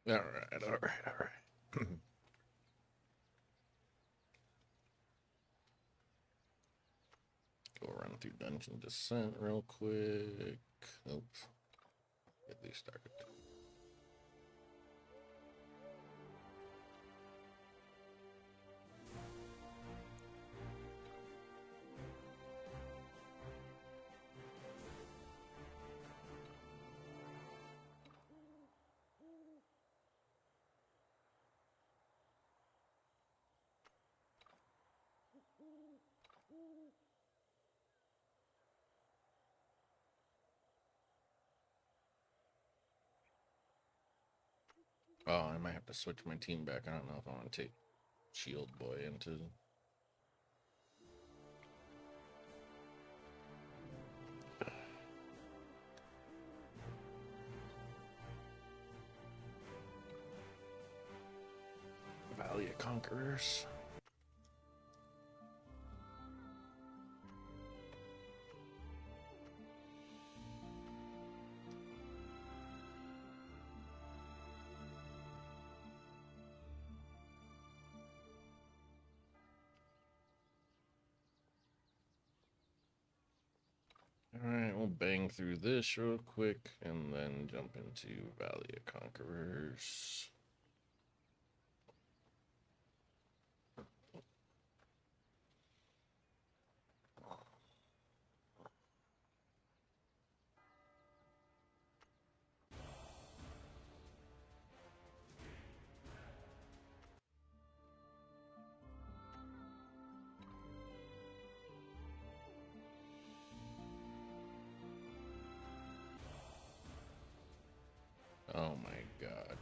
All right, all right, all right. Go run through Dungeon Descent real quick. Oops. Get these started. Oh, I might have to switch my team back. I don't know if I want to take Shield Boy into Valley of Conquerors. All right, we'll bang through this real quick and then jump into Valley of Conquerors. Oh my god.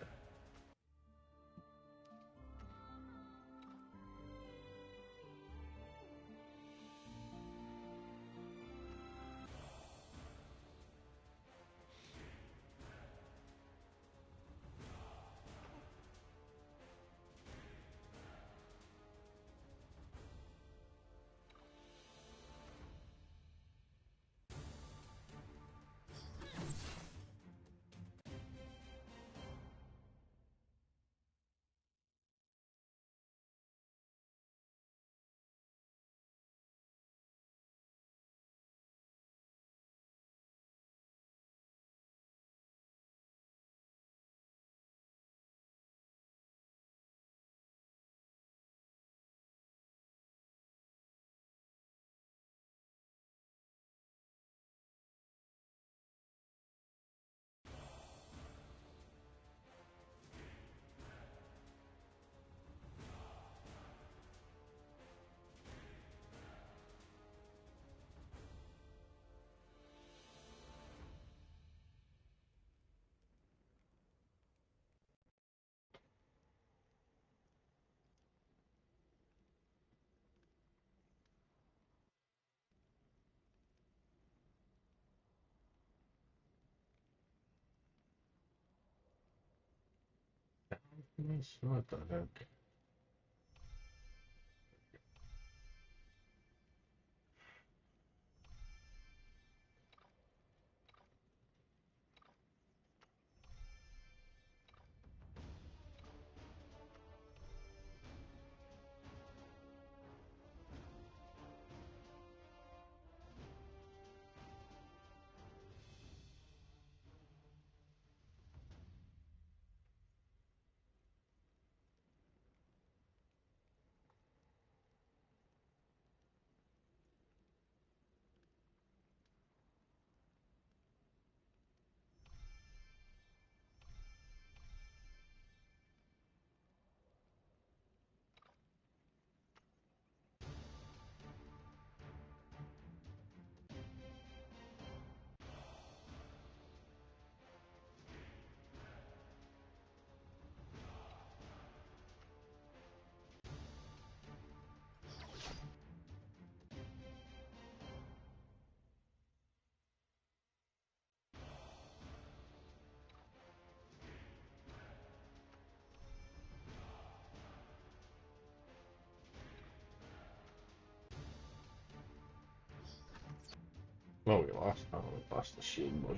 What the heck? Oh, we lost. Oh, we lost the Shield Boy.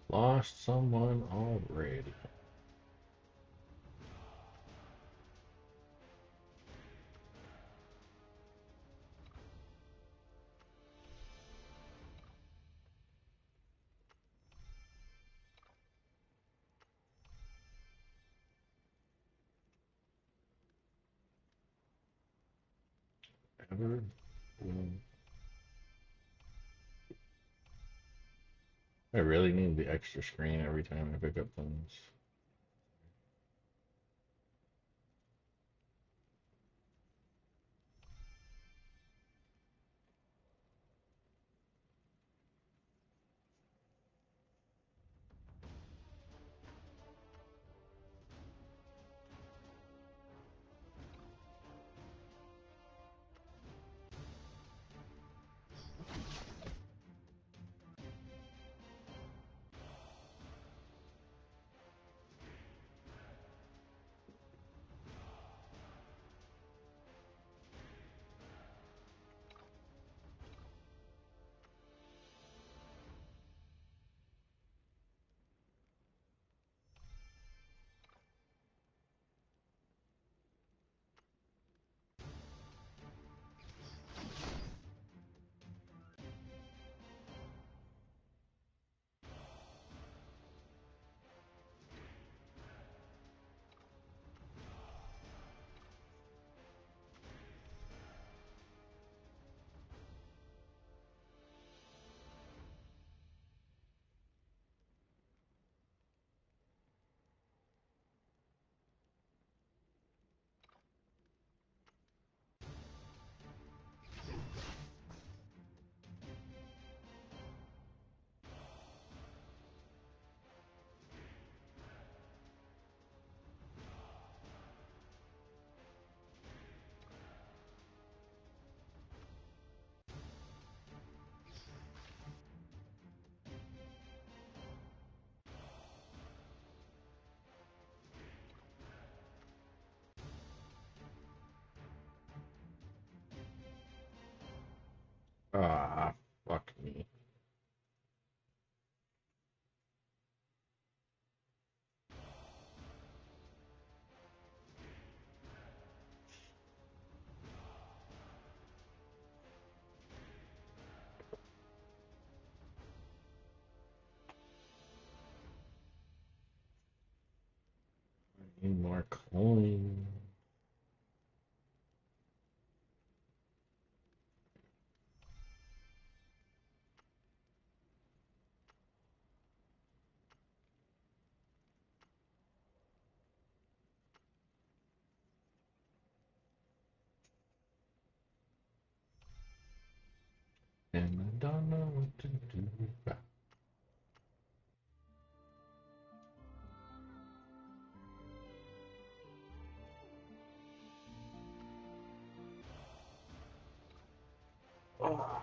Lost someone already. Ever? I really need the extra screen every time I pick up things. Ah, fuck me. I need more coin. And I don't know what to do. Oh.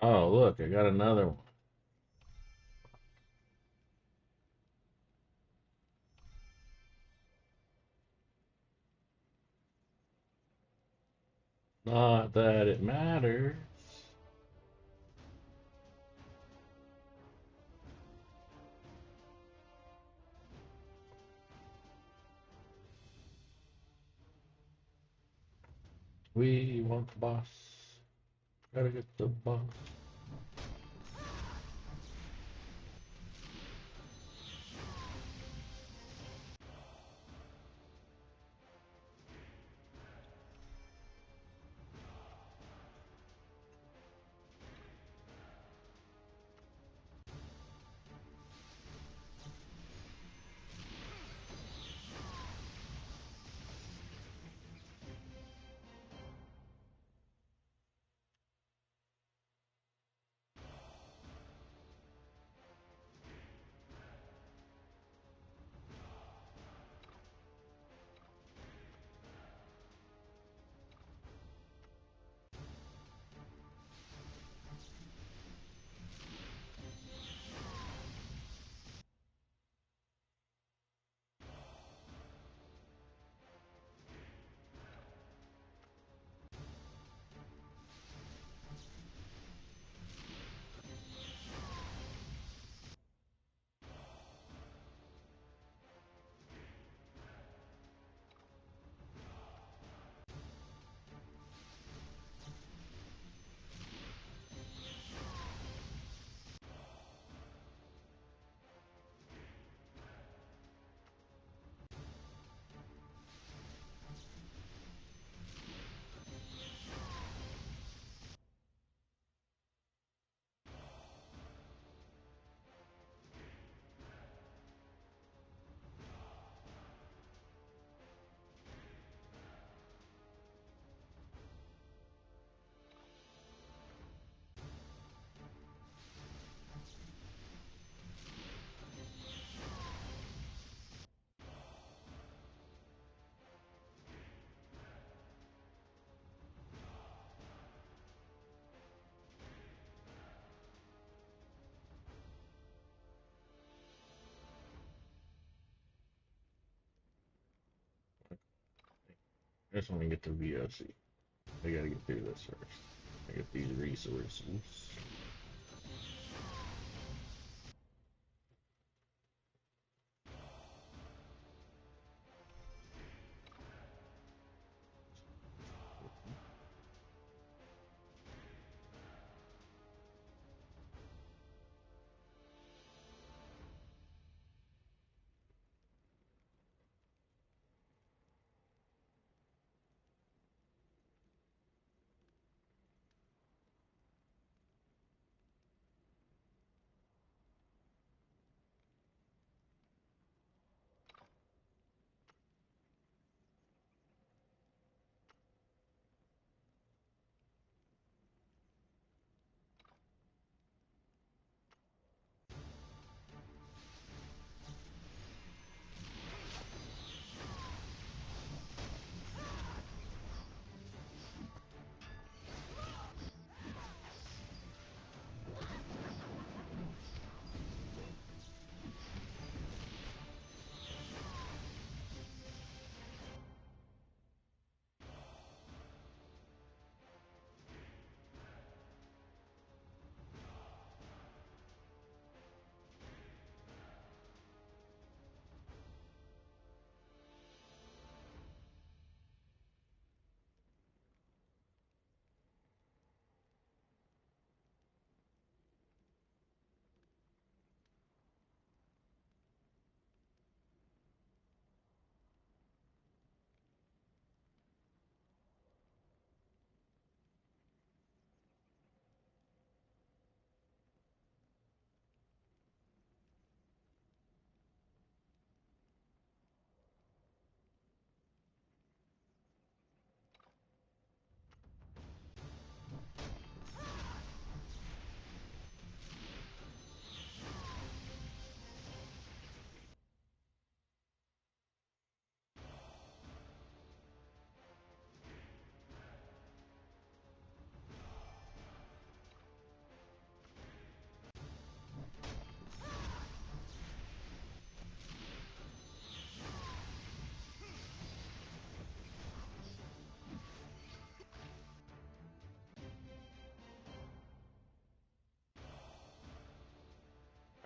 Oh, look, I got another one. Not that it matters. We want the boss. Gotta get the boss. I just want to get to VoC. I gotta get through this first. I get these resources.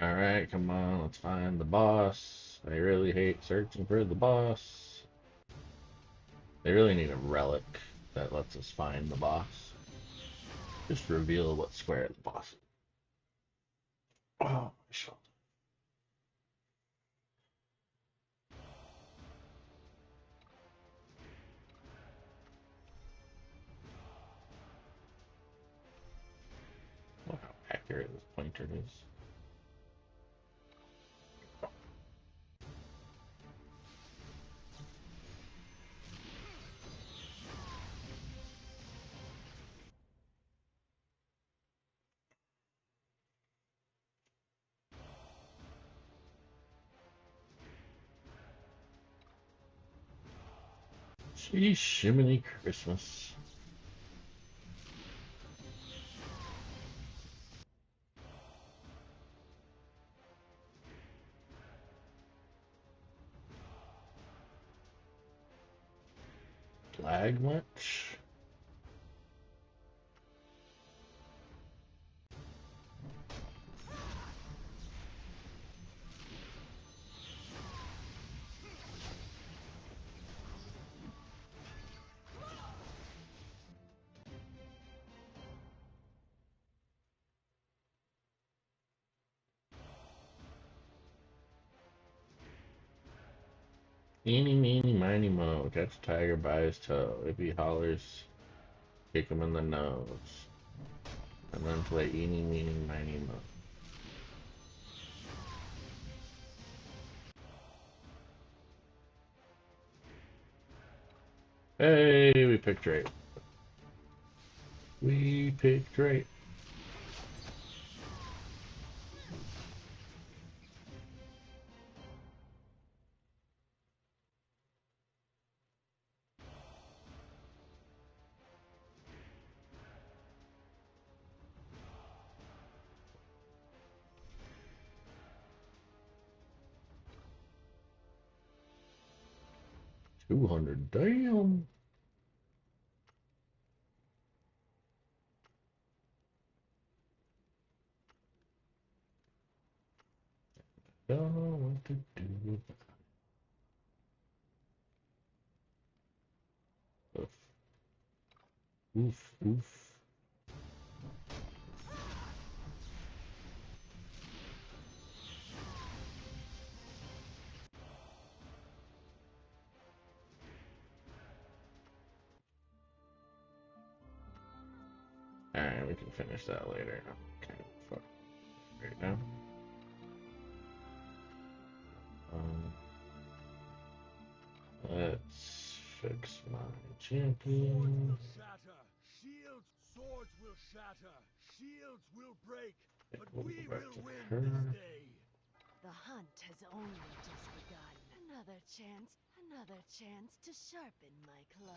Alright, come on, let's find the boss. I really hate searching for the boss. They really need a relic. that lets us find the boss. Just reveal what square the boss is. Oh, my shoulder. Look how accurate this pointer is. Gee, shiminy Christmas. Lag much? Eeny, meeny, miny, mo. Catch a tiger by his toe. If he hollers, kick him in the nose. And then play eeny, meeny, miny, mo. Hey, we picked right. We picked right. $200. Damn. Don't know what to do with that. Oof, oof. Alright, we can finish that later. Okay, fuck right now. Let's fix my champion. Swords will shatter, shields will break, but We'll we go back will to win her. this day. The hunt has only just begun. Another chance to sharpen my claws.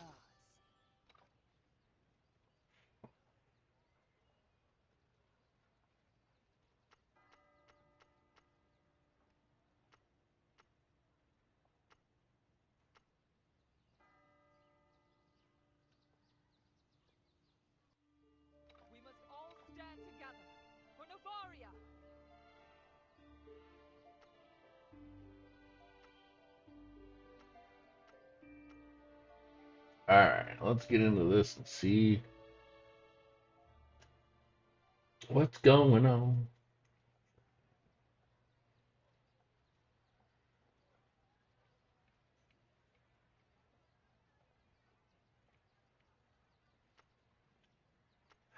We must all stand together for Novaria! Alright, let's get into this and see what's going on.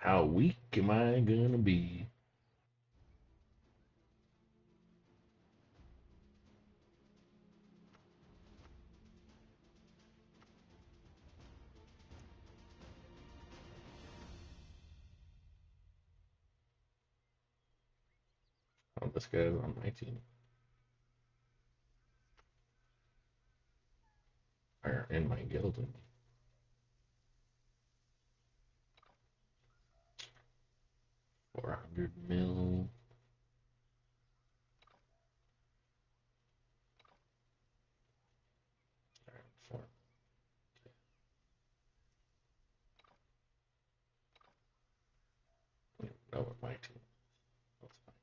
How weak am I gonna be? Oh, this guy's on my team. Or in my guild. 400 mil. Four. No, with my team. Let's find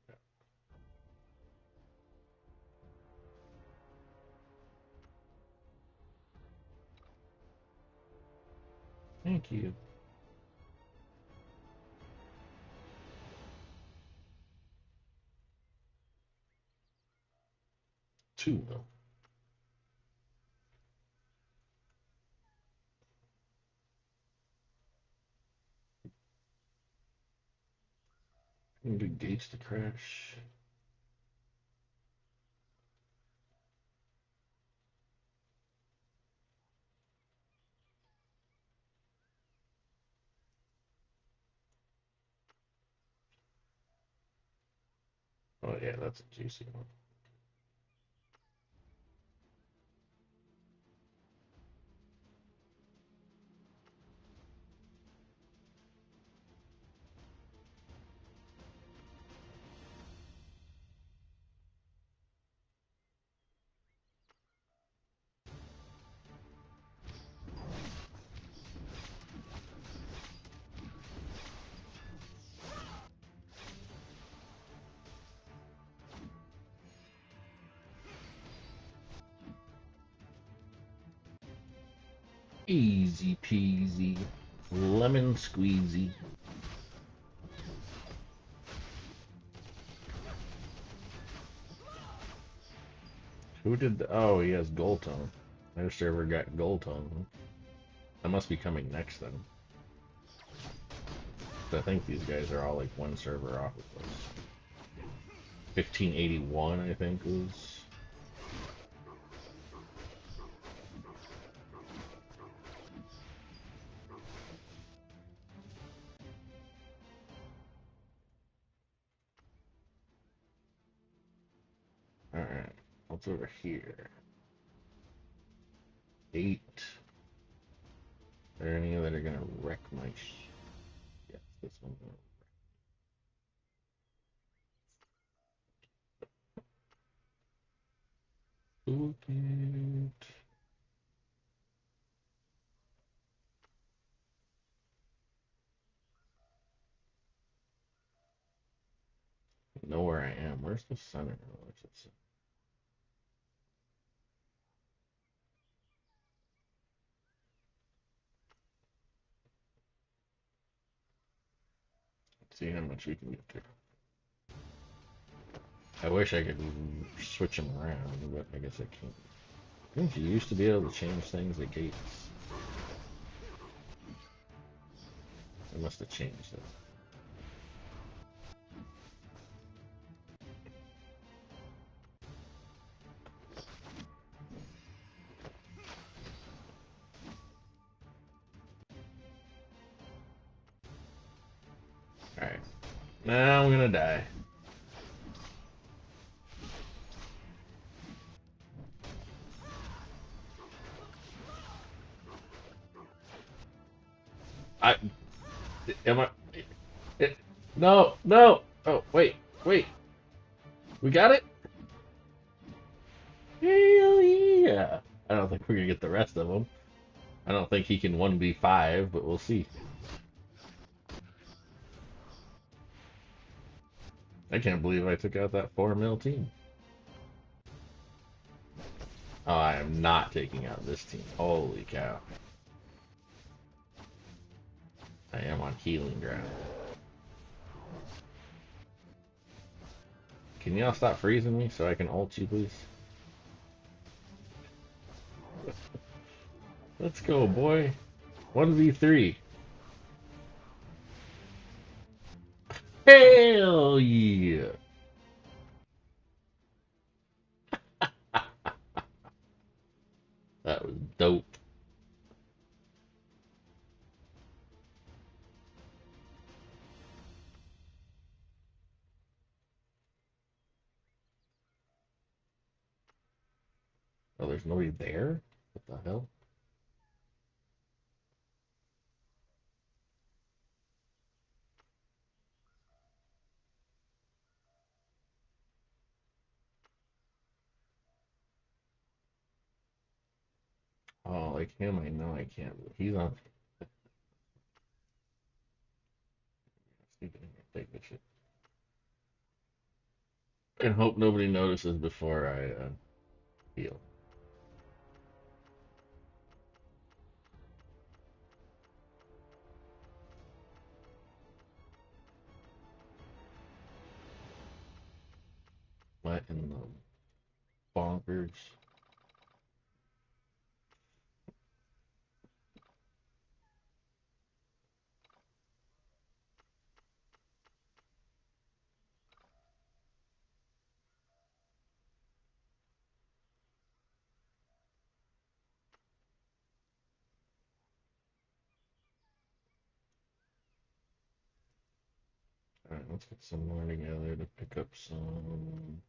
out. Thank you. Two though. Do gates to crash. Oh yeah, that's a juicy one. Easy peasy, lemon squeezy. Who did the, oh, he has gold tone. Their server got gold tone. That must be coming next then. I think these guys are all like one server off of us. 1581, I think was. Alright, what's over here? 8. Are there any that are gonna wreck my yes, this one's gonna book it. Know where I am. Where's the center? Where's the center? See how much we can get to. I wish I could switch them around, but I guess I can't. Didn't you used to be able to change things at gates? I must have changed it. Alright. Now I'm gonna die. I am I it, no, no. Oh, wait, wait. We got it? Hell yeah. I don't think we're gonna get the rest of them. I don't think he can 1v5, but we'll see. I can't believe I took out that 4 mil team. Oh, I am not taking out this team. Holy cow. I am on healing ground. Can y'all stop freezing me so I can ult you, please? Let's go, boy. 1v3. Hell yeah. That was dope. Oh, there's nobody there? What the hell? Oh, like him, I know I can't. He's on. Take this shit. And hope nobody notices before I heal. what in the bonkers? Alright, let's get some more together to pick up some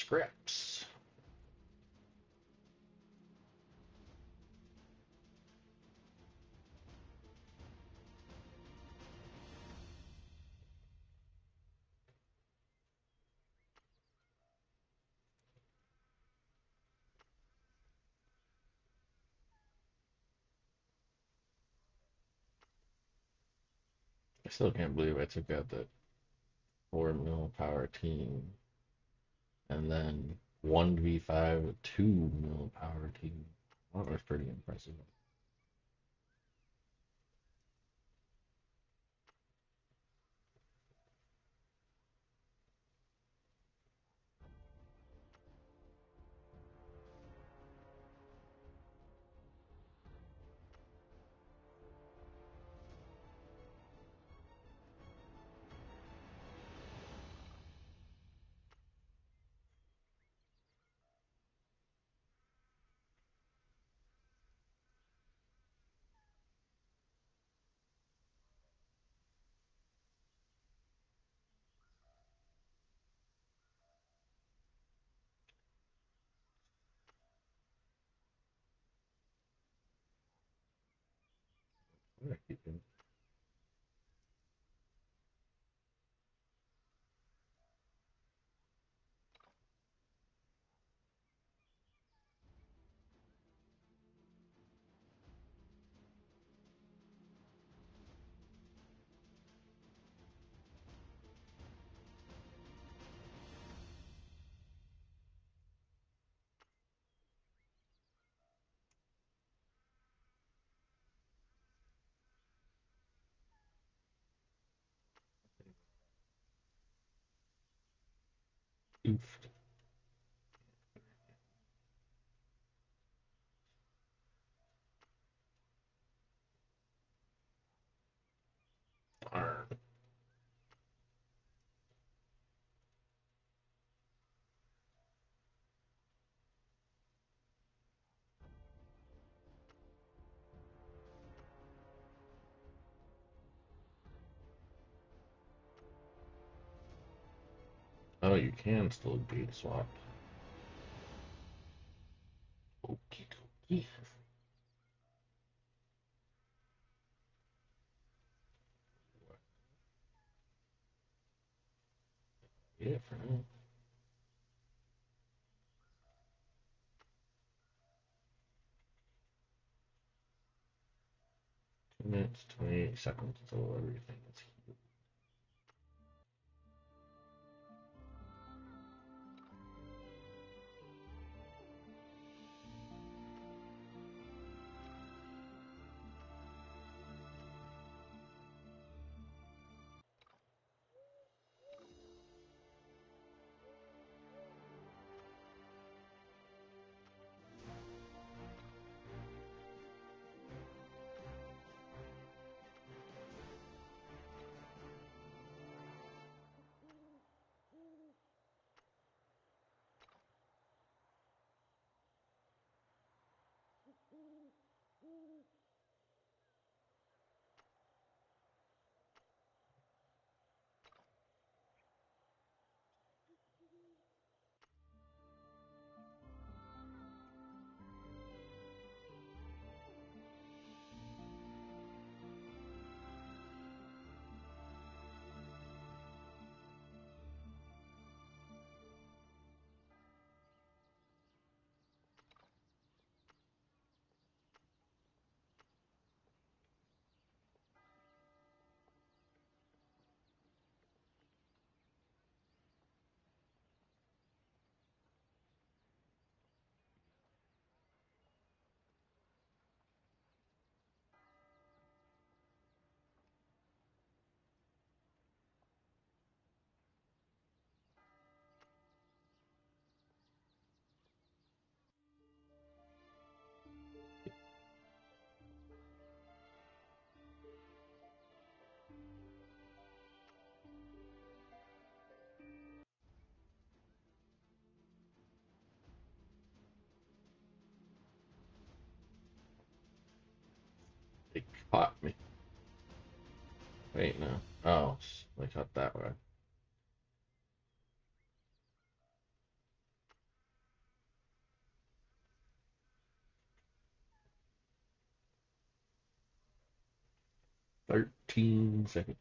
scripts. I still can't believe I took out that 4 mil power team and then 1v5 with 2 mil power team. That was pretty impressive. I'm gonna keep him. Oof. Darn. Oh, you can still gate swap. Okie dokie. Yeah, for now. 2 minutes, 28 seconds until everything is healed. Pop me. Wait, no. Oh, they cut that way. $13 seconds.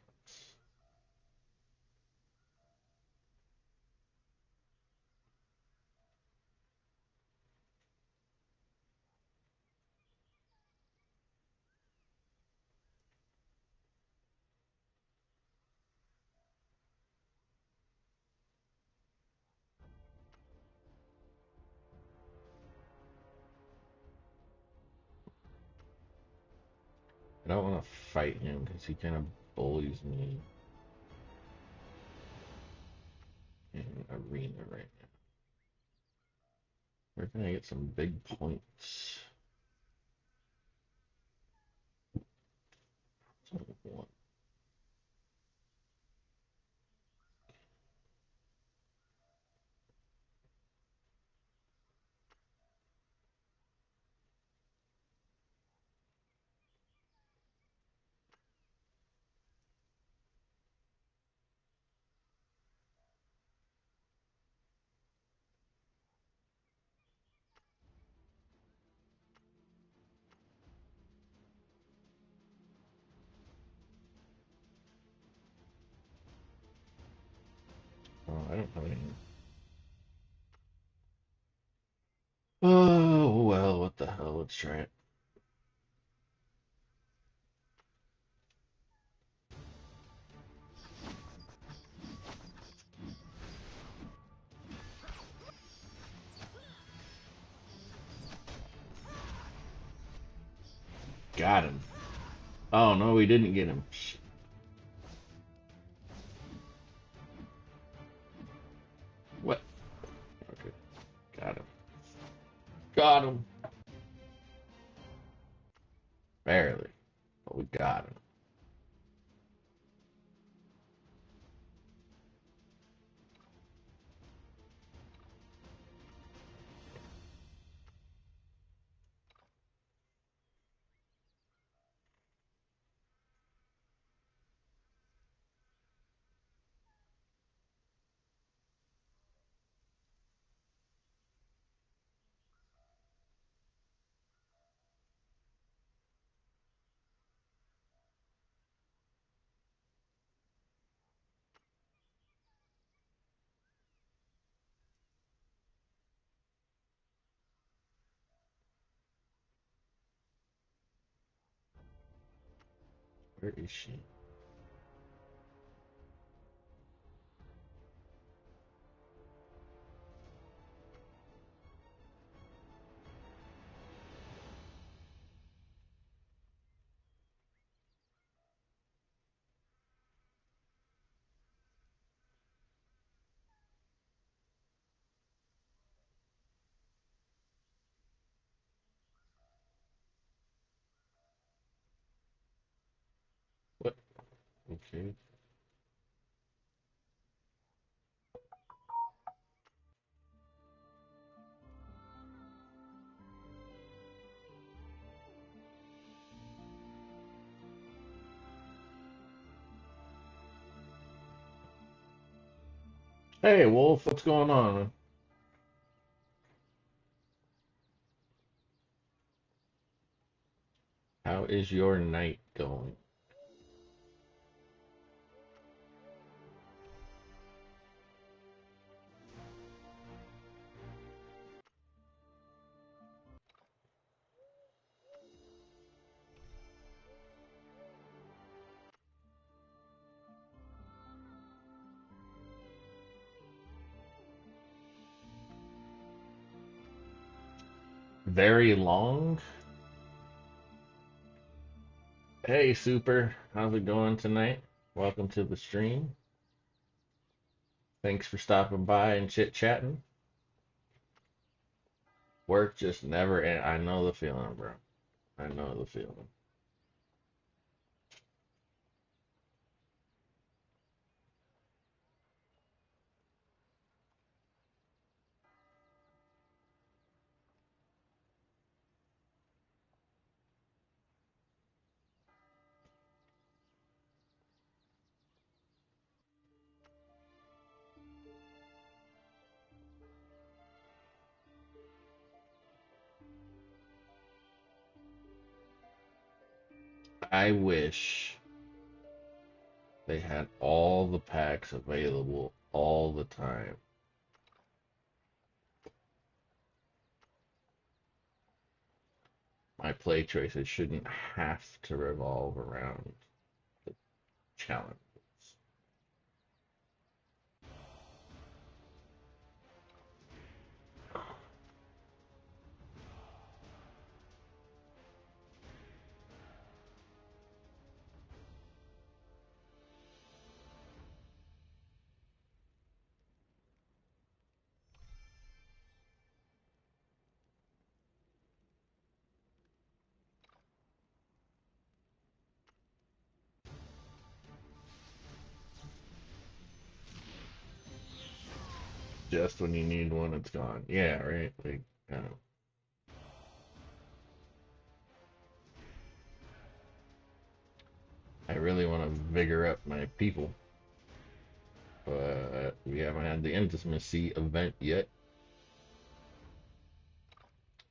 I don't want to fight him because he kind of bullies me in arena right now. Where can I get some big points? One. Oh, I don't have any. Oh, well, what the hell? Let's try it. Got him. Oh, no, we didn't get him. What? Okay, got him. Got him. Barely, but we got him. Where is she? What? Okay. Hey, Wolf, what's going on? How is your night going? Very long? Hey, Super. How's it going tonight? Welcome to the stream. Thanks for stopping by and chit-chatting. Work just never end. I know the feeling, bro. I know the feeling. I wish they had all the packs available all the time. My play choices shouldn't have to revolve around the challenges. Just when you need one, it's gone. Yeah, right? Like, I really want to vigor up my people, but we haven't had the intimacy event yet.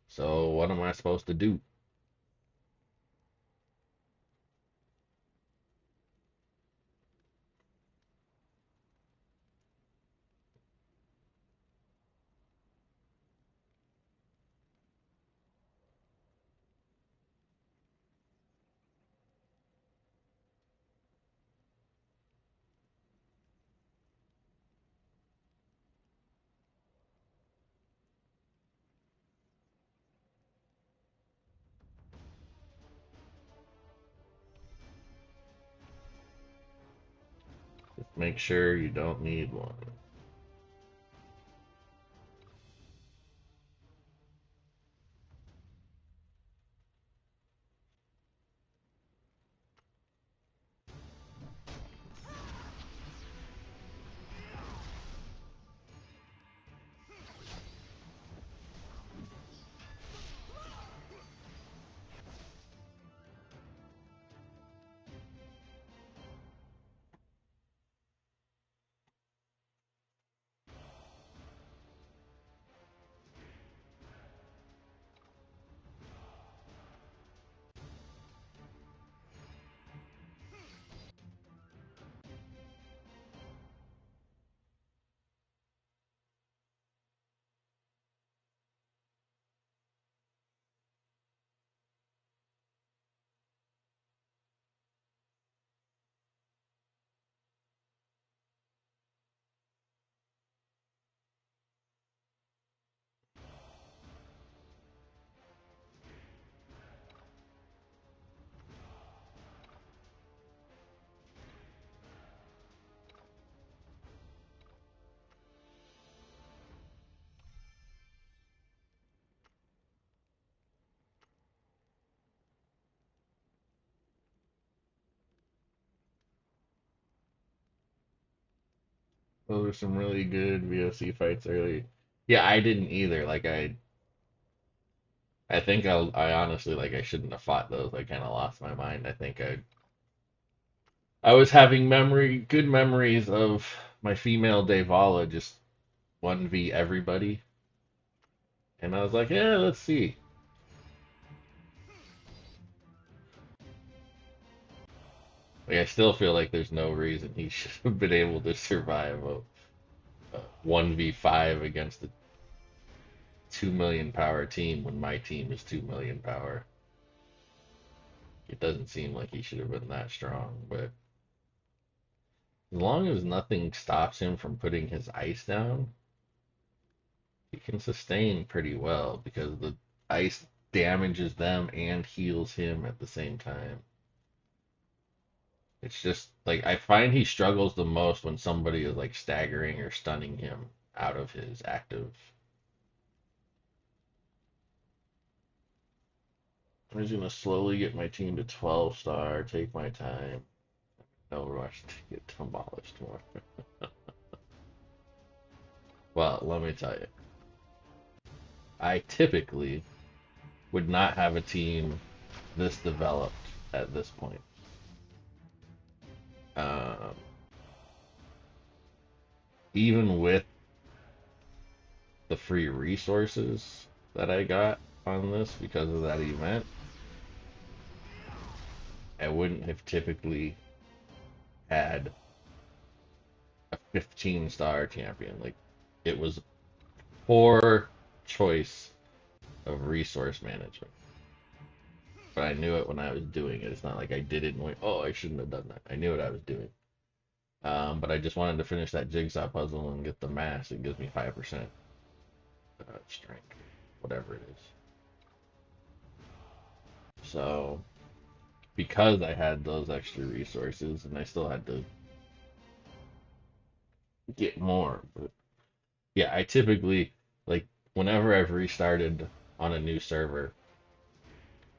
So what am I supposed to do? Just make sure you don't need one. Those were some really good VOC fights early. Yeah, I didn't either. Like I think I honestly like I shouldn't have fought those. I kind of lost my mind. I think I was having good memories of my female Devala just 1v everybody, and I was like, yeah, let's see. Like I still feel like there's no reason he should have been able to survive a 1v5 against a 2 million power team when my team is 2 million power. It doesn't seem like he should have been that strong, but as long as nothing stops him from putting his ice down, he can sustain pretty well because the ice damages them and heals him at the same time. It's just like I find he struggles the most when somebody is like staggering or stunning him out of his active. I'm just gonna slowly get my team to 12 star, take my time. No rush to get demolished more. Well, let me tell you, I typically would not have a team this developed at this point. Um, Even with the free resources that I got on this because of that event, I wouldn't have typically had a 15-star champion. Like, it was poor choice of resource management. But I knew it when I was doing it. It's not like I did it and went, oh, I shouldn't have done that. I knew what I was doing. But I just wanted to finish that jigsaw puzzle and get the mass. It gives me 5% strength, whatever it is. So, because I had those extra resources and I still had to get more. But yeah, I typically, like, whenever I've restarted on a new server,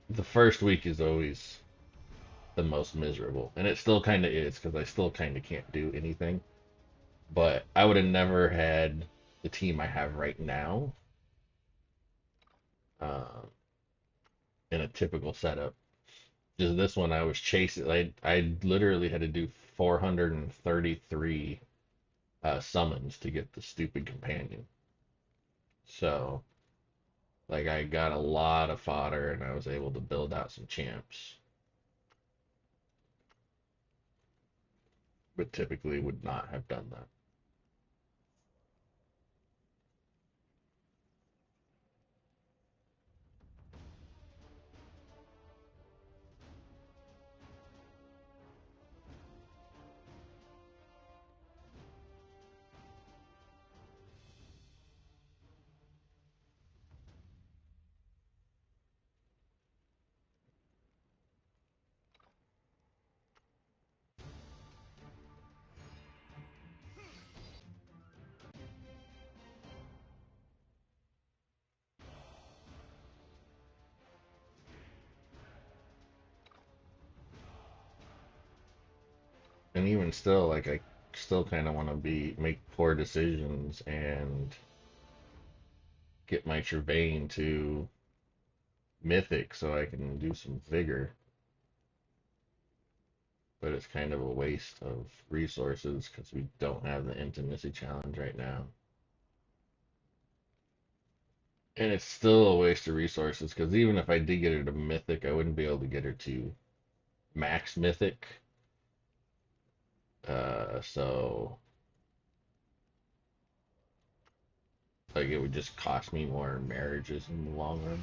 the first week is always the most miserable. And it still kind of is because I still kind of can't do anything. But I would have never had the team I have right now uh, in a typical setup. Just this one, I was chasing. I literally had to do 433 summons to get the stupid companion. So, like, I got a lot of fodder, and I was able to build out some champs, but typically would not have done that. And even still, like, I still kind of want to be make poor decisions and get my Trevane to Mythic so I can do some vigor. But it's kind of a waste of resources because we don't have the intimacy challenge right now. And it's still a waste of resources because even if I did get her to Mythic, I wouldn't be able to get her to max Mythic. So like it would just cost me more marriages in the long run.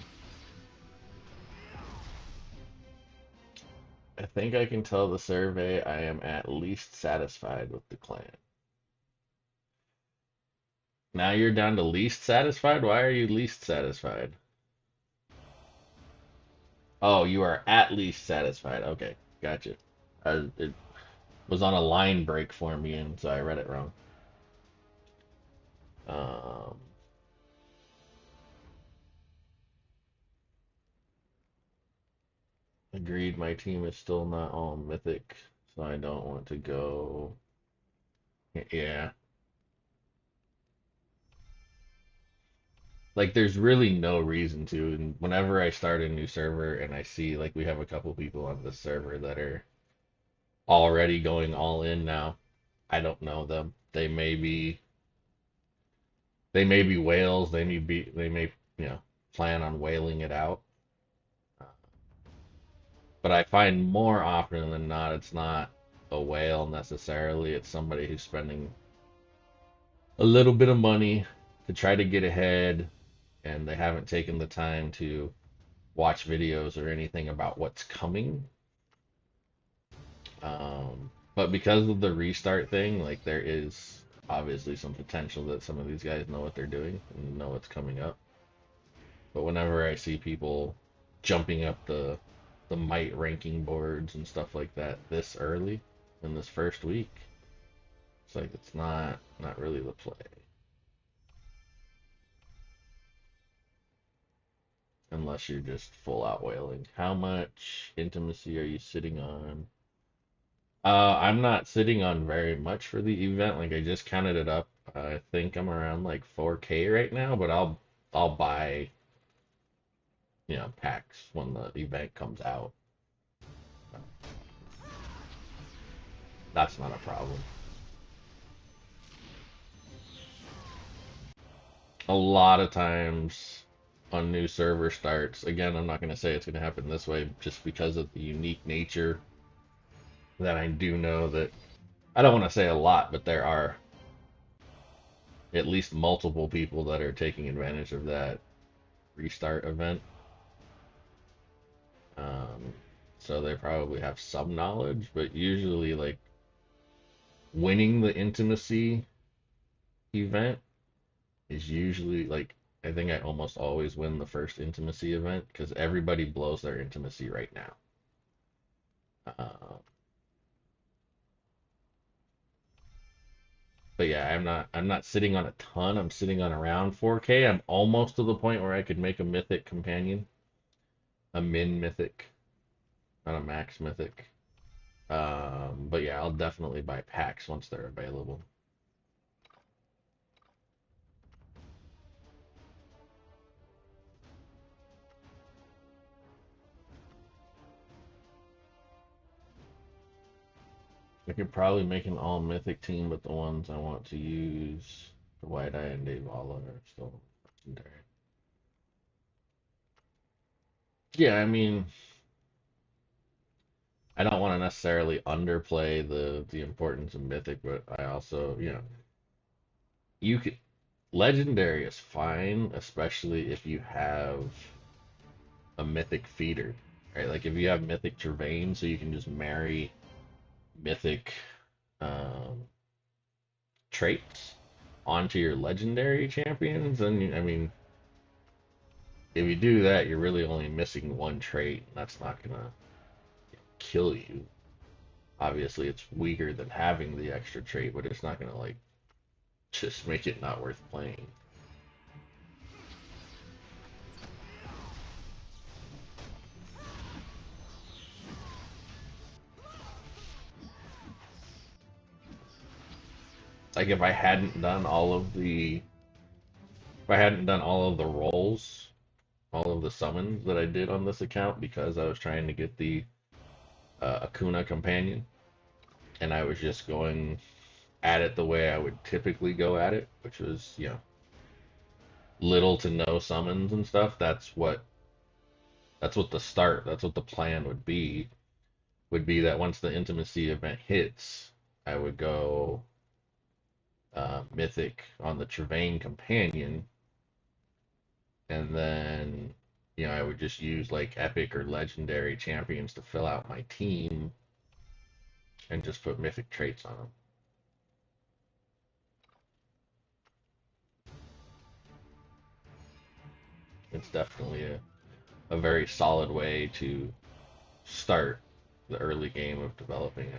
I think I can tell the survey I am at least satisfied with the clan. Now you're down to least satisfied? Why are you least satisfied? Oh, you are at least satisfied. Okay, gotcha. It was on a line break for me, and so I read it wrong. Um, Agreed, my team is still not all mythic, so I don't want to go. Yeah. Like, there's really no reason to. And whenever I start a new server and I see, like, we have a couple people on this server that are already going all in now, I don't know them. They may be whales. They may, plan on whaling it out. But I find more often than not, it's not a whale necessarily. It's somebody who's spending a little bit of money to try to get ahead, and they haven't taken the time to watch videos or anything about what's coming. But because of the restart thing, like, there is obviously some potential that some of these guys know what they're doing and know what's coming up. But whenever I see people jumping up the might ranking boards and stuff like that this early in this first week, it's like it's not really the play. Unless you're just full out whaling. How much intimacy are you sitting on? I'm not sitting on very much for the event. Like, I just counted it up. I think I'm around like 4K right now, but I'll buy, packs when the event comes out. That's not a problem. A lot of times on new server starts, again, I'm not going to say it's going to happen this way just because of the unique nature that I do know that I don't want to say a lot, but there are at least multiple people that are taking advantage of that restart event. Um, so they probably have some knowledge, but usually, like, winning the intimacy event is usually like, I think I almost always win the first intimacy event because everybody blows their intimacy right now. Uh, but yeah, I'm not sitting on a ton. I'm sitting on around 4K. I'm almost to the point where I could make a mythic companion, a min mythic, not a max mythic. But yeah, I'll definitely buy packs once they're available. I could probably make an all mythic team, but the ones I want to use, the White Eye and Davala, are still legendary. Yeah, I mean, I don't want to necessarily underplay the importance of mythic, but I also, you could legendary is fine, especially if you have a mythic feeder, right? Like if you have mythic Tervain, so you can just marry mythic um, traits onto your legendary champions, then I mean, if you do that, you're really only missing one trait, and that's not gonna kill you. Obviously, it's weaker than having the extra trait, but it's not gonna like just make it not worth playing. Like if I hadn't done all of the rolls, all of the summons that I did on this account because I was trying to get the Akuna companion, and I was just going at it the way I would typically go at it, which was, little to no summons and stuff. That's what the plan would be that once the intimacy event hits, I would go mythic on the Trevain companion, and then I would just use like epic or legendary champions to fill out my team and just put mythic traits on them. It's definitely a very solid way to start the early game of developing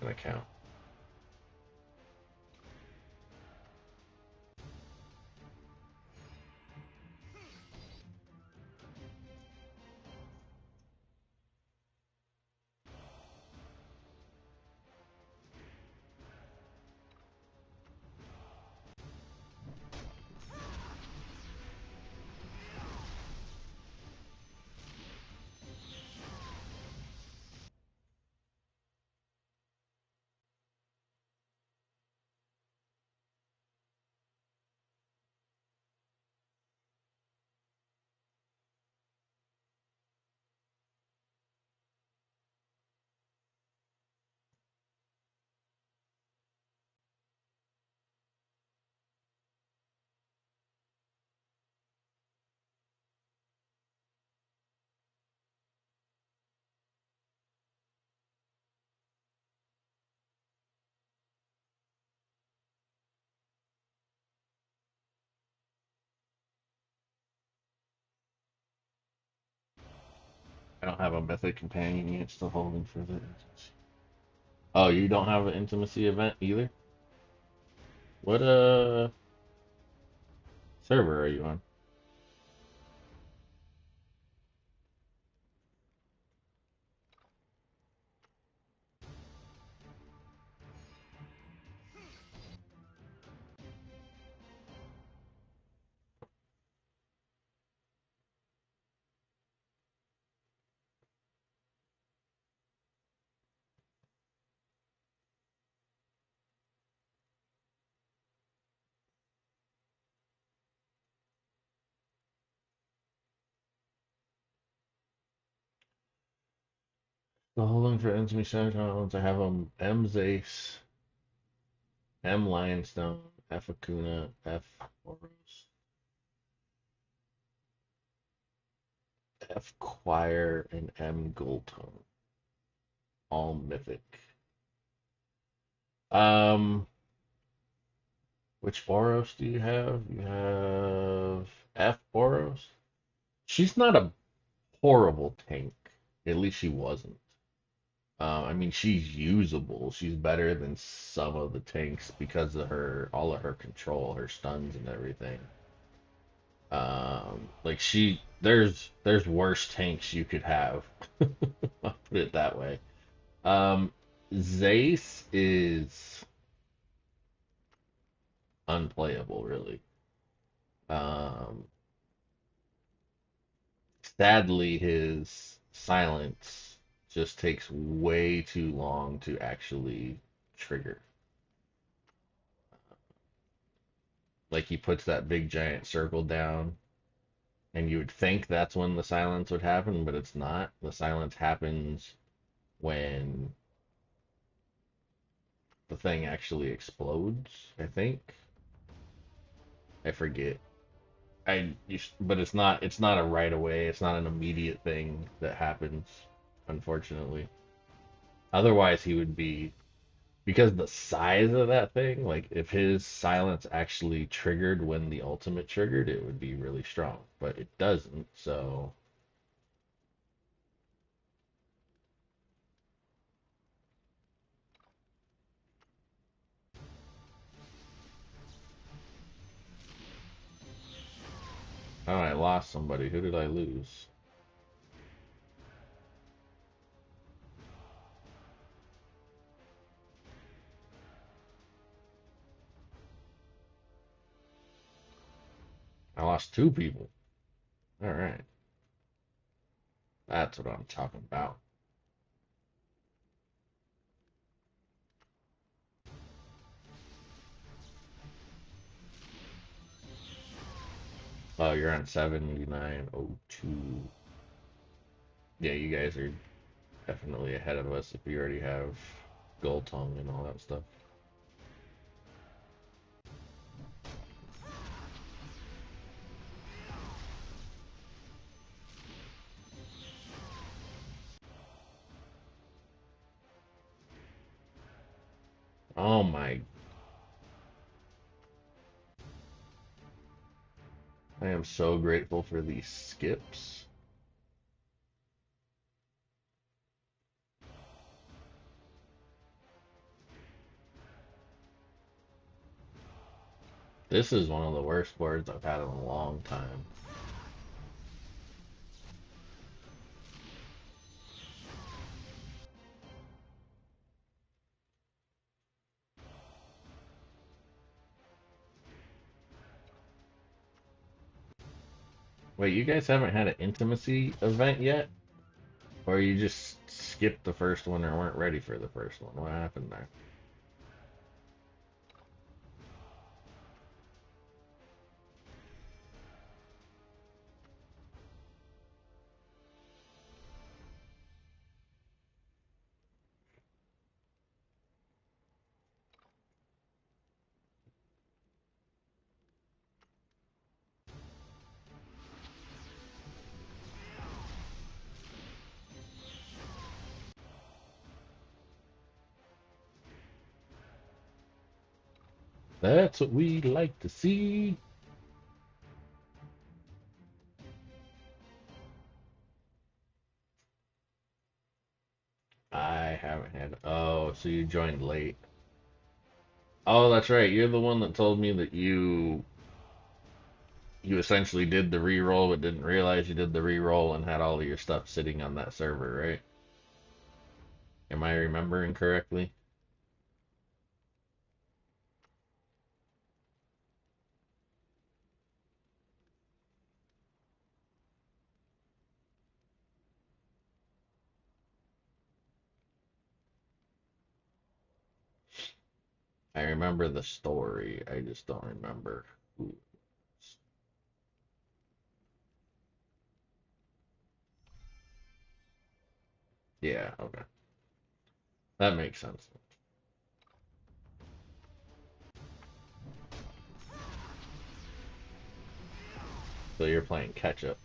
an account. I don't have a mythic companion yet, still holding for the intimacy. Oh, you don't have an intimacy event either? What server are you on? Beholden for enemy semitones. I have them M Zace, M Lionstone, F Acuna, F Boros, F Choir, and M Goldtone. All mythic. Um, which Boros do you have? You have F Boros. She's not a horrible tank. At least she wasn't. I mean, she's usable. She's better than some of the tanks because of her, all of her control, her stuns and everything. Like there's worse tanks you could have. I'll put it that way. Um, Zace is unplayable, really. Um, Sadly, his silence just takes way too long to actually trigger. Like he puts that big giant circle down, and you would think that's when the silence would happen, but it's not. The silence happens when the thing actually explodes, I think. I forget. But it's not a right away. It's not an immediate thing that happens, unfortunately. Otherwise, he would be because the size of that thing, like if his silence actually triggered when the ultimate triggered, it would be really strong. But it doesn't, so oh, I lost somebody. Who did I lose? I lost two people. All right. That's what I'm talking about. Oh, you're on 7902. Yeah, you guys are definitely ahead of us if you already have gold tongue and all that stuff. Oh my, I am so grateful for these skips. This is one of the worst boards I've had in a long time. Wait, you guys haven't had an intimacy event yet? Or you just skipped the first one or weren't ready for the first one? What happened there? That's what we like to see. I haven't had. Oh, so you joined late. Oh, that's right. You're the one that told me that you essentially did the re-roll but didn't realize you did the re-roll and had all of your stuff sitting on that server, right? Am I remembering correctly? I remember the story. I just don't remember who. Yeah, okay. That makes sense. So you're playing catch up.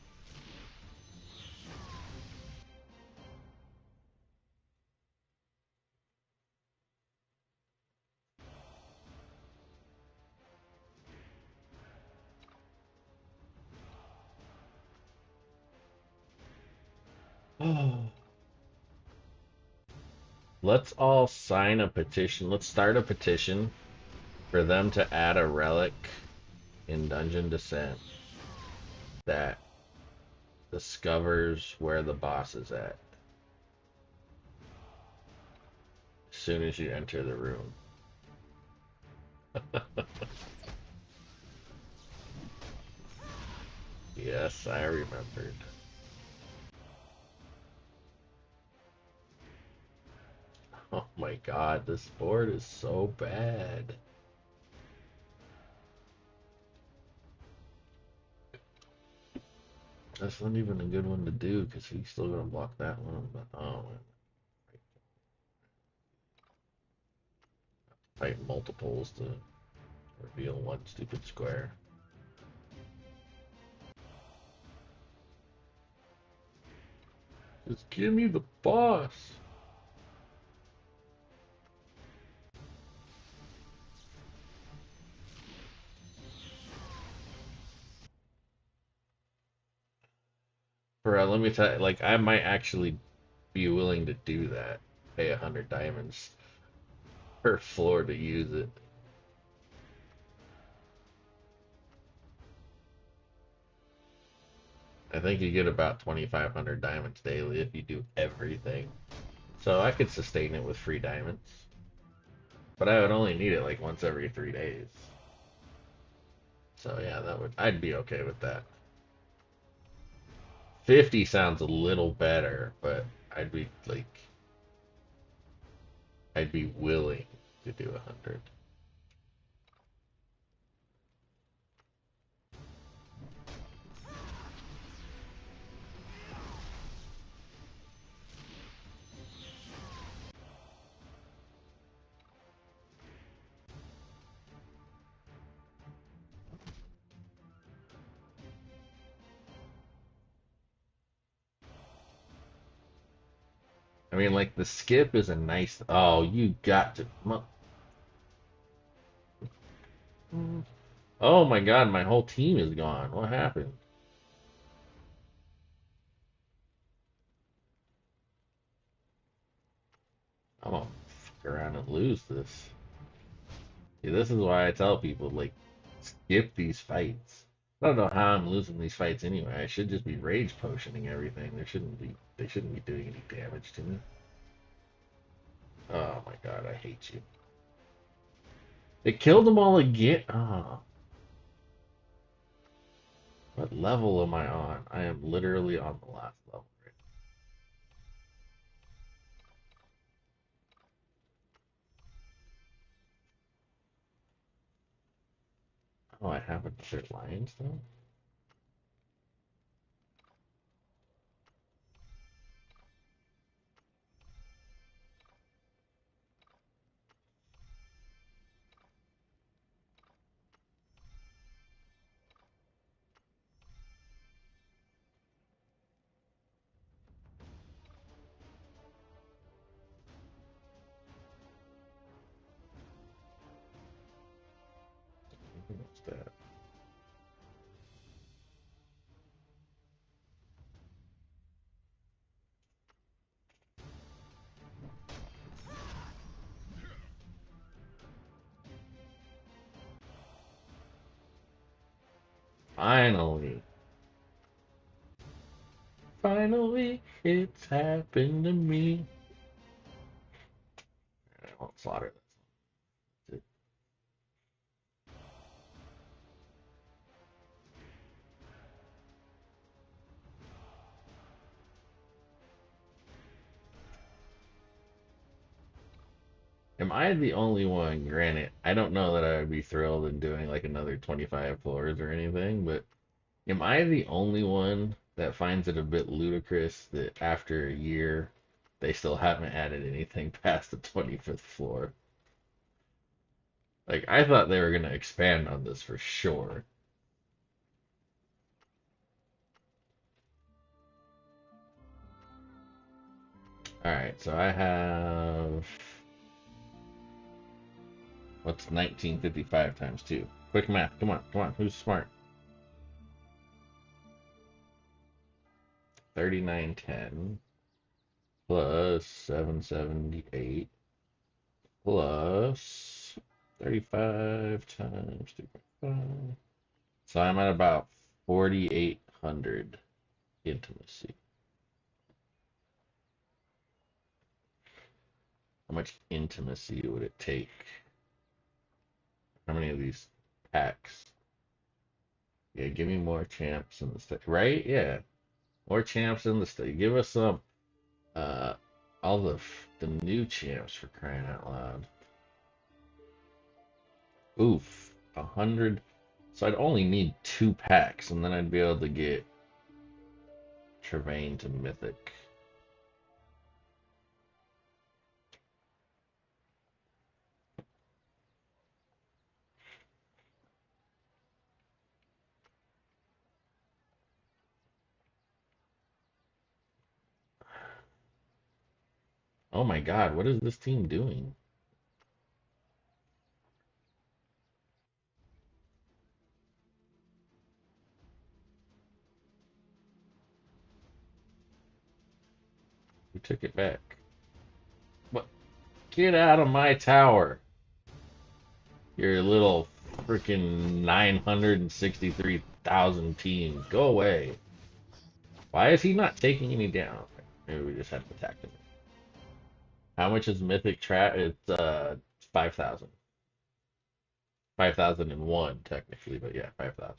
Let's all sign a petition. Let's start a petition for them to add a relic in Dungeon Descent that discovers where the boss is at as soon as you enter the room. Yes, I remembered. Oh my god, this board is so bad. That's not even a good one to do because he's still gonna block that one. But oh, man. Fight multiples to reveal one stupid square. Just give me the boss. Bro, let me tell you, like, I might actually be willing to do that. Pay 100 diamonds per floor to use it. I think you get about 2,500 diamonds daily if you do everything. So I could sustain it with free diamonds. But I would only need it like once every 3 days. So yeah, I'd be okay with that. 50 sounds a little better, but I'd be like, I'd be willing to do 100. I mean, like the skip is a nice. Oh, you got to. Oh my God, my whole team is gone. What happened? I'm gonna fuck around and lose this. See, this is why I tell people like skip these fights. I don't know how I'm losing these fights anyway. I should just be rage potioning everything. They shouldn't be doing any damage to me. Oh my God, I hate you. It killed them all again. Oh, what level am I on? I am literally on the last level. Right? Oh, I have another lion still? What's that? Finally. Finally, it's happened to me. I won't slaughter this. Am I the only one? Granted, I don't know that I would be thrilled in doing like another 25 floors or anything, but am I the only one that finds it a bit ludicrous that after a year they still haven't added anything past the 25th floor. Like, I thought they were going to expand on this for sure. Alright, so I have. What's 1955 times 2? Quick math. Come on, come on. Who's smart? 3910 plus 778 plus 35 times 2.5. So I'm at about 4,800 intimacy. How much intimacy would it take? How many of these packs? Yeah, give me more champs in the state, right? Yeah, more champs in the state. Give us some, uh, all the new champs for crying out loud. Oof, 100. So I'd only need 2 packs, and then I'd be able to get Trevane to Mythic. Oh my God, what is this team doing? Who took it back? What? Get out of my tower! Your little freaking 963,000 team. Go away. Why is he not taking any down? Maybe we just have to attack him. How much is Mythic Trap? It's 5,000. 5,001 technically, but yeah, 5,000.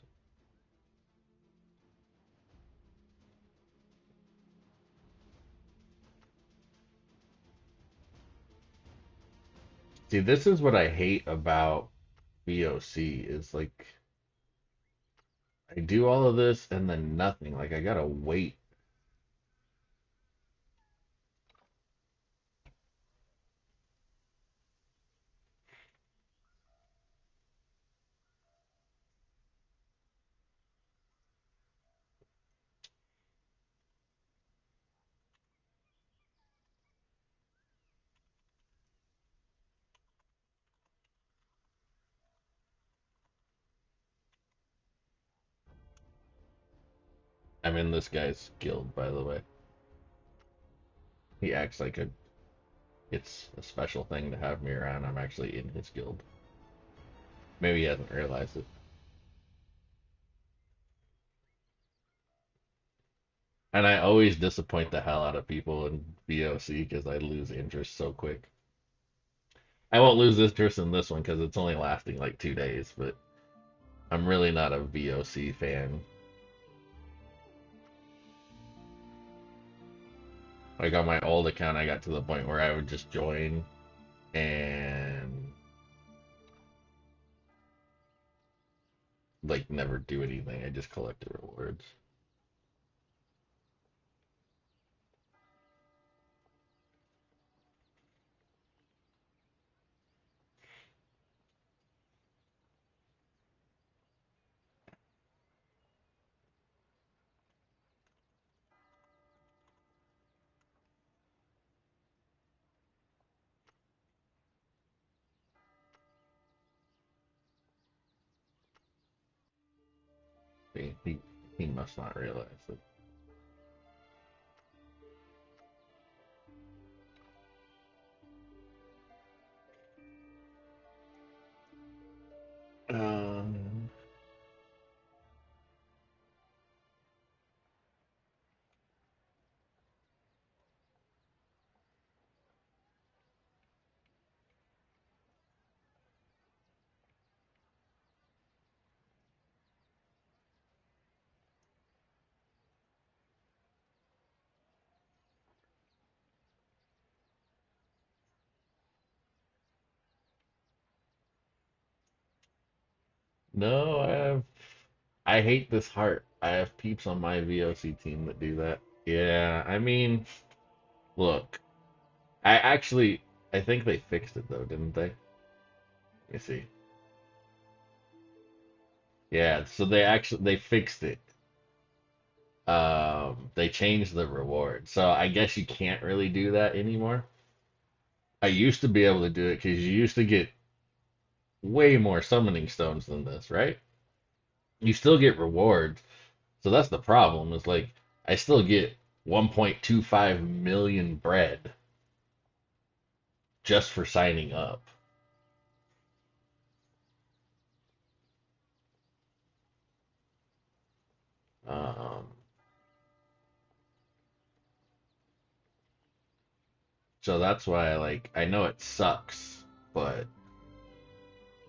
See, this is what I hate about VoC is like I do all of this and then nothing. Like I gotta wait. I'm in this guy's guild, by the way. He acts like it's a special thing to have me around. I'm actually in his guild. Maybe he hasn't realized it. And I always disappoint the hell out of people in VOC because I lose interest so quick. I won't lose interest in this one because it's only lasting like 2 days, but I'm really not a VOC fan. Like on my old account, I got to the point where I would just join and like never do anything. I just collected rewards. He must not realize it. Um, no, I hate this heart. I have peeps on my VOC team that do that. Yeah, I mean, look. I think they fixed it though, didn't they? Let me see. Yeah, so they fixed it. They changed the reward. So I guess you can't really do that anymore. I used to be able to do it because you used to get way more summoning stones than this, right? You still get rewards. So that's the problem. Is like I still get 1.25 million bread just for signing up. Um, so that's why I know it sucks, but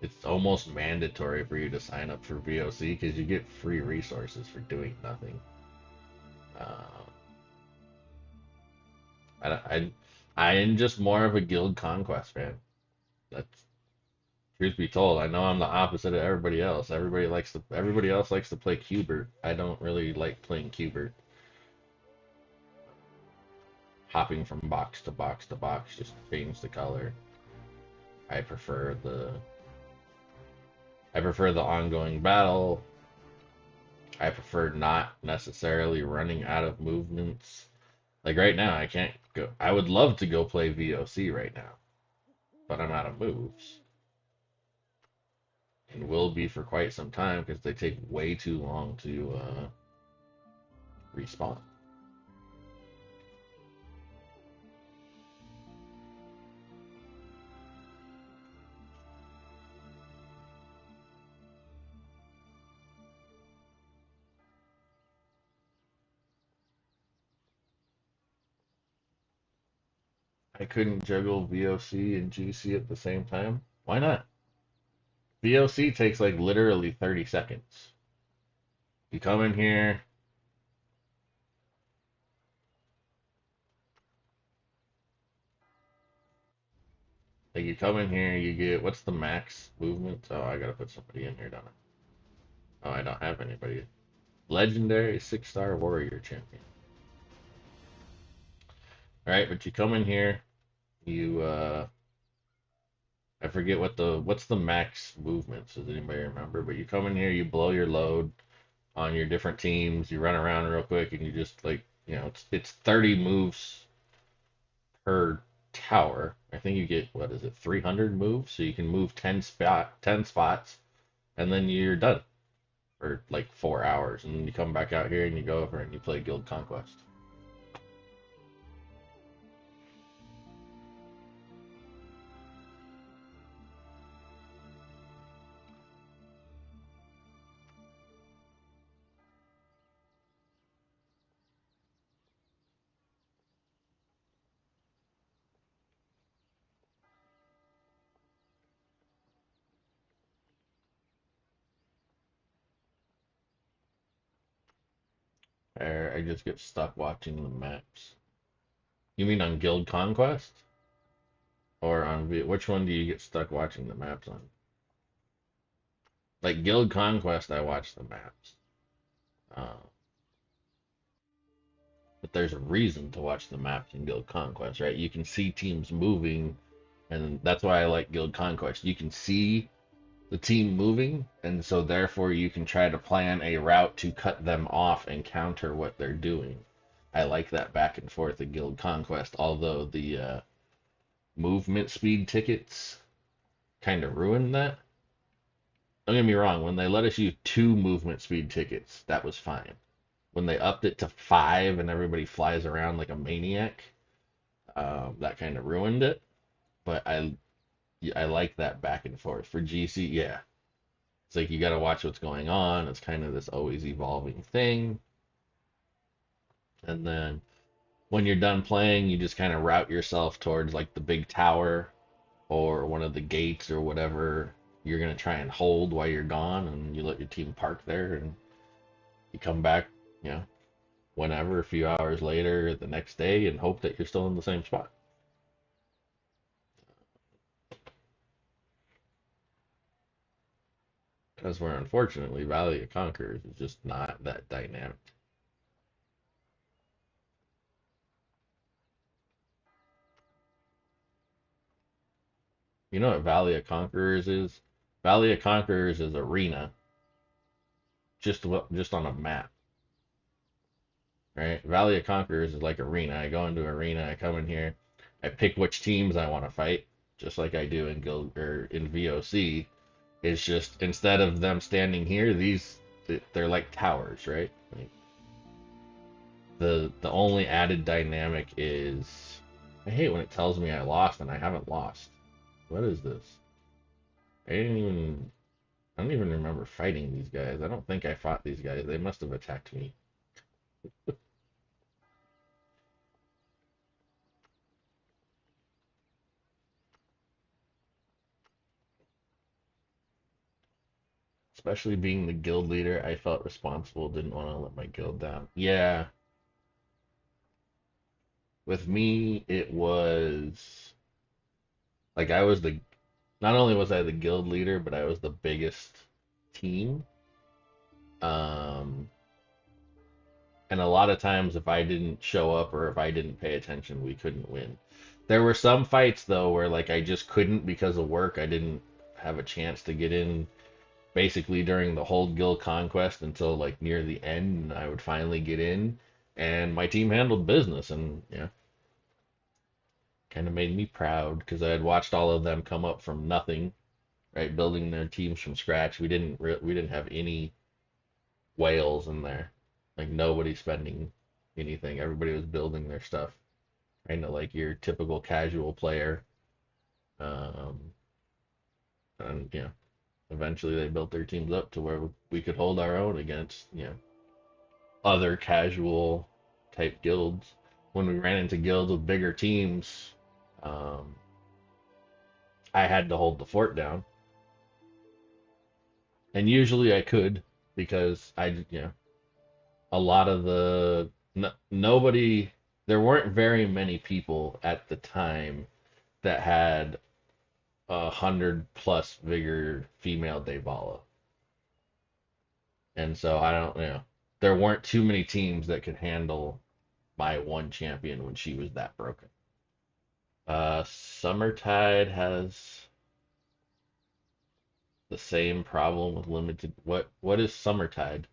it's almost mandatory for you to sign up for VoC because you get free resources for doing nothing. Uh, I, I am just more of a guild conquest fan. That's truth be told. I know I'm the opposite of everybody else. Everybody else likes to play Cubert. I don't really like playing Cubert. Hopping from box to box to box, just change the color. I prefer the I prefer the ongoing battle. I prefer not necessarily running out of movements. Like right now, I can't go. I would love to go play VoC right now, but I'm out of moves. And will be for quite some time because they take way too long to respawn. I couldn't juggle VoC and GC at the same time. Why not? VoC takes like literally 30 seconds. You come in here, you come in here, you get what's the max movement? Oh, I gotta put somebody in here, don't I? Oh, I don't have anybody. Legendary 6-star warrior champion. All right, but you come in here, you I forget what's the max movements. Does anybody remember? But you come in here, you blow your load on your different teams, you run around real quick, and you just it's 30 moves per tower. I think you get what is it, 300 moves, so you can move 10 spots, and then you're done for like 4 hours, and then you come back out here and you go over and you play Guild Conquest. I just get stuck watching the maps. You mean on Guild Conquest? Or on which one do you get stuck watching the maps on? Like Guild Conquest, I watch the maps. Uh, but there's a reason to watch the maps in Guild Conquest, right? You can see teams moving, and that's why I like Guild Conquest. You can see the team moving, and so therefore you can try to plan a route to cut them off and counter what they're doing. I like that back and forth in Guild Conquest, although the movement speed tickets kind of ruined that. Don't get me wrong, when they let us use 2 movement speed tickets, that was fine. When they upped it to 5 and everybody flies around like a maniac, that kind of ruined it. But I like that back and forth. For GC, yeah. It's like you got to watch what's going on. It's kind of this always evolving thing. And then when you're done playing, you just kind of route yourself towards like the big tower or one of the gates or whatever you're going to try and hold while you're gone, and you let your team park there, and you come back, you know, whenever, a few hours later, the next day, and hope that you're still in the same spot. Because where unfortunately Valley of Conquerors is just not that dynamic. You know what Valley of Conquerors is? Valley of Conquerors is arena, just on a map, right? Valley of Conquerors is like arena. I go into arena, I come in here, I pick which teams I want to fight, just like I do in Guild or in VoC. It's just instead of them standing here, they're like towers, right? Like the only added dynamic is I hate when it tells me I lost and I haven't lost. What is this? I didn't even I don't even remember fighting these guys. I don't think I fought these guys. They must have attacked me. Especially being the guild leader, I felt responsible, didn't want to let my guild down. Yeah, with me, it was like I was the not only was I the guild leader, but I was the biggest team. Um, and a lot of times, if I didn't show up or if I didn't pay attention, we couldn't win. There were some fights though where like I just couldn't because of work. I didn't have a chance to get in basically during the whole guild conquest until like near the end, and I would finally get in, and my team handled business, and yeah, kind of made me proud because I had watched all of them come up from nothing, right, building their teams from scratch. We didn't have any whales in there, like nobody spending anything. Everybody was building their stuff, kind of like your typical casual player. Um, and eventually they built their teams up to where we could hold our own against other casual type guilds. When we ran into guilds with bigger teams, um, I had to hold the fort down, and usually I could because a lot of nobody, there weren't very many people at the time that had 100+ vigor female Devala, and so I don't, there weren't too many teams that could handle my one champion when she was that broken. Summertide has the same problem with limited. What is Summertide?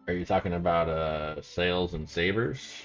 Are you talking about Sails and Sabers?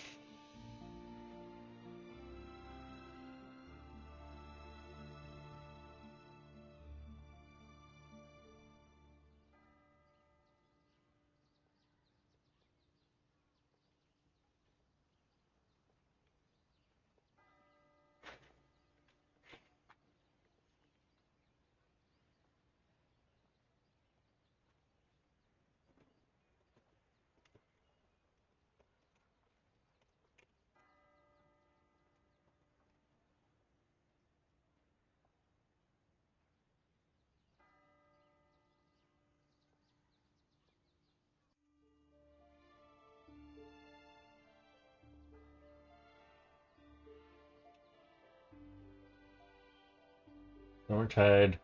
Summertide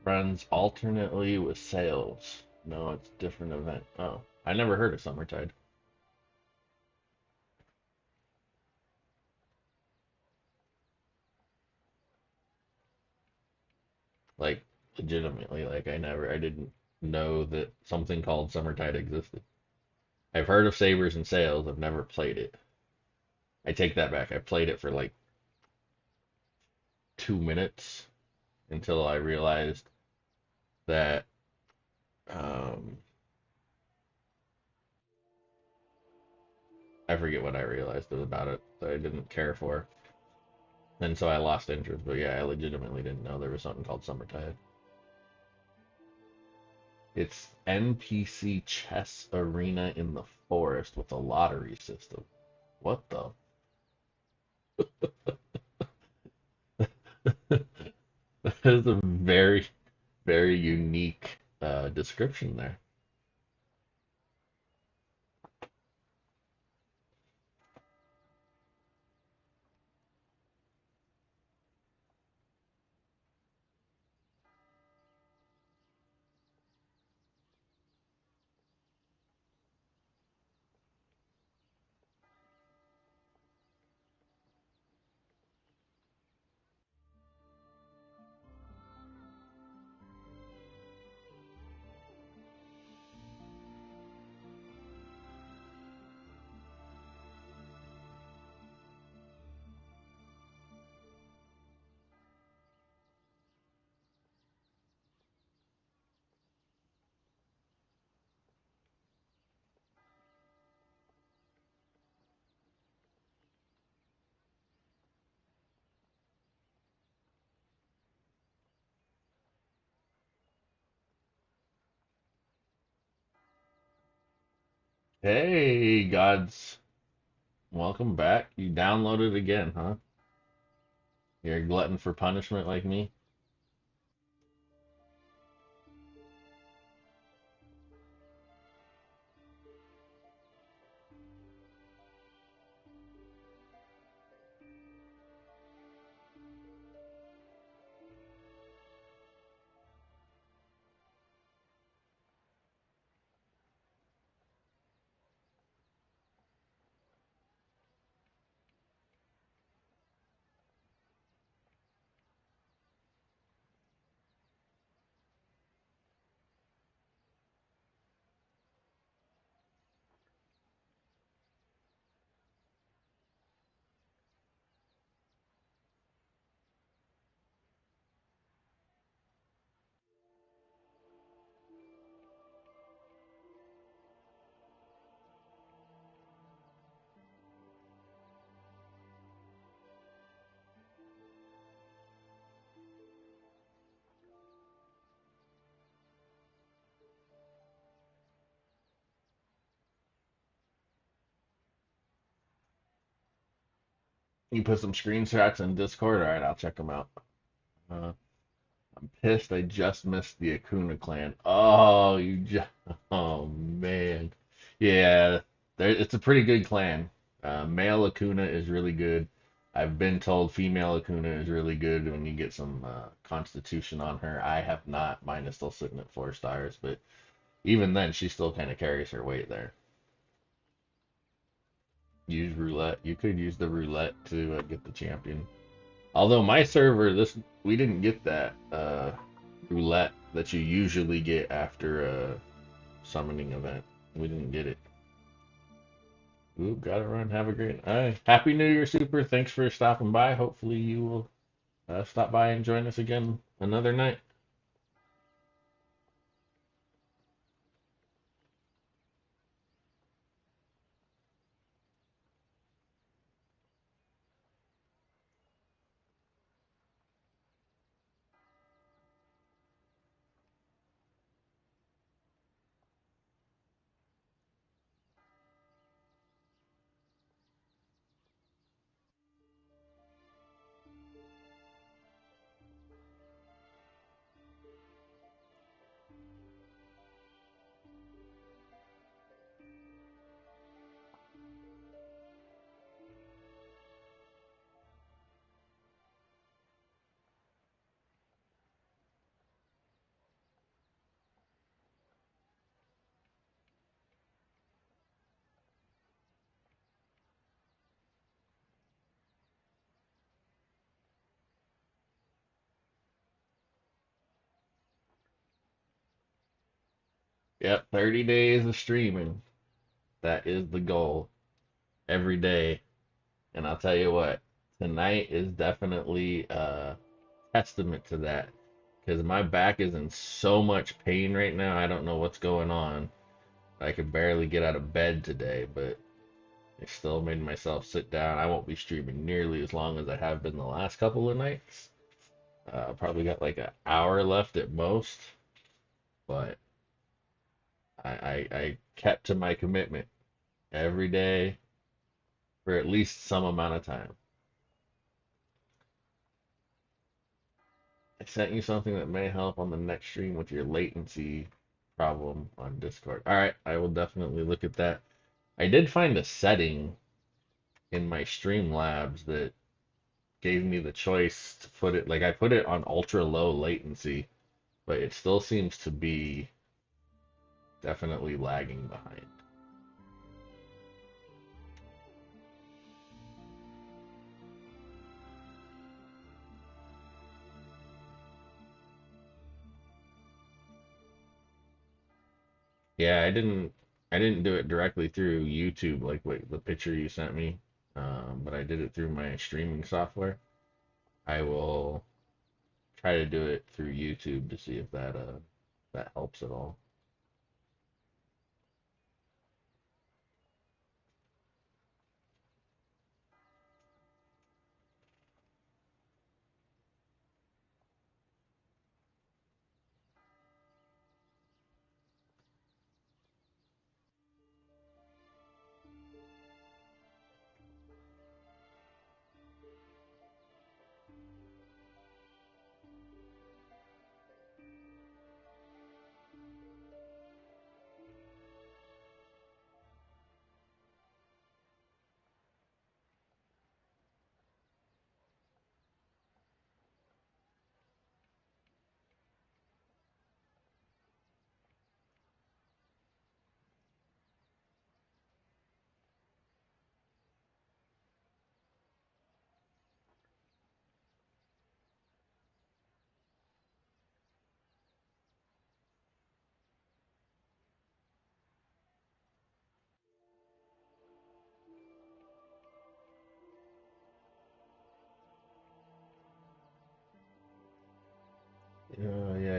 runs alternately with Sails. No, it's a different event. Oh, I never heard of Summertide. Like legitimately, like I didn't know that something called Summertide existed. I've heard of Sabers and Sails. I've never played it. I take that back. I played it for like 2 minutes until I realized that um, I forget what I realized about it that I didn't care for, and so I lost interest. But yeah, I legitimately didn't know there was something called Summertide. It's NPC chess arena in the forest with a lottery system. What the? That is a very, very unique description there. Hey, gods. Welcome back. You downloaded again, huh? You're a glutton for punishment like me? You put some screenshots in Discord? All right, I'll check them out. Uh, I'm pissed I just missed the Akuna clan. Oh, you just. Oh, man. Yeah, it's a pretty good clan. Male Akuna is really good. I've been told female Akuna is really good when you get some constitution on her. I have not. Mine is still sitting at 4 stars, but even then, she still kind of carries her weight there. Use roulette. You could use the roulette to get the champion. Although my server, this we didn't get that roulette that you usually get after a summoning event. We didn't get it. Ooh, gotta run. Have a great. All right. Happy New Year, Super. Thanks for stopping by. Hopefully you will stop by and join us again another night. Yep, 30 days of streaming. That is the goal every day. And I'll tell you what, tonight is definitely a testament to that because my back is in so much pain right now. I don't know what's going on. I could barely get out of bed today, but I still made myself sit down. I won't be streaming nearly as long as I have been the last couple of nights. Probably got like an hour left at most, but I kept to my commitment every day for at least some amount of time. I sent you something that may help on the next stream with your latency problem on Discord. All right, I will definitely look at that. I did find a setting in my Streamlabs that gave me the choice to put it like I put it on ultra low latency, but it still seems to be definitely lagging behind. Yeah, I didn't do it directly through YouTube like what the picture you sent me, but I did it through my streaming software. I will try to do it through YouTube to see if that helps at all.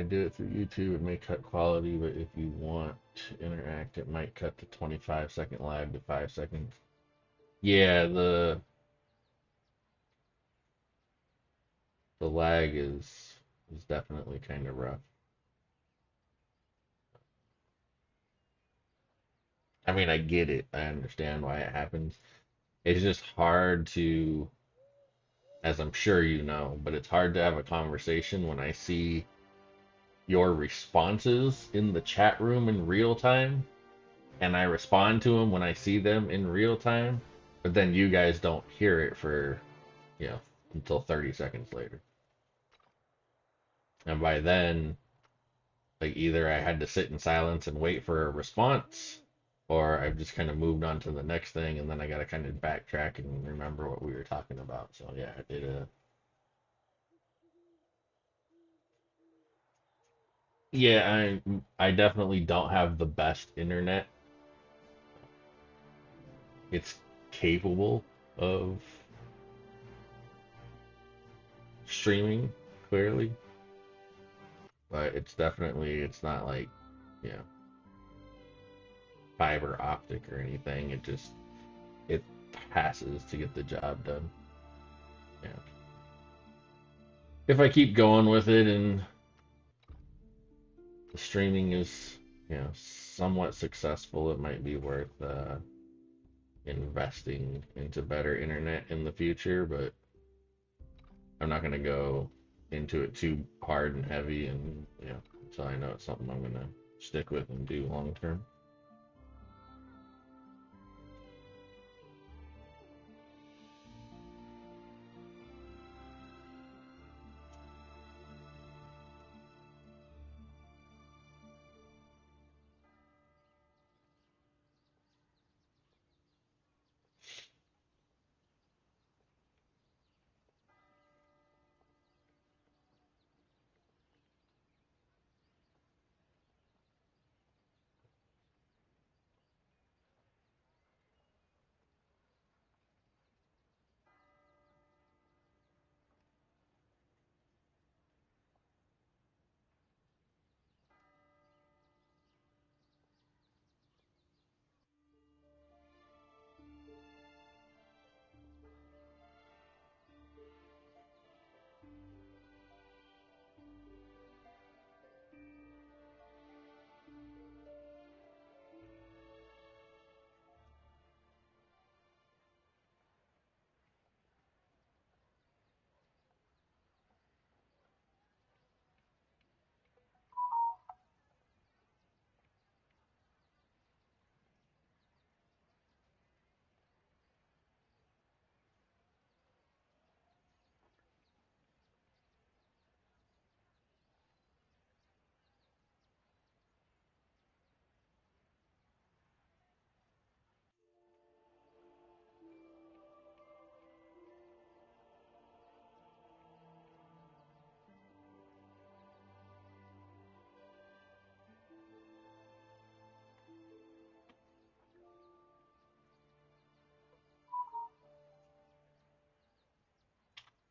do it through YouTube, it may cut quality, but if you want to interact, it might cut the 25-second lag to 5 seconds. Yeah, the lag is definitely kind of rough. I mean, I get it. I understand why it happens. It's just hard to, as I'm sure you know, but it's hard to have a conversation when I see your responses in the chat room in real time, and I respond to them when I see them in real time, but then you guys don't hear it for, you know, until 30 seconds later. And by then, like either I had to sit in silence and wait for a response, or I've just kind of moved on to the next thing, and then I got to kind of backtrack and remember what we were talking about. So yeah, yeah, I definitely don't have the best internet. It's capable of streaming clearly, but it's not like, you know, fiber optic or anything. It passes to get the job done. Yeah. If I keep going with it and the streaming is, somewhat successful, it might be worth investing into better internet in the future, but I'm not gonna go into it too hard and heavy, and until I know it's something I'm gonna stick with and do long term.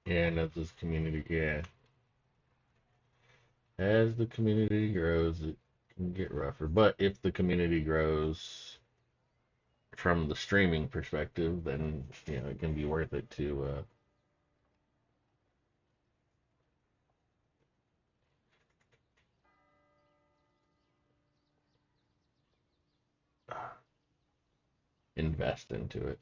Yeah, and as this community, yeah, as the community grows, it can get rougher. But if the community grows from the streaming perspective, then it can be worth it to invest into it.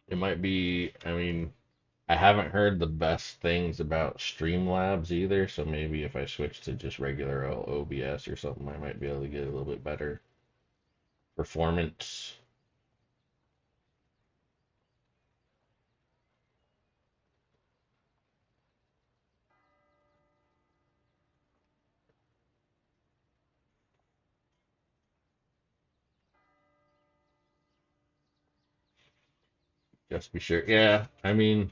It might be, I mean, I haven't heard the best things about Streamlabs either, so maybe if I switch to just regular OBS or something, I might be able to get a little bit better performance. Just be sure. Yeah, I mean,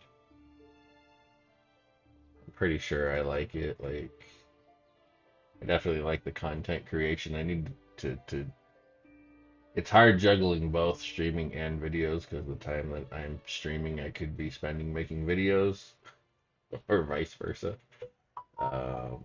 I'm pretty sure I like it. Like, I definitely like the content creation. I need to. It's hard juggling both streaming and videos because the time that I'm streaming, I could be spending making videos, or vice versa. Um,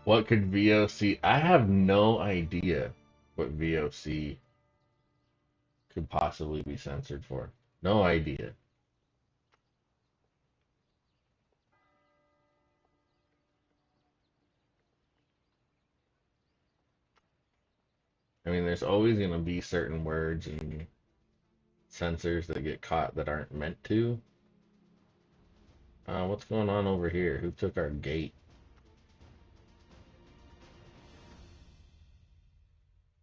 what could VOC? I have no idea what VOC could possibly be censored for. No idea. I mean, there's always going to be certain words and censors that get caught that aren't meant to. What's going on over here? Who took our gate?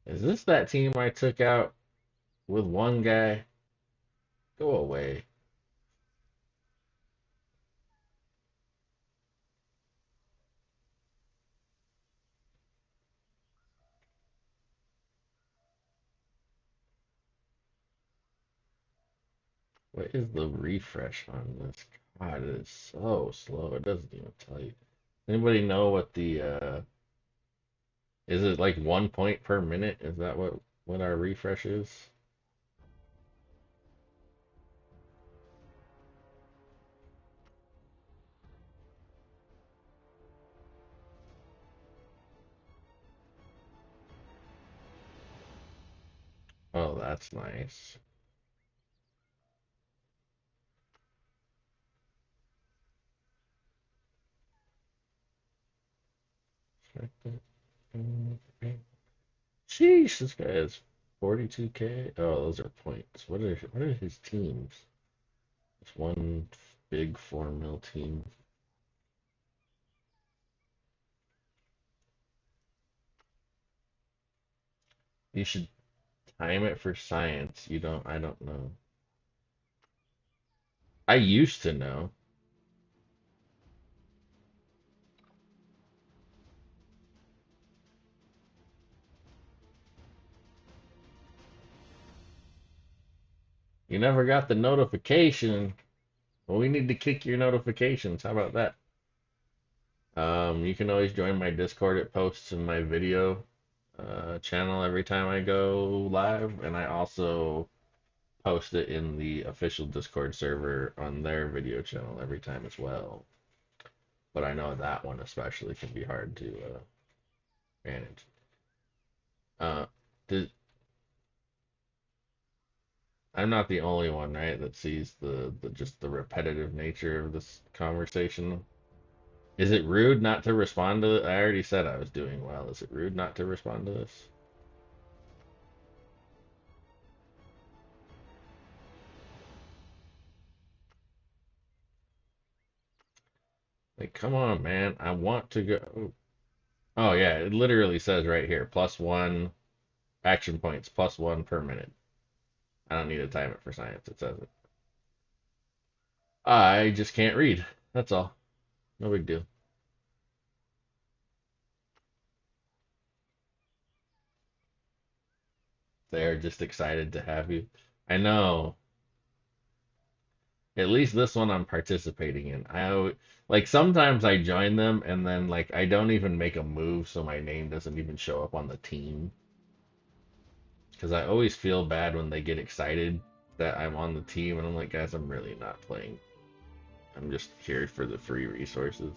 Is this that team I took out with one guy? Go away. What is the refresh on this? God, it is so slow. It doesn't even tell you. Anybody know what the is it like 1 point per minute? Is that what our refresh is? Oh, that's nice. Sheesh, this guy has 42K. Oh, those are points. What are his teams? It's one big 4 mil team. You should time it for science. You don't, I don't know. I used to know. You never got the notification. Well, we need to kick your notifications. How about that? You can always join my Discord. It posts in my video channel every time I go live, and I also post it in the official Discord server on their video channel every time as well. But I know that one especially can be hard to manage. Uh, did, I'm not the only one, right, that sees the just the repetitive nature of this conversation. Is it rude not to respond to it? I already said I was doing well. Is it rude not to respond to this? Like, come on, man. I want to go. Oh, yeah, it literally says right here, +1 action points, +1 per minute. I don't need to time it for science. It says it. I just can't read. That's all. No big deal. They're just excited to have you. I know. At least this one I'm participating in. Like sometimes I join them and then like I don't even make a move, so my name doesn't even show up on the team. Because I always feel bad when they get excited that I'm on the team, and I'm like, guys, I'm really not playing. I'm just here for the free resources.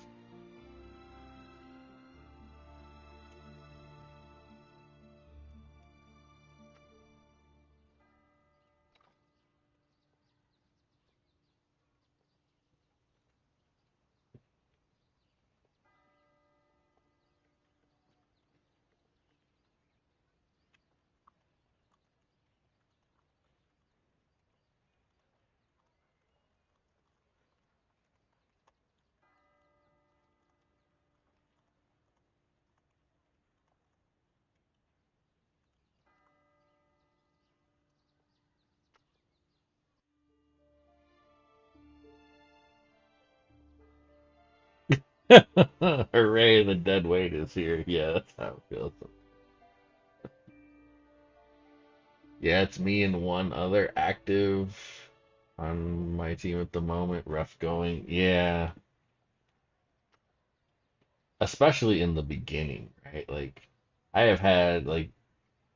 Hooray, the dead weight is here. Yeah, that's how it feels. Yeah, it's me and one other active on my team at the moment. Rough going. Yeah, especially in the beginning, right? Like, I have had, like,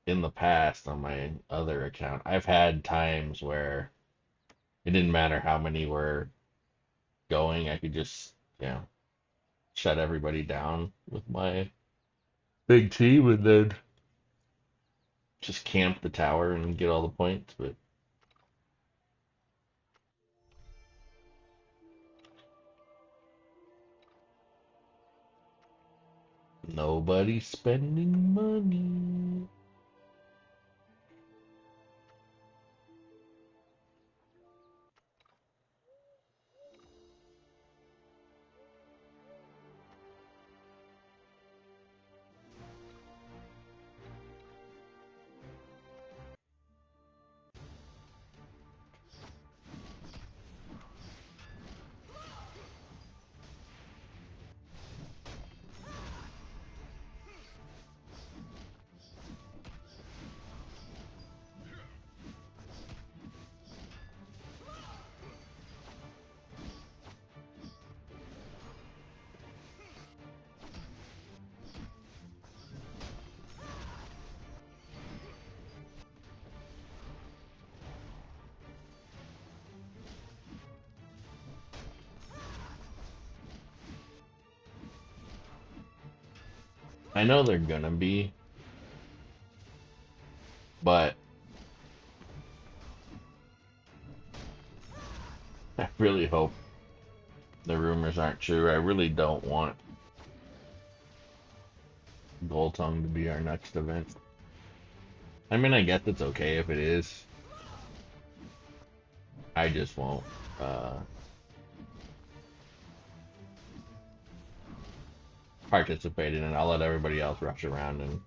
in the past on my other account, I've had times where it didn't matter how many were going, I could just, you know, shut everybody down with my big team and then just camp the tower and get all the points. But nobody's spending money. I know they're gonna be, but I really hope the rumors aren't true. I really don't want Goldtongue to be our next event. I mean, I guess it's okay if it is. I just won't uh, participate in it. I'll let everybody else rush around and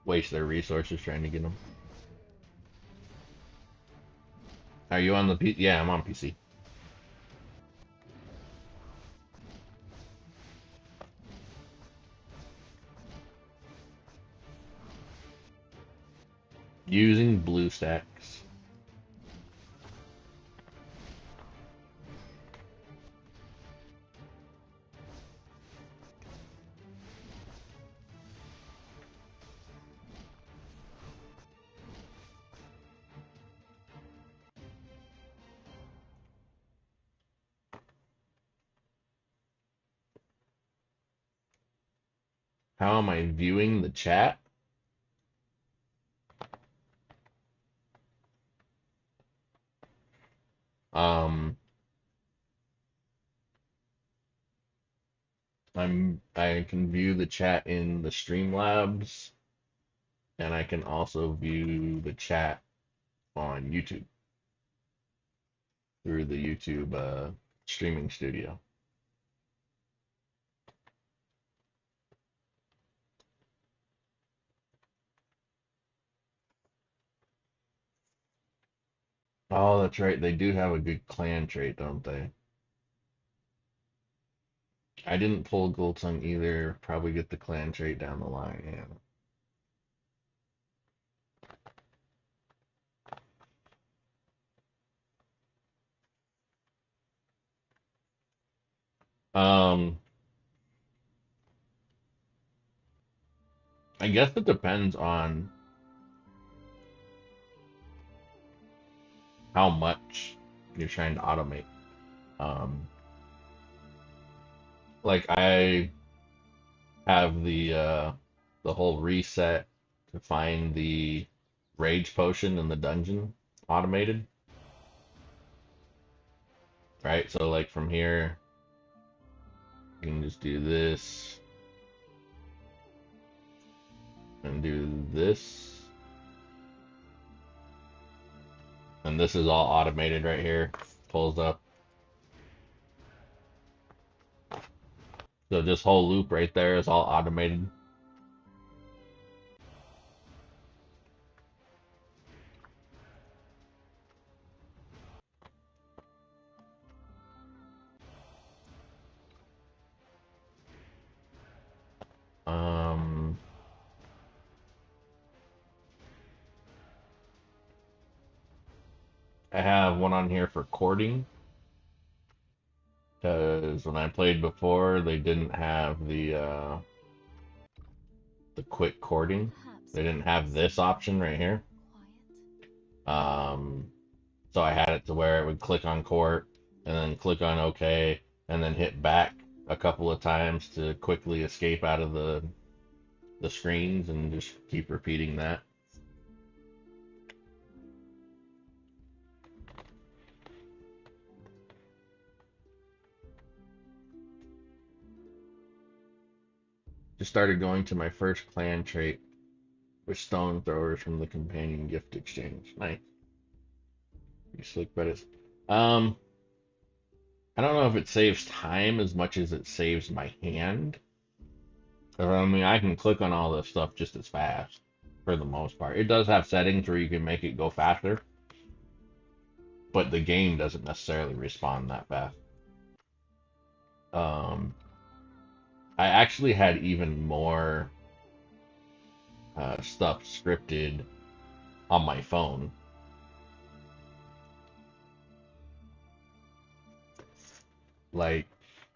waste their resources trying to get them. Are you on the P? Yeah, I'm on PC. Using blue stacks. How am I viewing the chat? Um, I can view the chat in the Streamlabs, and I can also view the chat on YouTube through the YouTube streaming studio. Oh, that's right. They do have a good clan trait, don't they? I didn't pull Gold Tongue either. Probably get the clan trait down the line. Yeah. I guess it depends on how much you're trying to automate. Um, like I have the whole reset to find the rage potion in the dungeon automated, right? So like from here, you can just do this and do this, and this is all automated right here. Pulls up. So this whole loop right there is all automated. Um, I have one on here for courting. Because when I played before, they didn't have the quick courting. Perhaps They didn't we have could this stay option right here. quiet. Um, so I had it to where it would click on court and then click on OK and then hit back a couple of times to quickly escape out of the screens and just keep repeating that. Just started going to my first clan trait with stone throwers from the companion gift exchange. Nice. You slick Bettis. Um, I don't know if it saves time as much as it saves my hand. I mean, I can click on all this stuff just as fast for the most part. It does have settings where you can make it go faster, but the game doesn't necessarily respond that fast. Um, I actually had even more stuff scripted on my phone. Like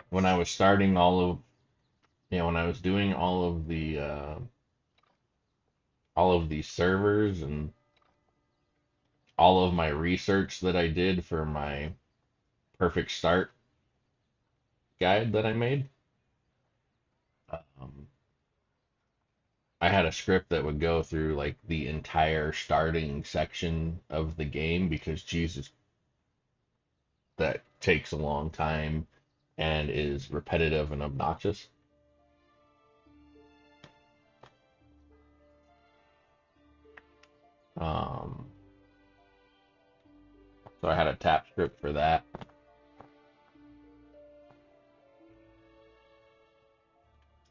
when I was starting when I was doing all of these servers and all of my research that I did for my perfect start guide that I made. Um, I had a script that would go through like the entire starting section of the game because Jesus, that takes a long time and is repetitive and obnoxious. Um, so I had a tap script for that.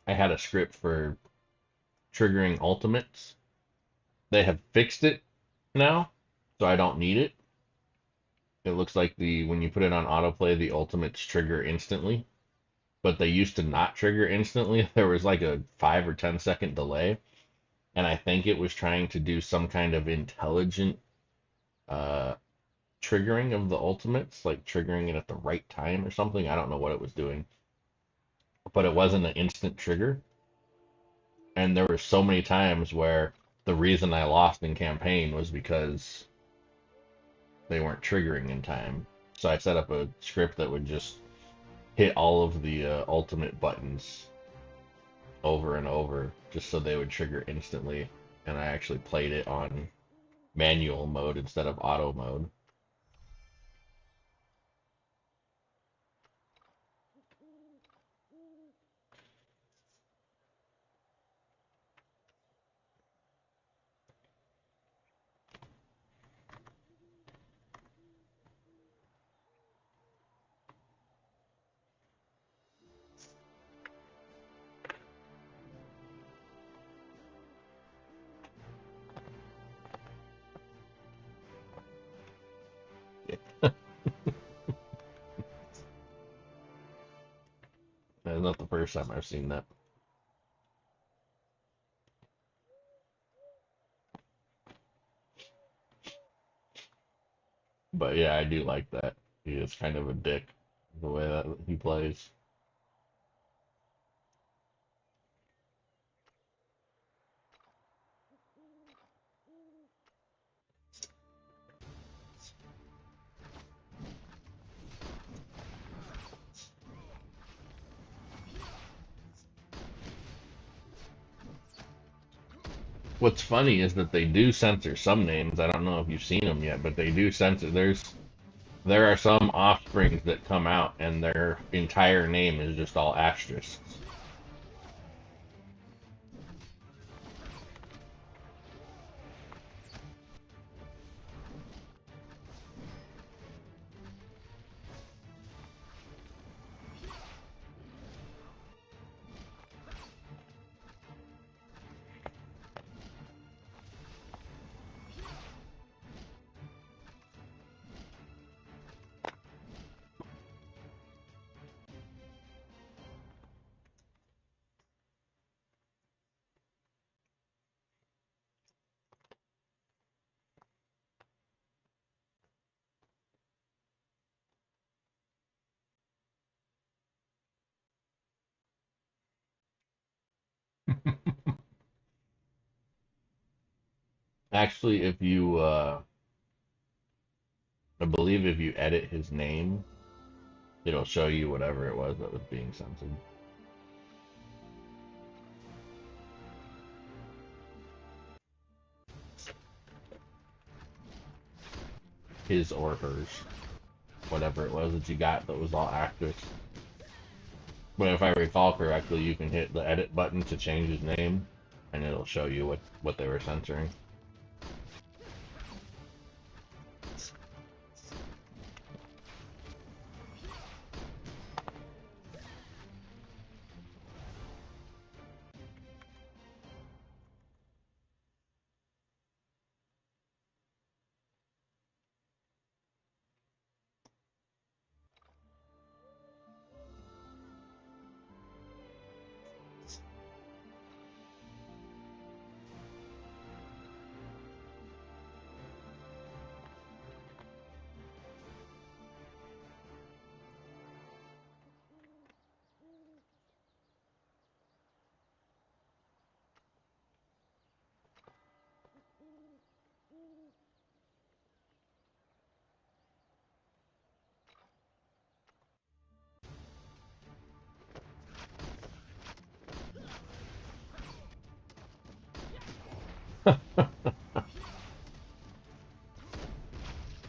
I had a script for triggering ultimates. They have fixed it now, so I don't need it. It looks like the when you put it on autoplay, the ultimates trigger instantly, but they used to not trigger instantly. There was like a 5 or 10 second delay, and I think it was trying to do some kind of intelligent uh, triggering of the ultimates, like triggering it at the right time or something. I don't know what it was doing, but it wasn't an instant trigger. And there were so many times where the reason I lost in campaign was because they weren't triggering in time. So I set up a script that would just hit all of the ultimate buttons over and over just so they would trigger instantly. And I actually played it on manual mode instead of auto mode. That's not the first time I've seen that. But yeah, I do like that. He is kind of a dick the way that he plays. What's funny is that they do censor some names. I don't know if you've seen them yet, but they do censor. There are some offsprings that come out and their entire name is just all asterisks. Actually, if you, I believe if you edit his name, it'll show you whatever it was that was being censored. His or hers. Whatever it was that you got that was all actors. But if I recall correctly, you can hit the edit button to change his name, and it'll show you what they were censoring.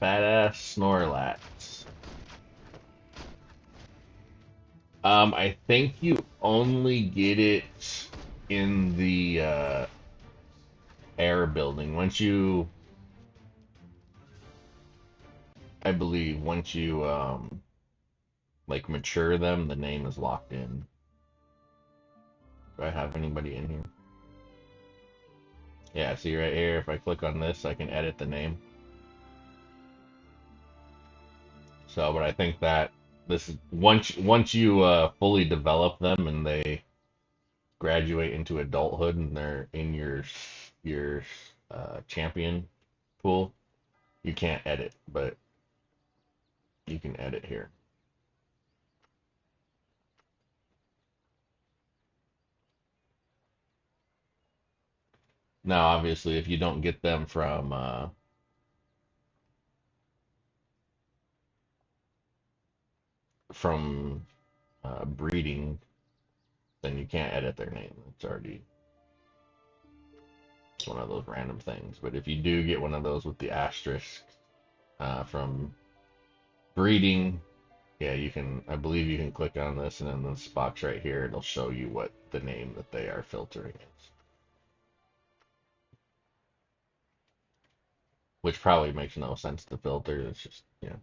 Badass Snorlax. I think you only get it in the air building. I believe, once you like mature them, the name is locked in. Do I have anybody in here? Yeah, see right here, if I click on this, I can edit the name. So, but I think that this is once you fully develop them and they graduate into adulthood and they're in your champion pool, you can't edit, but you can edit here. Now, obviously, if you don't get them from breeding, then you can't edit their name. It's one of those random things. But if you do get one of those with the asterisk from breeding, yeah, you can. I believe you can click on this, and then this box right here, it'll show you what the name that they are filtering is. Which probably makes no sense to filter. It's just, yeah.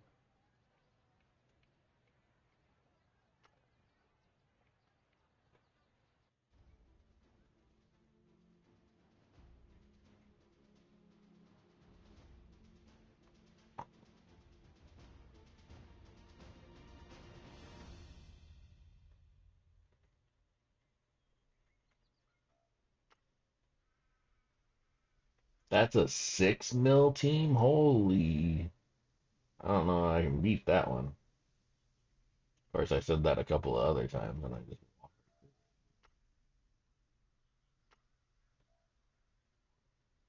That's a 6 mil team? Holy. I don't know if I can beat that one. Of course, I said that a couple of other times, and I just.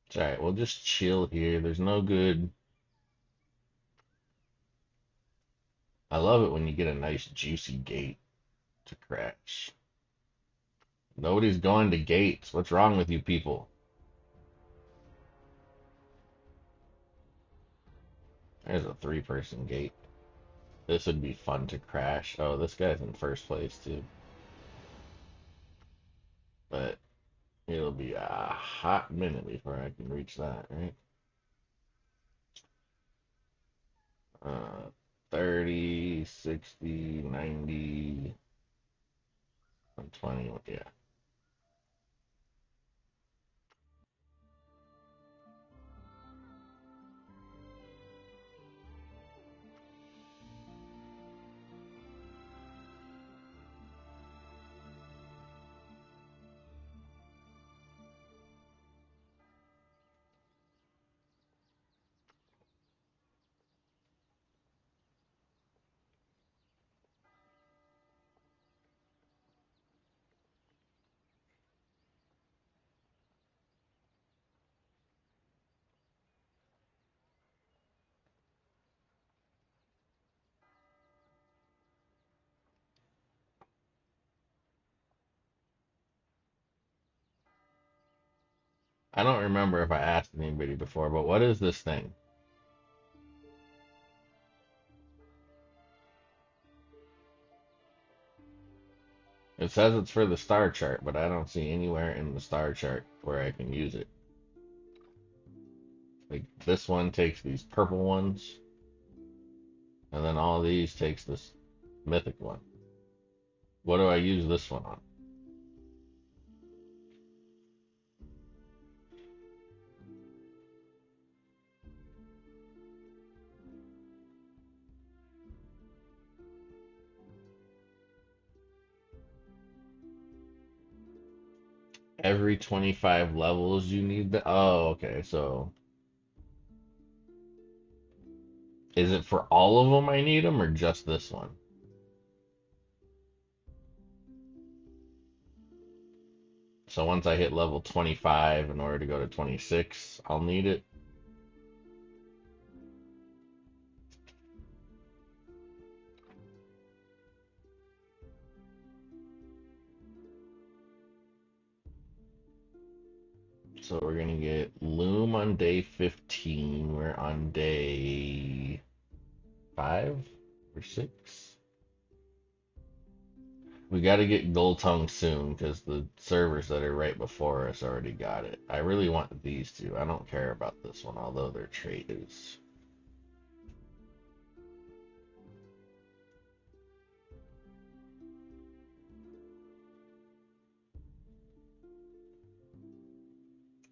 It's alright, we'll just chill here. There's no good. I love it when you get a nice juicy gate to crash. Nobody's going to gates. What's wrong with you people? There's a 3-person gate. This would be fun to crash. Oh, this guy's in first place too. But it'll be a hot minute before I can reach that, right? 30, 60, 90, 120. Yeah. I don't remember if I asked anybody before, but what is this thing? It says it's for the star chart, but I don't see anywhere in the star chart where I can use it. Like this one takes these purple ones, and then all these takes this mythic one. What do I use this one on? Every 25 levels you need the. Oh, okay. So is it for all of them I need them or just this one? So once I hit level 25 in order to go to 26, I'll need it. So we're gonna get Loom on day 15. We're on day 5 or 6. We got to get Gold Tongue soon because the servers that are right before us already got it. I really want these two. I don't care about this one, although their trait is.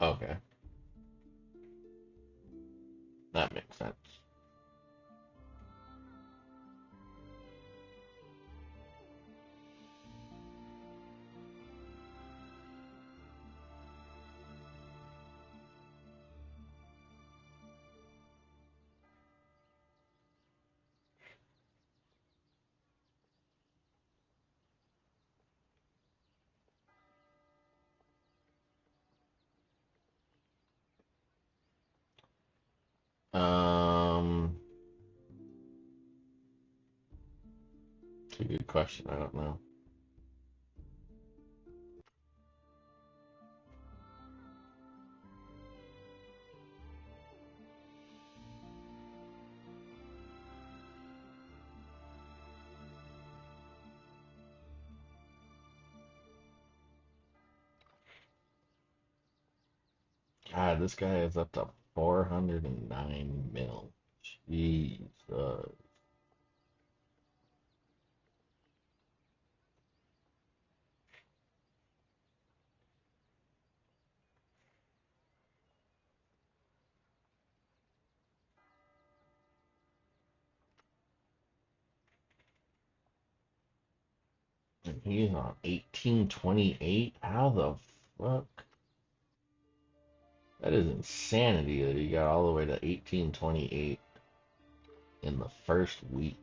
Okay, that makes sense. Um, it's a good question. I don't know. God, this guy is up to 409 mil. Jesus. And he's on 1828. How the fuck? That is insanity that he got all the way to 1828 in the first week.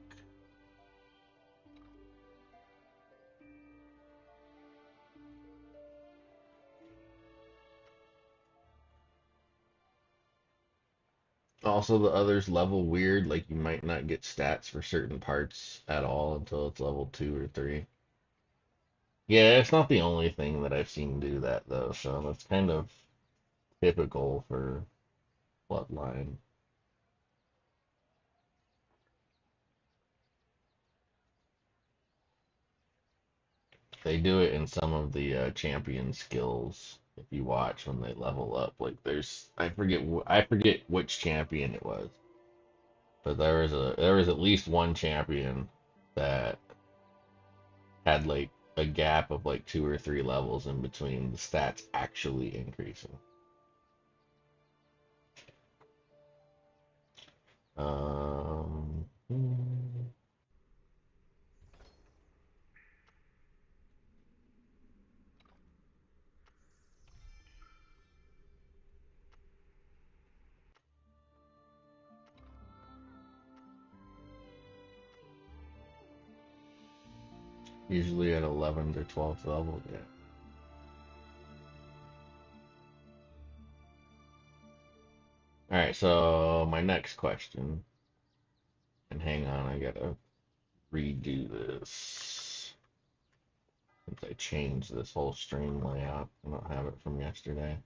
Also, the others level weird, like you might not get stats for certain parts at all until it's level 2 or 3. Yeah, it's not the only thing that I've seen do that though, so that's kind of typical for Bloodline. They do it in some of the champion skills. If you watch when they level up, like I forget which champion it was, but there was at least one champion that had like a gap of like 2 or 3 levels in between the stats actually increasing. Hmm. Usually at 11th or 12th level, yeah. All right, so my next question, and hang on, I gotta redo this since I changed this whole stream layout. I don't have it from yesterday.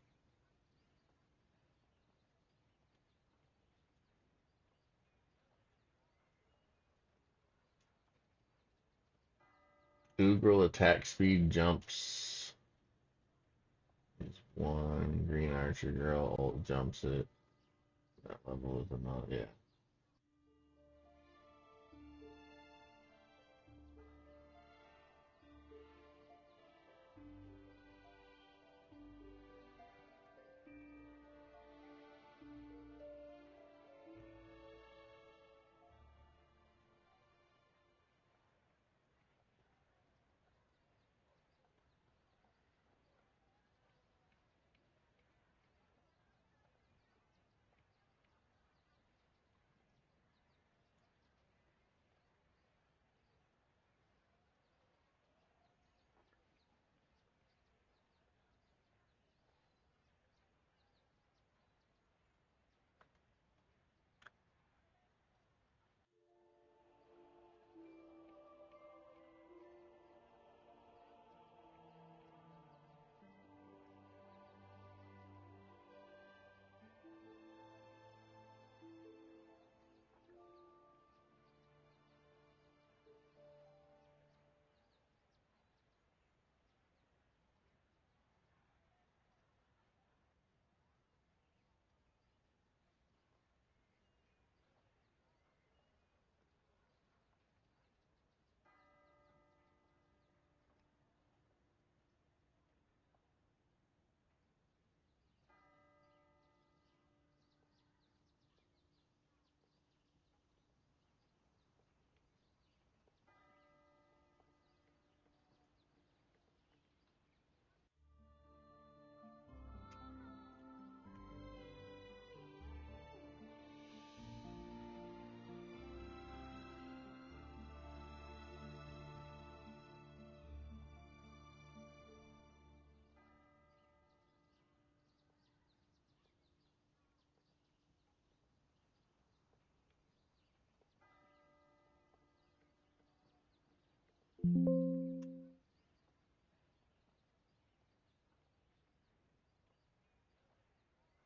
Ugril attack speed jumps is 1. Green Archer Girl ult jumps it. That level is another, yeah.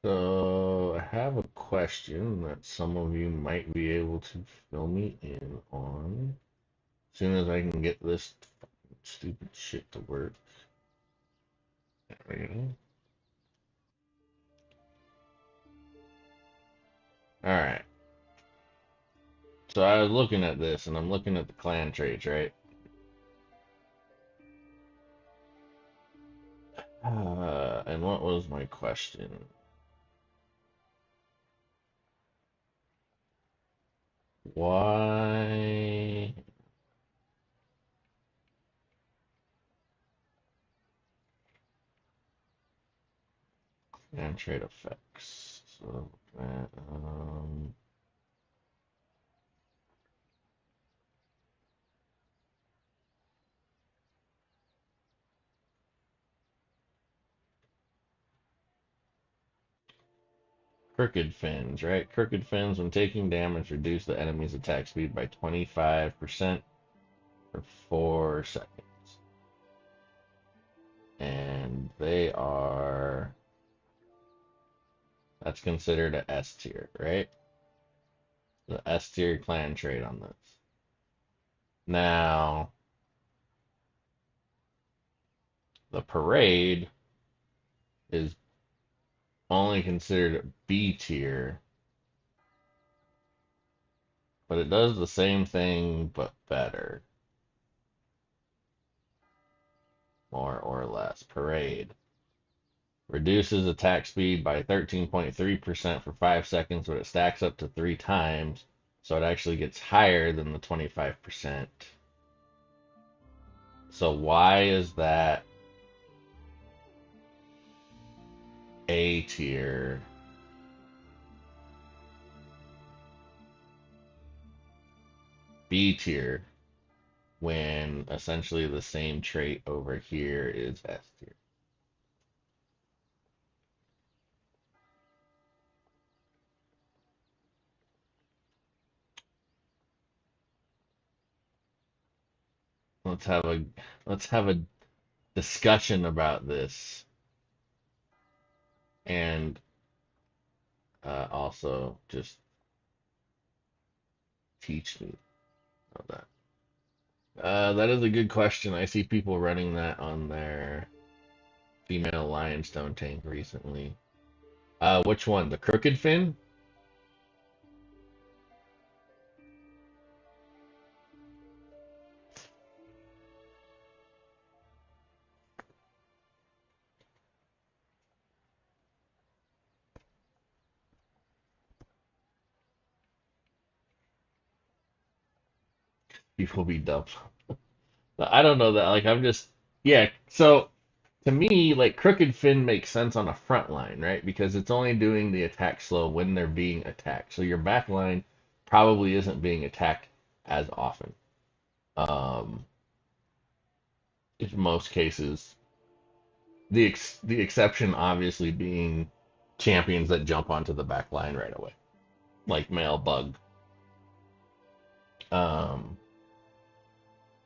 So I have a question that some of you might be able to fill me in on. As soon as I can get this stupid shit to work. There we go. Alright. So I was looking at this and I'm looking at the clan traits, right? And what was my question? Why? And trade effects. So that, crooked fins, right? Crooked fins, when taking damage, reduce the enemy's attack speed by 25% for 4 seconds. And they are, that's considered a S tier, right? The S tier clan trait on this. Now, the parade is only considered B tier, but it does the same thing but better, more or less. Parade reduces attack speed by 13.3% for 5 seconds, but it stacks up to 3 times, so it actually gets higher than the 25%. So why is that A tier? B tier when essentially the same trait over here is S tier. Let's have a let's have a discussion about this and also just teach me about that. That is a good question. I see people running that on their female lionstone tank recently. Which one? The crooked fin? People be dumb. I don't know that. Like I'm just yeah. So to me, like crooked fin makes sense on a front line, right? Because it's only doing the attack slow when they're being attacked. So your back line probably isn't being attacked as often. Um, in most cases, the exception obviously being champions that jump onto the back line right away, like male bug. Um,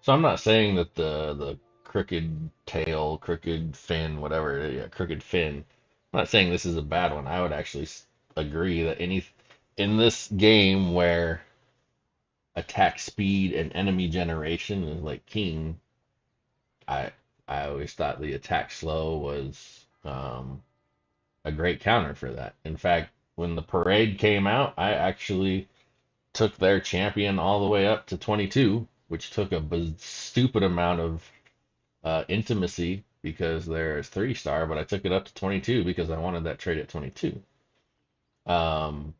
so I'm not saying that the crooked tail, crooked fin, whatever, yeah, crooked fin. I'm not saying this is a bad one. I would actually agree that any in this game where attack speed and enemy generation is like king, I I always thought the attack slow was a great counter for that. In fact, when the parade came out, I actually took their champion all the way up to 22, which took a stupid amount of intimacy because there's 3-star, but I took it up to 22 because I wanted that trade at 22. Um,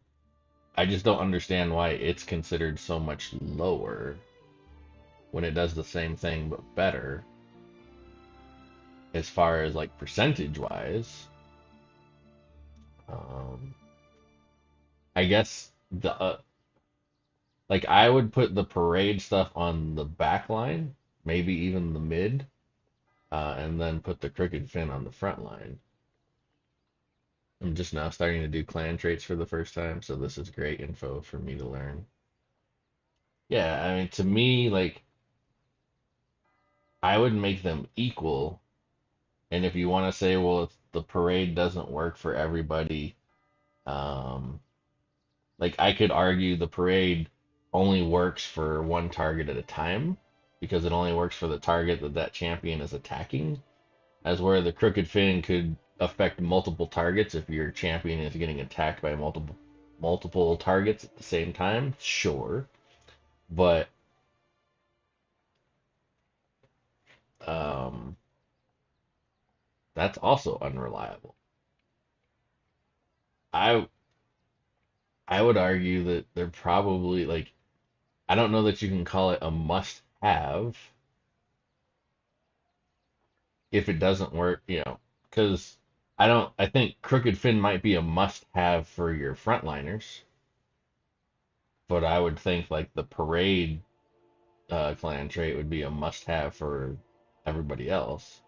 I just don't understand why it's considered so much lower when it does the same thing but better as far as like percentage wise. Um, I guess the like I would put the parade stuff on the back line, maybe even the mid, and then put the crooked fin on the front line. I'm just now starting to do clan traits for the first time, so this is great info for me to learn. Yeah, I mean, to me, like, I would make them equal. And if you want to say, well, if the parade doesn't work for everybody, um, like, I could argue the parade only works for one target at a time because it only works for the target that that champion is attacking, as where the crooked fin could affect multiple targets if your champion is getting attacked by multiple targets at the same time. Sure, but um, that's also unreliable. I I would argue that they're probably like I don't know that you can call it a must have if it doesn't work, because I think Crooked Fin might be a must-have for your frontliners, but I would think like the Parade clan trait would be a must-have for everybody else.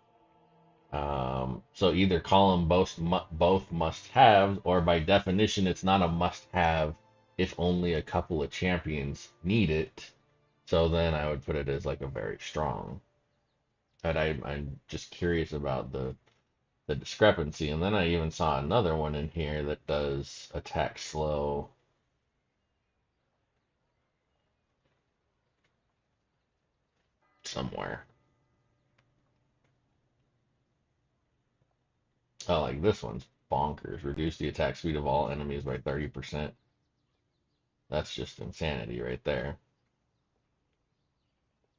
So either call them both must-haves, or by definition, it's not a must-have if only a couple of champions need it. So then I would put it as like a very strong. And I'm just curious about the discrepancy. And then I even saw another one in here that does attack slow somewhere. Oh, like this one's bonkers. Reduce the attack speed of all enemies by 30%. That's just insanity right there.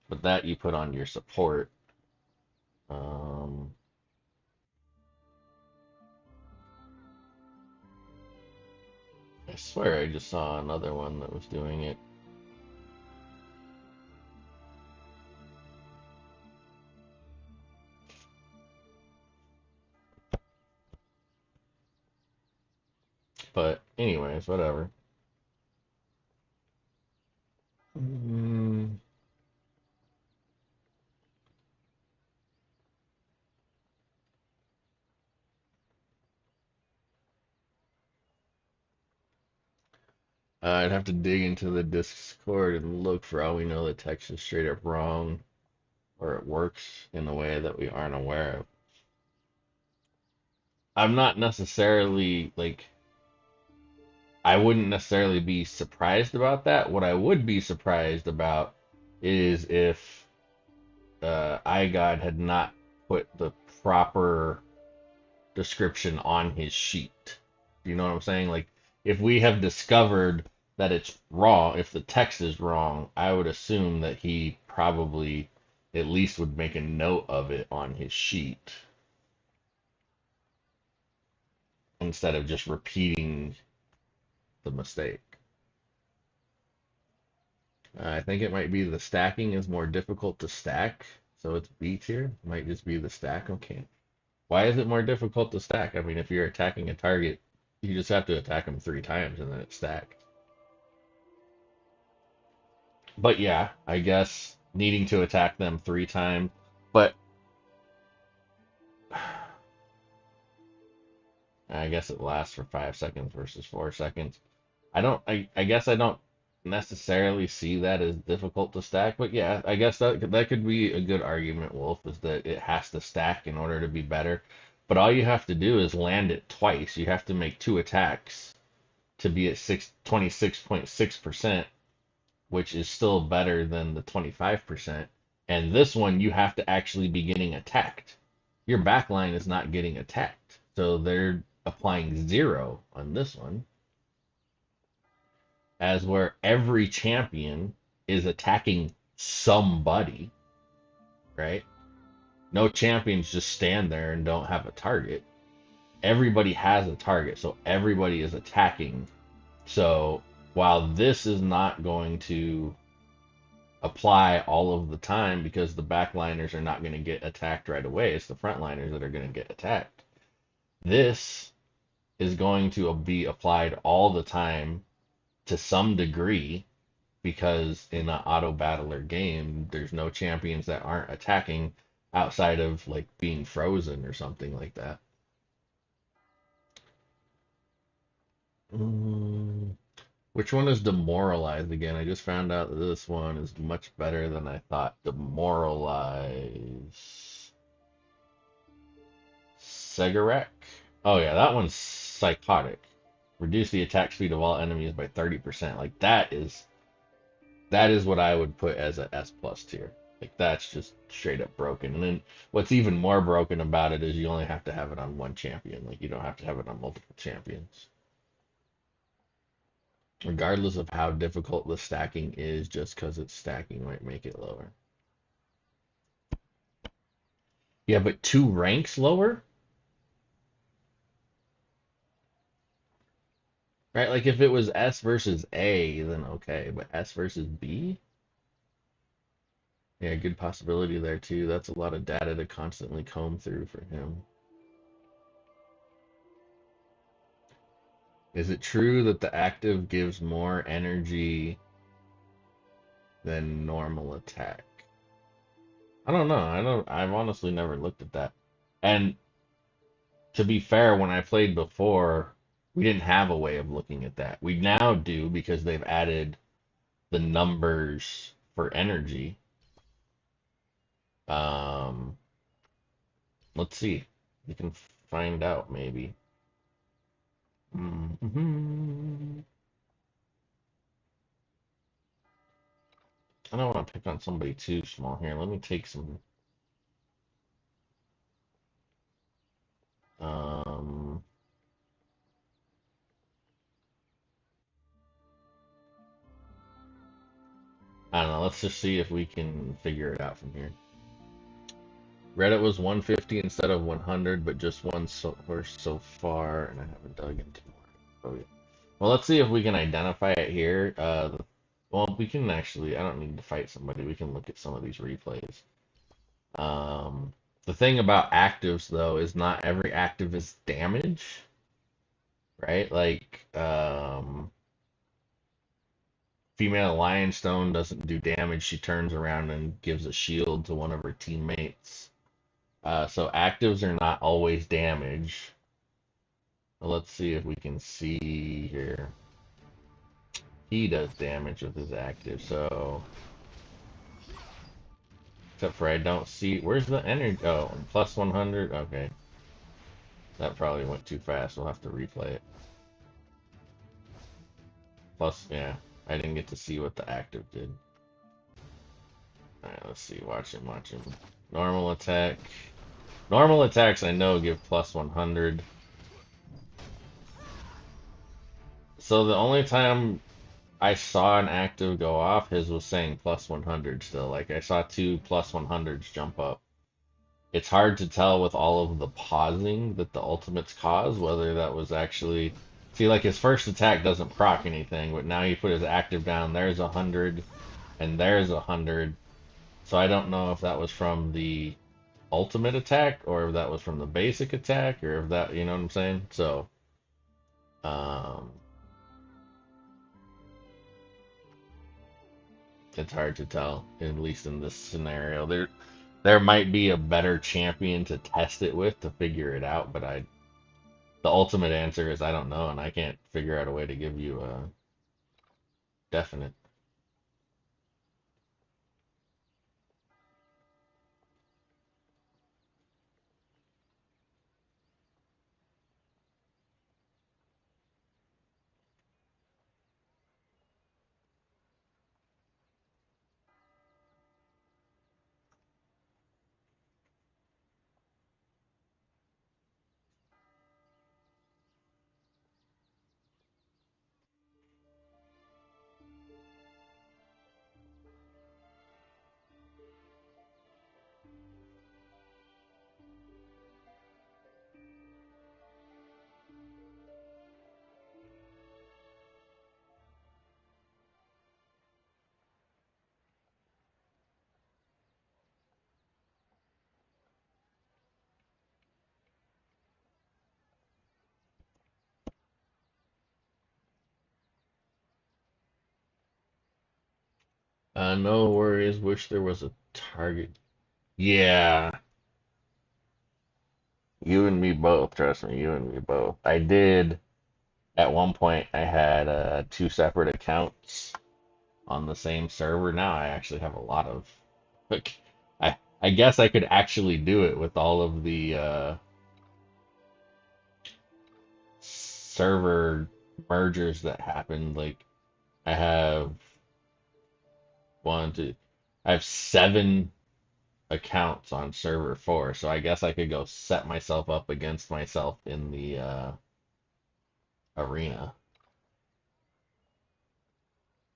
But that you put on your support. Um, I swear I just saw another one that was doing it. But anyways, whatever. Mm, I'd have to dig into the Discord and look. For all we know, the text is straight up wrong, or it works in a way that we aren't aware of. I'm not necessarily like, I wouldn't necessarily be surprised about that. What I would be surprised about is if iGod had not put the proper description on his sheet. You know what I'm saying? Like, if we have discovered that it's wrong, if the text is wrong, I would assume that he probably at least would make a note of it on his sheet instead of just repeating the mistake. I think it might be the stacking is more difficult to stack, so it's B tier. Might just be the stack. Okay. Why is it more difficult to stack? I mean, if you're attacking a target, you just have to attack them 3 times and then it's stacked. But yeah, I guess needing to attack them 3 times. But I guess it lasts for 5 seconds versus 4 seconds. I guess I don't necessarily see that as difficult to stack, but yeah, I guess that could be a good argument, Wolf, is that it has to stack in order to be better. But all you have to do is land it twice. You have to make 2 attacks to be at 26.6%, which is still better than the 25%. And this one, you have to actually be getting attacked. Your backline is not getting attacked. So they're applying 0 on this one, as where every champion is attacking somebody, right? No champions just stand there and don't have a target. Everybody has a target, so everybody is attacking. So while this is not going to apply all of the time because the backliners are not going to get attacked right away, it's the frontliners that are going to get attacked. This is going to be applied all the time to some degree because in an auto battler game, there's no champions that aren't attacking outside of like being frozen or something like that. Mm, which one is demoralized again? I just found out that this one is much better than I thought. Demoralize. Segarek? Oh yeah, that one's psychotic. Reduce the attack speed of all enemies by 30%. Like that is what I would put as a S plus tier. Like that's just straight up broken. And then what's even more broken about it is you only have to have it on one champion. Like you don't have to have it on multiple champions. Regardless of how difficult the stacking is, just because it's stacking might make it lower. Yeah, but 2 ranks lower? Right? Like if it was S versus A, then okay, but S versus B? Yeah, good possibility there too. That's a lot of data to constantly comb through for him. Is it true that the active gives more energy than normal attack? I don't know. I've honestly never looked at that. And to be fair, when I played before, we didn't have a way of looking at that. We now do because they've added the numbers for energy. Um, let's see. We can find out maybe. Mhm. I don't want to pick on somebody too small here. Let me take some. Um, I don't know. Let's just see if we can figure it out from here. Reddit was 150 instead of 100, but just one source so far, and I haven't dug into more. Oh, yeah. Well, let's see if we can identify it here. Well, we can actually. I don't need to fight somebody. We can look at some of these replays. Um, the thing about actives, though, is not every active is damage, right? Like, female Lionstone doesn't do damage. She turns around and gives a shield to one of her teammates. So actives are not always damage. Let's see if we can see here. He does damage with his active, so except for I don't see where's the energy. Oh, plus 100. Okay, that probably went too fast. We'll have to replay it. Plus, yeah, I didn't get to see what the active did. All right, let's see. Watch him. Watch him. Normal attack. Normal attacks I know give plus 100. So the only time I saw an active go off, his was saying plus 100 still. Like I saw two plus 100s jump up. It's hard to tell with all of the pausing that the ultimates cause whether that was actually. See, like his first attack doesn't proc anything, but now he put his active down. There's 100, and there's 100. So I don't know if that was from the ultimate attack or if that was from the basic attack or if that, you know what I'm saying? So, um, it's hard to tell, at least in this scenario. There might be a better champion to test it with to figure it out, but the ultimate answer is I don't know, and I can't figure out a way to give you a definite. No worries. Wish there was a target. Yeah, you and me both. Trust me, you and me both. I did. At one point, I had two separate accounts on the same server. Now I actually have a lot of. Like, I guess I could actually do it with all of the server mergers that happened. Like I have one, two, I have seven accounts on server 4, so I guess I could go set myself up against myself in the arena.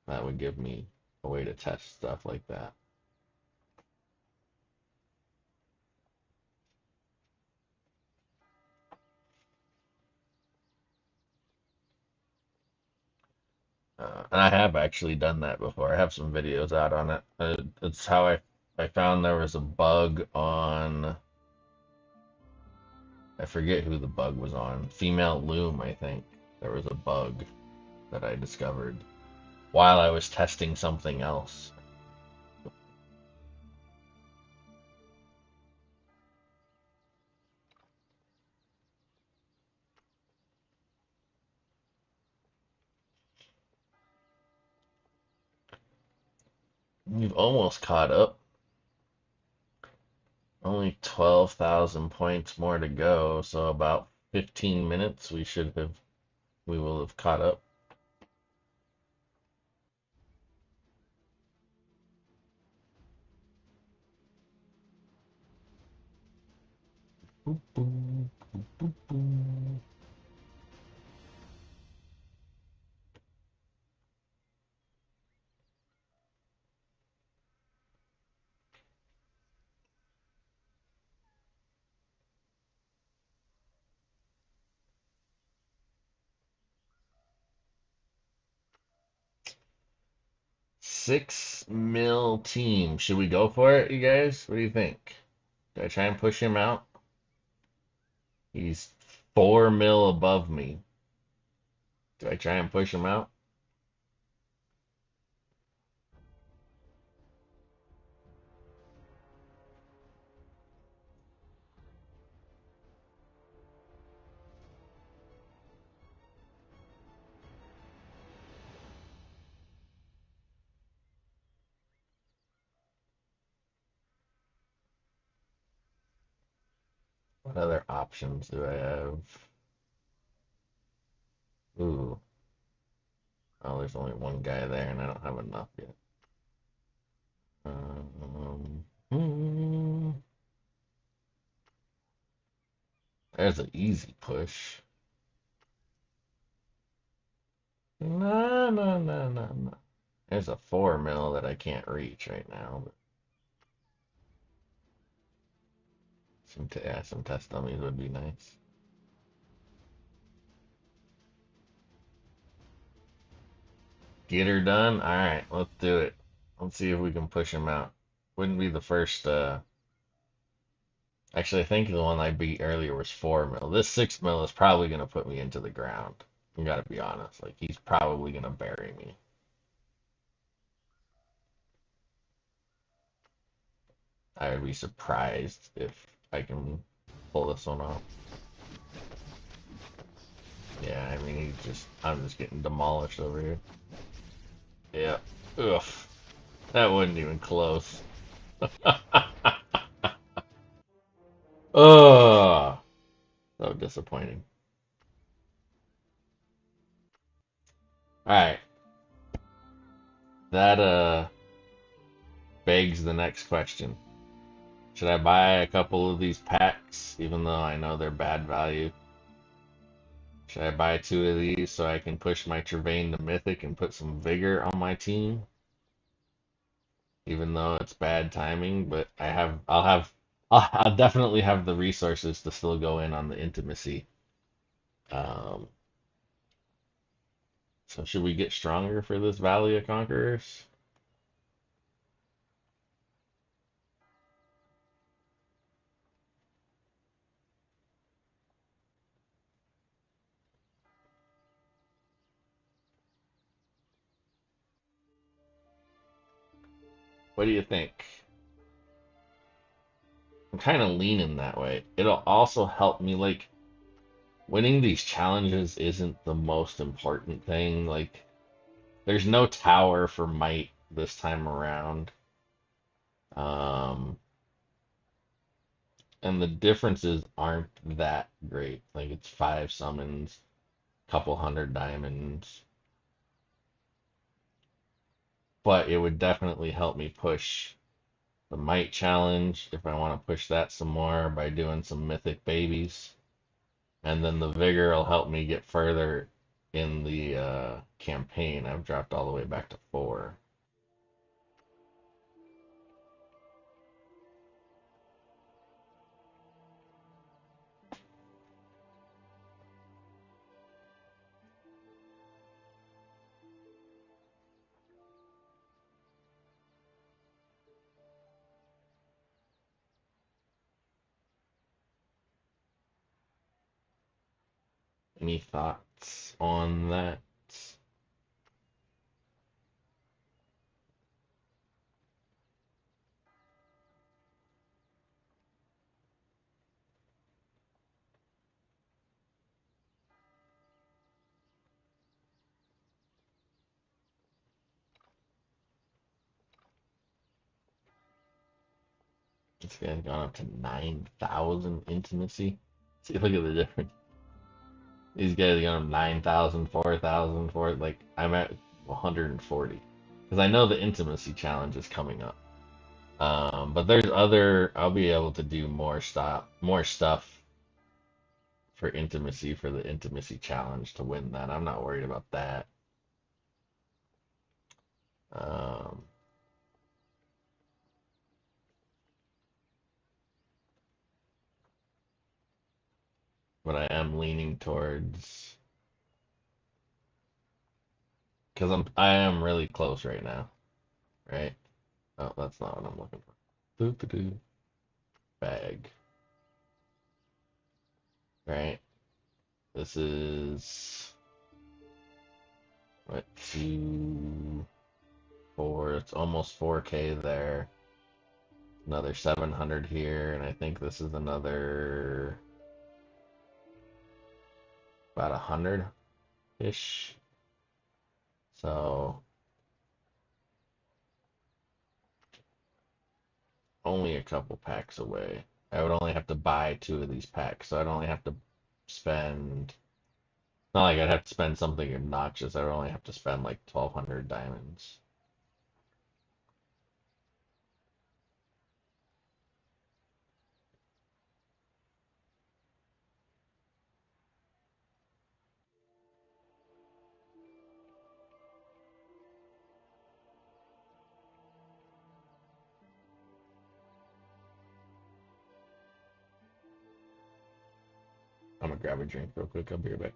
That would give me a way to test stuff like that. And I have actually done that before. I have some videos out on it. It's how I found there was a bug on. I forget who the bug was on. Female Loom, I think. There was a bug that I discovered while I was testing something else. We've almost caught up. Only 12,000 points more to go, so about 15 minutes we will have caught up. Boop, boop, boop, boop, boop. 6 mil team. Should we go for it, you guys? What do you think? Do I try and push him out? He's 4 mil above me. Do I try and push him out? What other options do I have? Ooh. Oh, there's only one guy there, and I don't have enough yet. Hmm. There's an easy push. No, no, no, no, no. There's a 4 mil that I can't reach right now. But some test dummies would be nice. Get her done? Alright, let's do it. Let's see if we can push him out. Wouldn't be the first, actually, I think the one I beat earlier was 4 mil. This 6 mil is probably going to put me into the ground. You gotta be honest. Like, he's probably going to bury me. I would be surprised if I can pull this one off. Yeah, I mean, I'm just getting demolished over here. Yeah. Ugh. That wasn't even close. Ugh. So disappointing. Alright. That, begs the next question. Should I buy a couple of these packs, even though I know they're bad value? Should I buy 2 of these so I can push my Trevane to Mythic and put some vigor on my team? Even though it's bad timing, but I'll definitely have the resources to still go in on the intimacy. Um, so should we get stronger for this Valley of Conquerors? What do you think? I'm kind of leaning that way. It'll also help me, like, winning these challenges isn't the most important thing. Like, there's no tower for might this time around. Um, and the differences aren't that great. Like, it's 5 summons, couple hundred diamonds. But it would definitely help me push the might challenge if I want to push that some more by doing some mythic babies. And then the vigor will help me get further in the campaign. I've dropped all the way back to 4. Any thoughts on that? This guy's gone up to 9,000 intimacy. See, look at the difference. These guys got them 9,000, 4,000, 4. Like, I'm at 140. Because I know the intimacy challenge is coming up. But there's other, I'll be able to do more stuff for intimacy for the intimacy challenge to win that. I'm not worried about that. Um, but I am leaning towards, because I am really close right now, right? Oh, that's not what I'm looking for. Doo-doo-doo. Bag, right? This is what, 2, 4. It's almost 4K there. Another 700 here, and I think this is another about 100-ish. So only a couple packs away. I would only have to buy 2 of these packs, so I'd only have to spend. Not like I'd have to spend something obnoxious. I would only have to spend like 1,200 diamonds. I'm gonna grab a drink real quick. I'll be right back.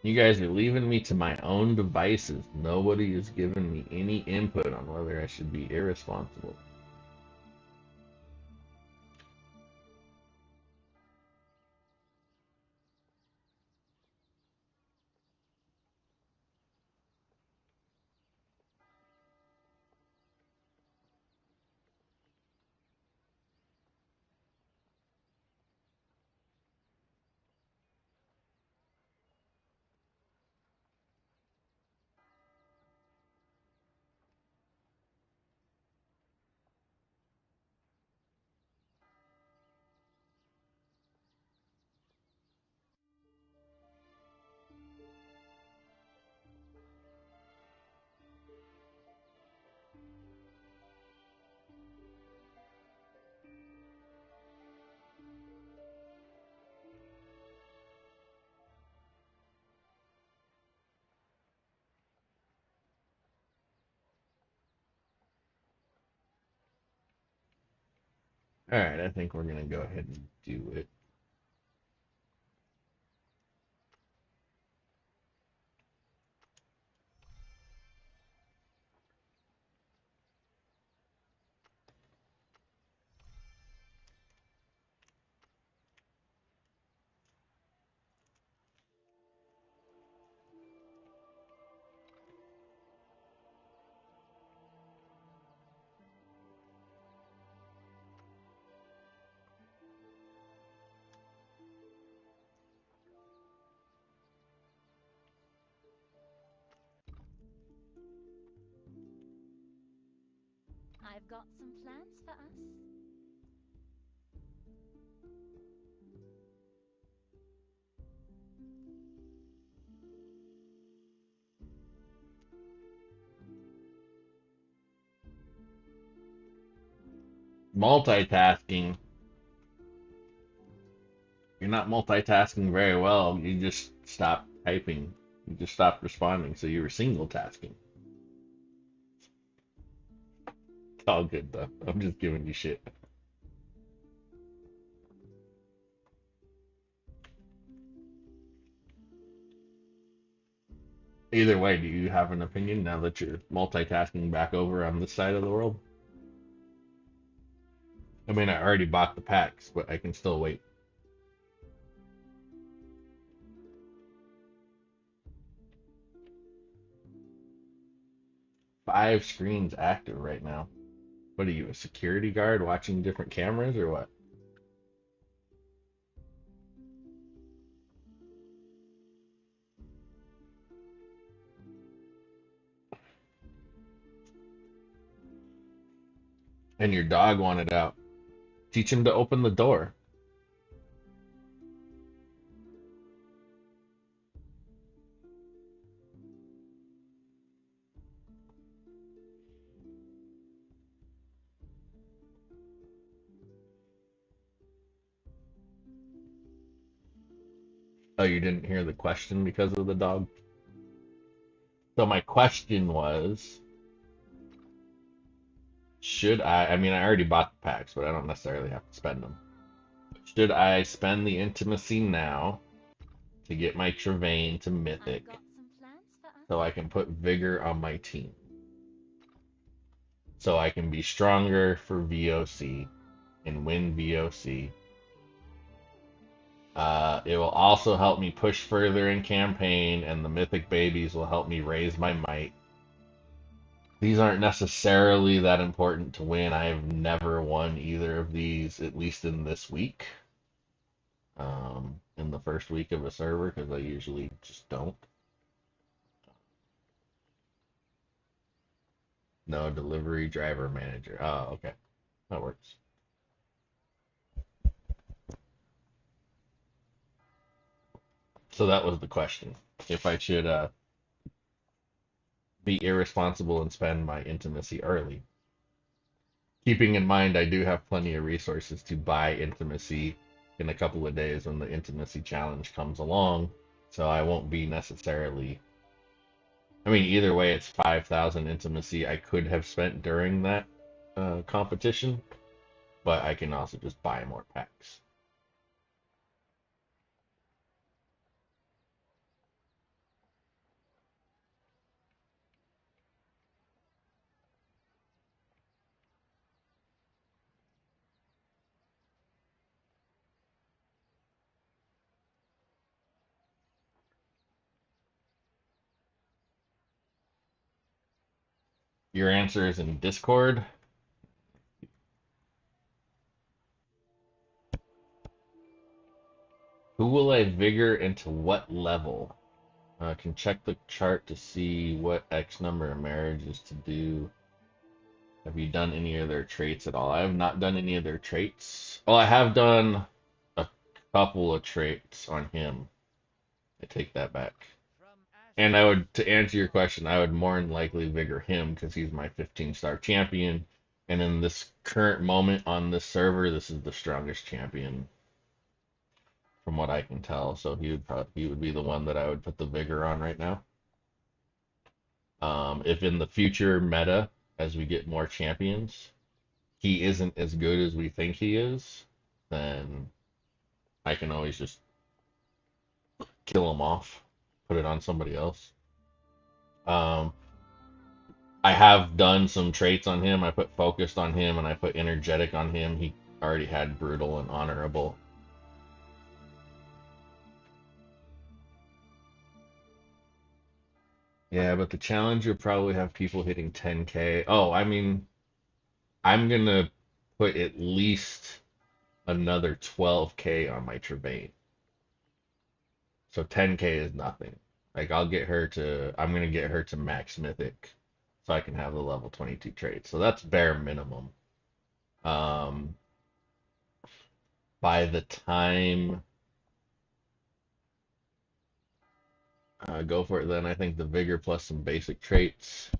You guys are leaving me to my own devices. Nobody is giving me any input on whether I should be irresponsible. All right, I think we're gonna go ahead and do it. I've got some plans for us. multitasking. You're not multitasking very well. You just stopped typing. You just stopped responding, so you were single tasking. It's all good though. I'm just giving you shit. Either way, do you have an opinion now that you're multitasking back over on this side of the world? I mean, I already bought the packs, but I can still wait. 5 screens active right now. What are you, a security guard watching different cameras or what? And your dog wanted out. Teach him to open the door. Oh, you didn't hear the question because of the dog? So my question was, I mean, I already bought the packs, but I don't necessarily have to spend them. Should I spend the intimacy now to get my Trevane to Mythic so I can put vigor on my team? So I can be stronger for VoC and win VoC. It will also help me push further in campaign, and the Mythic Babies will help me raise my might. These aren't necessarily that important to win. I've never won either of these, at least in this week. In the first week of a server, because I usually just don't. No, delivery driver manager. Oh, okay. That works. So that was the question. If I should be irresponsible and spend my intimacy early. Keeping in mind I do have plenty of resources to buy intimacy in a couple of days when the intimacy challenge comes along. So I won't be necessarily. I mean, either way, it's 5,000 intimacy I could have spent during that competition, but I can also just buy more packs. Your answer is in Discord. Who will I vigor into what level? Can check the chart to see what X number of marriages to do. Have you done any of their traits at all? I have not done any of their traits. Well, I have done a couple of traits on him. I take that back. And I would, to answer your question, I would more than likely vigor him because he's my 15-star champion. And in this current moment on this server, this is the strongest champion from what I can tell. So he would be the one that I would put the vigor on right now. If in the future meta, as we get more champions, he isn't as good as we think he is, then I can always just kill him off, put it on somebody else. Um, I have done some traits on him. I put focused on him and I put energetic on him. He already had brutal and honorable. Yeah, but the challenge will probably have people hitting 10K. Oh, I mean, I'm gonna put at least another 12K on my Trevane. So 10K is nothing. Like I'm gonna get her to max mythic so I can have the level 22 traits. So that's bare minimum. Um, by the time go for it then, I think the vigor plus some basic traits.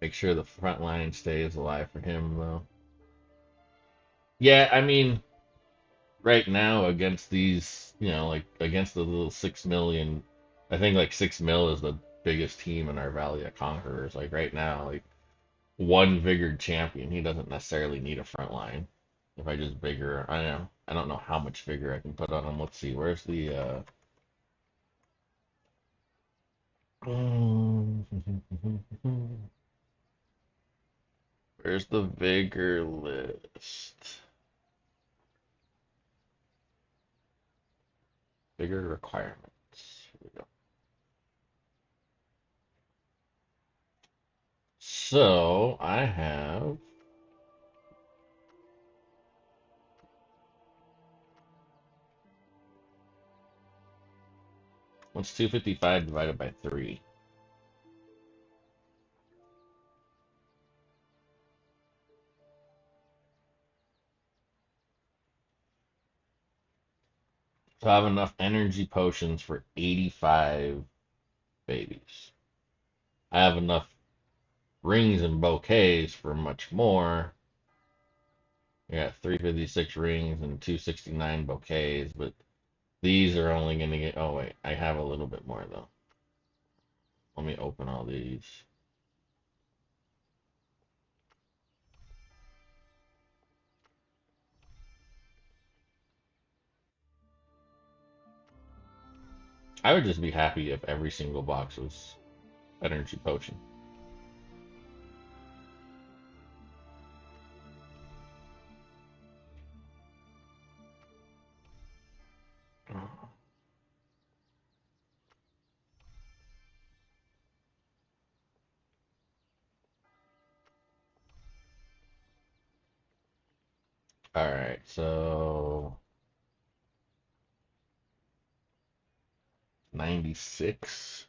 Make sure the front line stays alive for him though. Yeah, I mean, right now against these, like against the little 6 million, I think like 6 mil is the biggest team in our Valley of Conquerors. Like right now, like one Vigor champion, he doesn't necessarily need a front line. If I just Vigor, I don't know how much Vigor I can put on him. Let's see, where's the where's the Vigor list? Vigor requirements. Here we go. So I have what's 255 divided by 3? So I have enough energy potions for 85 babies. I have enough rings and bouquets for much more. I got 356 rings and 269 bouquets, but these are only going to get. Oh, wait, I have a little bit more though. Let me open all these. I would just be happy if every single box was energy potion. All right, so 96.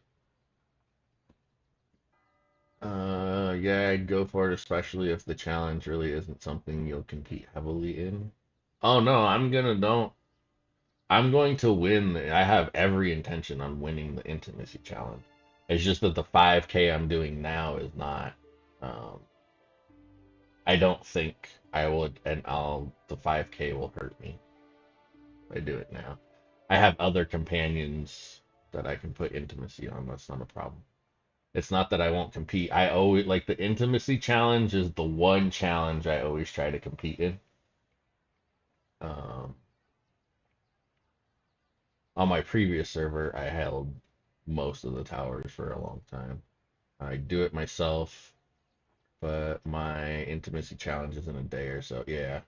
Yeah, I'd go for it, especially if the challenge really isn't something you'll compete heavily in. Oh no, I'm going to win. I have every intention on winning the intimacy challenge. It's just that the 5K I'm doing now is not. Um, I don't think I would, and the 5K will hurt me if I do it now. I have other companions that I can put intimacy on. That's not a problem. It's not that I won't compete. I always like the intimacy challenge is the one challenge I always try to compete in. Um, on my previous server, I held most of the towers for a long time. I do it myself, but my intimacy challenge is in a day or so. Yeah,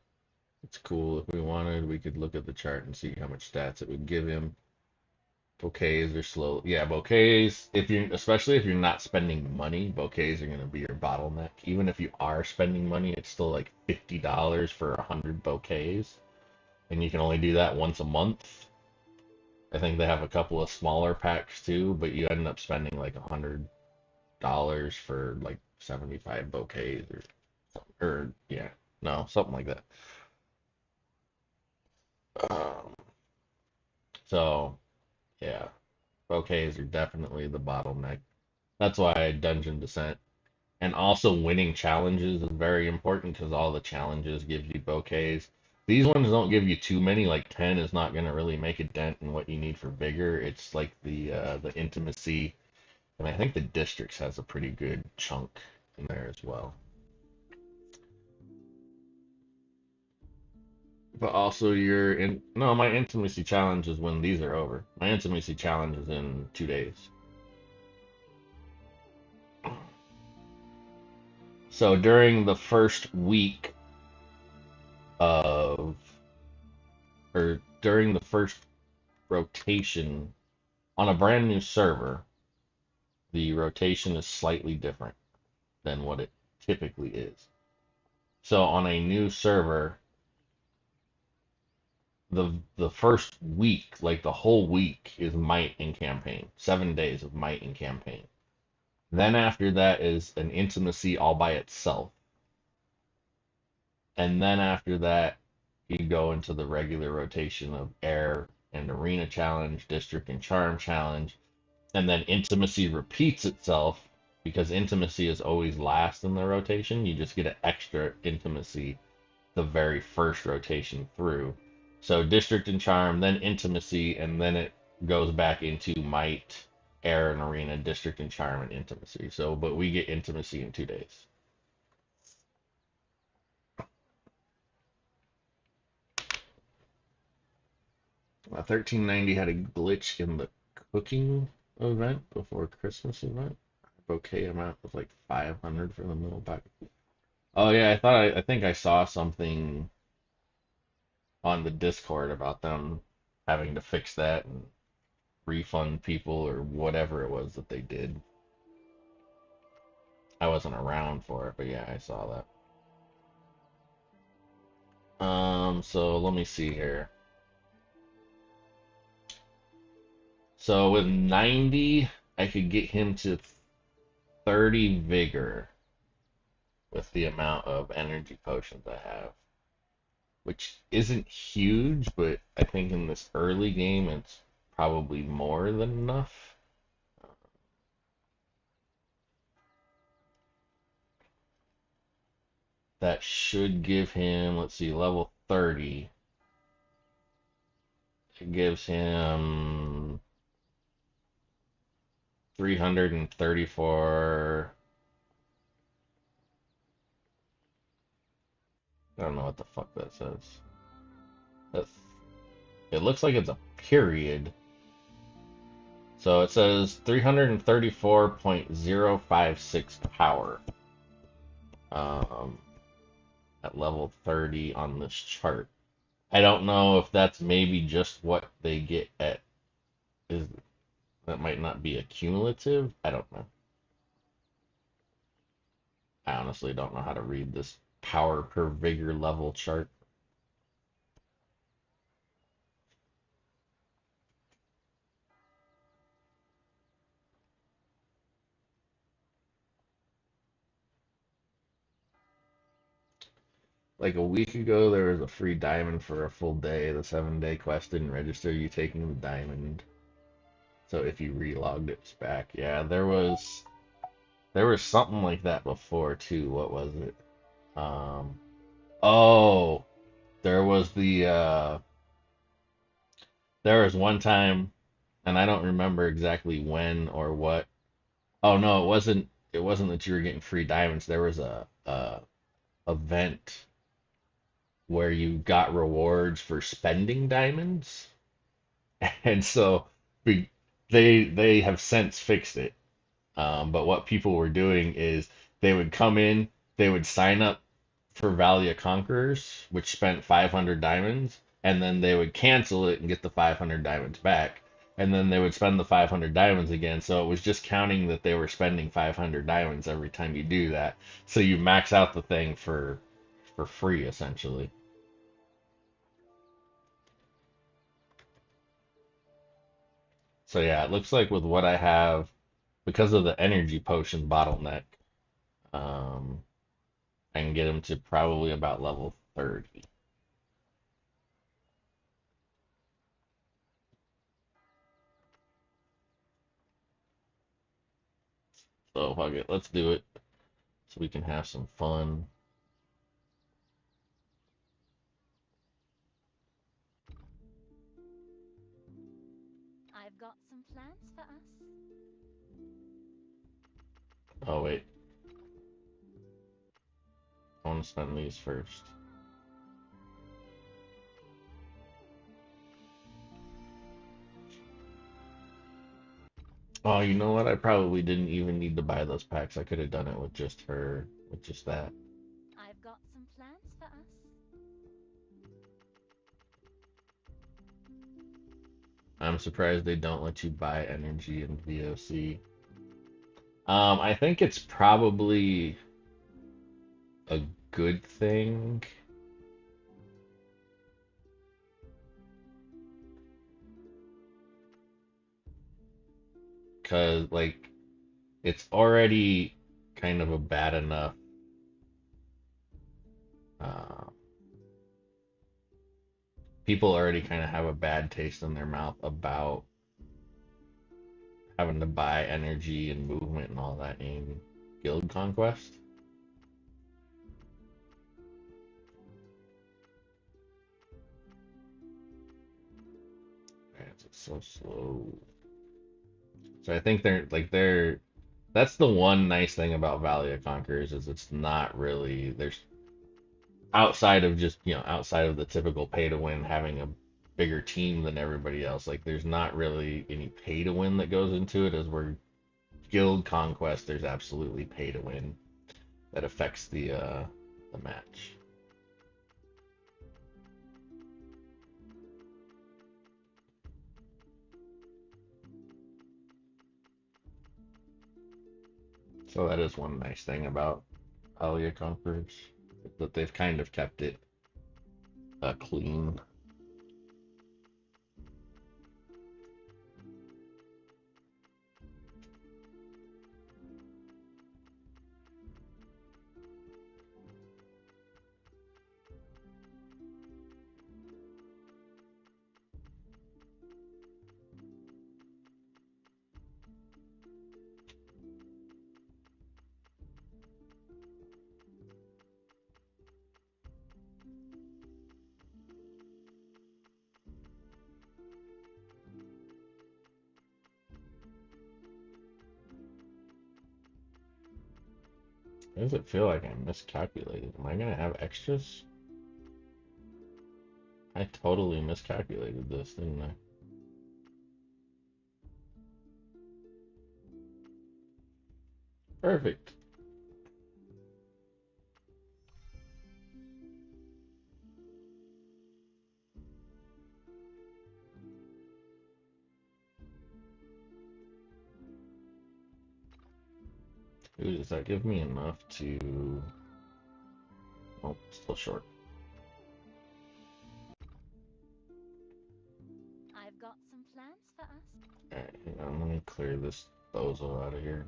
it's cool. If we wanted, we could look at the chart and see how much stats it would give him. Bouquets are slow. Yeah, bouquets, especially if you're not spending money, bouquets are gonna be your bottleneck. Even if you are spending money, it's still like $50 for 100 bouquets, and you can only do that once a month. I think they have a couple of smaller packs too, but you end up spending like $100 for like 75 bouquets or yeah, no, something like that. Um, so yeah, bouquets are definitely the bottleneck. That's why Dungeon Descent and also winning challenges is very important because all the challenges give you bouquets. These ones don't give you too many, like 10 is not going to really make a dent in what you need for vigor. It's like the intimacy, and I think the districts has a pretty good chunk in there as well. But also your in no, my intimacy challenge is when these are over. My intimacy challenge is in 2 days. So during the first week of or during the first rotation on a brand new server, the rotation is slightly different than what it typically is. So on a new server, the first week, like the whole week, is might in campaign. 7 days of might in campaign. Then after that is an intimacy all by itself. And then after that, you go into the regular rotation of air and arena challenge, district and charm challenge, and then intimacy repeats itself because intimacy is always last in the rotation. You just get an extra intimacy the very first rotation through. So District and Charm, then Intimacy, and then it goes back into Might, Air and Arena, District and Charm, and Intimacy. So, but we get Intimacy in 2 days. 1390 had a glitch in the cooking event before Christmas event. Bouquet amount was like 500 for the middle pack. Oh yeah, I think I saw something on the Discord about them having to fix that and refund people or whatever it was that they did. I wasn't around for it, but yeah, I saw that. So let me see here. So with 90, I could get him to 30 vigor with the amount of energy potions I have, which isn't huge, but I think in this early game it's probably more than enough. That should give him, let's see, level 30. It gives him 334. I don't know what the fuck that says. That's, it looks like it's a period. So it says 334.056 power at level 30 on this chart. I don't know if that's maybe just what they get at, is that might not be a cumulative. I don't know. I honestly don't know how to read this power per vigor level chart. Like a week ago, there was a free diamond for a full day. The 7-day quest didn't register you taking the diamond. So if you relogged, it's back. Yeah, there was something like that before too. What was it? Um, oh, there was there was one time, and I don't remember exactly when or what. Oh no, it wasn't that you were getting free diamonds. There was a event where you got rewards for spending diamonds. And so we, they have since fixed it. But what people were doing is they would come in, they would sign up for Valley of Conquerors, which spent 500 diamonds, and then they would cancel it and get the 500 diamonds back. And then they would spend the 500 diamonds again. So it was just counting that they were spending 500 diamonds every time you do that. So you max out the thing for free essentially. So yeah, it looks like with what I have, because of the energy potion bottleneck, um, I can get him to probably about level 30. So fuck it, let's do it so we can have some fun. I've got some plans for us. Oh wait, I want to spend these first. Oh, you know what? I probably didn't even need to buy those packs. I could have done it with just her, with just that. I've got some plans for us. I'm surprised they don't let you buy energy in VoC. I think it's probably a good thing. Because, like, it's already kind of a bad enough uh, people already kind of have a bad taste in their mouth about having to buy energy and movement and all that in Guild Conquest. So slow. So I think they're that's the one nice thing about Valley of Conquerors is it's not really there's outside of just outside of the typical pay to win having a bigger team than everybody else, like there's not really any pay to win that goes into it. As we're guild conquest, there's absolutely pay to win that affects the match. So that is one nice thing about Valley of Conquerors, that they've kind of kept it clean. Why does it feel like I miscalculated? Am I gonna have extras? I totally miscalculated this, didn't I? Perfect. Ooh, does that give me enough to... Oh, still short. I've got some plans for us. Alright, hang on, let me clear this bozo out of here.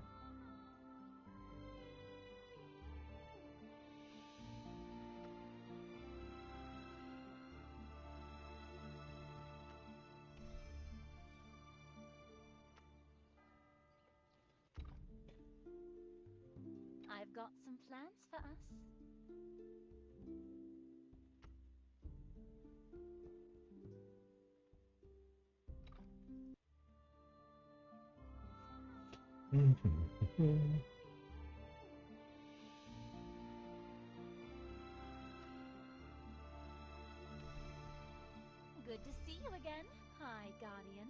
I've got some plans for us. Good to see you again. Hi, Guardian.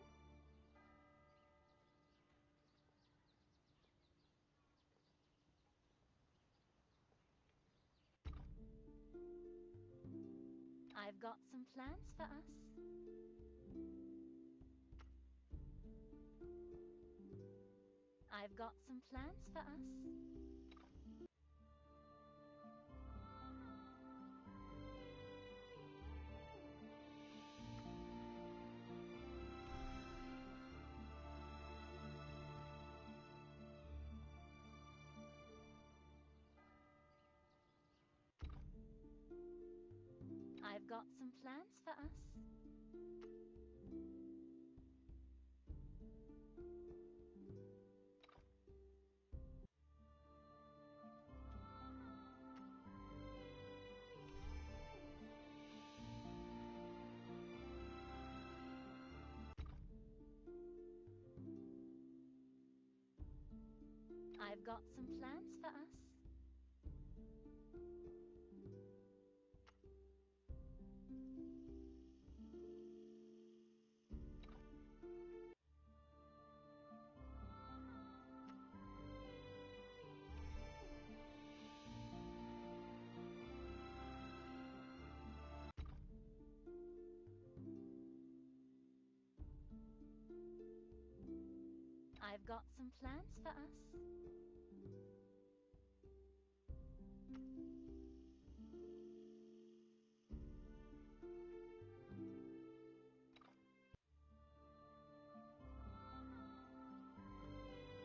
I've got some plans for us. I've got some plans for us. I've got some plans for us. I've got some plans for us. I've got some plans for us.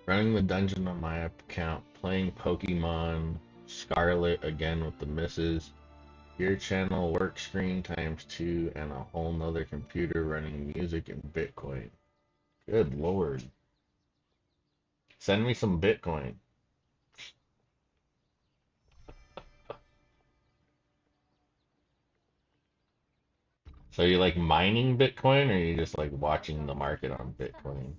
Running the dungeon on my account, playing Pokemon Scarlet again with the misses. Gear channel work screen times 2 and a whole nother computer running music and Bitcoin. Good lord. Send me some Bitcoin. So you like mining Bitcoin, or you just like I've watching got the some market on plans for Bitcoin? us.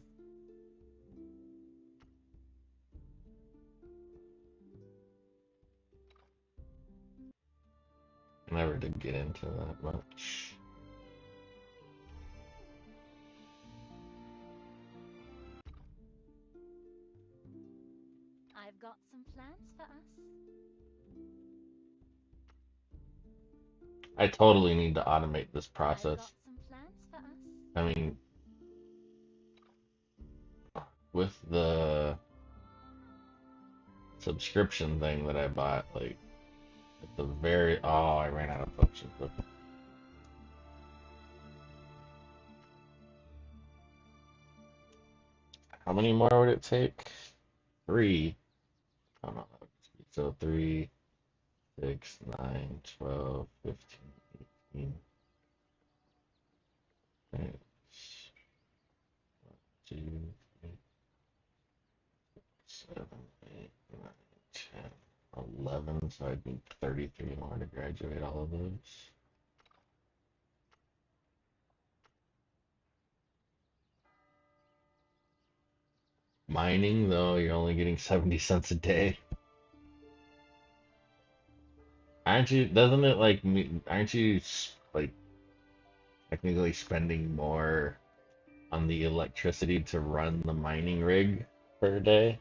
I never did get into that much. I've got some plans for us. I totally need to automate this I've got process. some plans for us. I mean, with the subscription thing that I bought, like at the very, oh, I ran out of function. How many more would it take? Three. Oh no, that would just be so 3, 6, 9, 12, 15, 18, 2, 3, 7, 8, 9, 10, 11. So I'd need 33 more to graduate all of those. Mining, though, you're only getting 70 cents a day. Aren't you, doesn't it like, aren't you like technically spending more on the electricity to run the mining rig per day?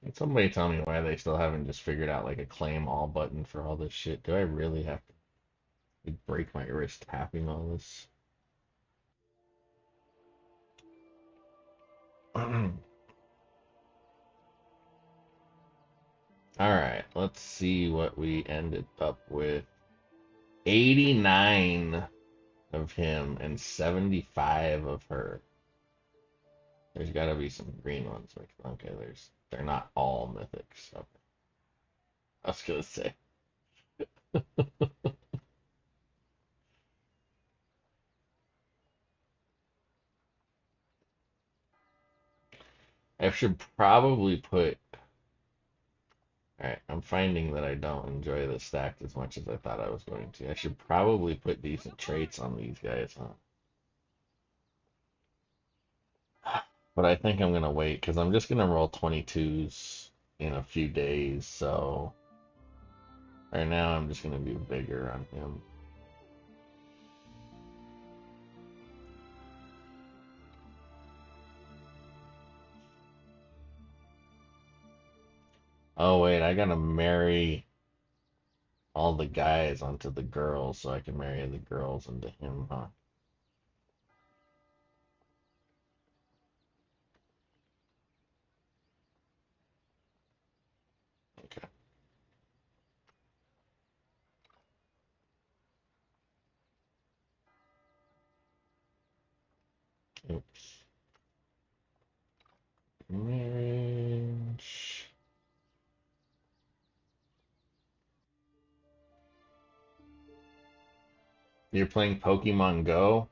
Can somebody tell me why they still haven't just figured out like a claim all button for all this shit? Do I really have to like, break my wrist tapping all this? All right, let's see what we ended up with. 89 of him and 75 of her. There's got to be some green ones. Like, okay, they're not all mythics. Okay. I was gonna say. I should probably put. Alright, I'm finding that I don't enjoy the stacked as much as I thought I was going to. I should probably put decent traits on these guys, huh? But I think I'm gonna wait because I'm just gonna roll 22s in a few days. So right now I'm just gonna be bigger on him. Oh wait, I gotta marry all the guys onto the girls so I can marry the girls into him, huh? Okay. Oops. Marriage. You're playing Pokemon Go?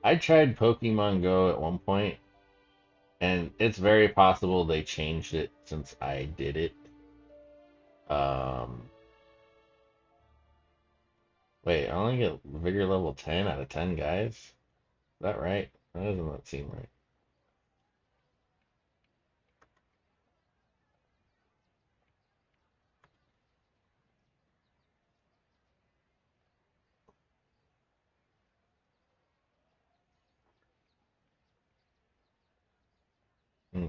I tried Pokemon Go at one point, and it's very possible they changed it since I did it. Um, wait, I only get Vigor level 10 out of 10 guys? Is that right? That doesn't that seem right? Hmm.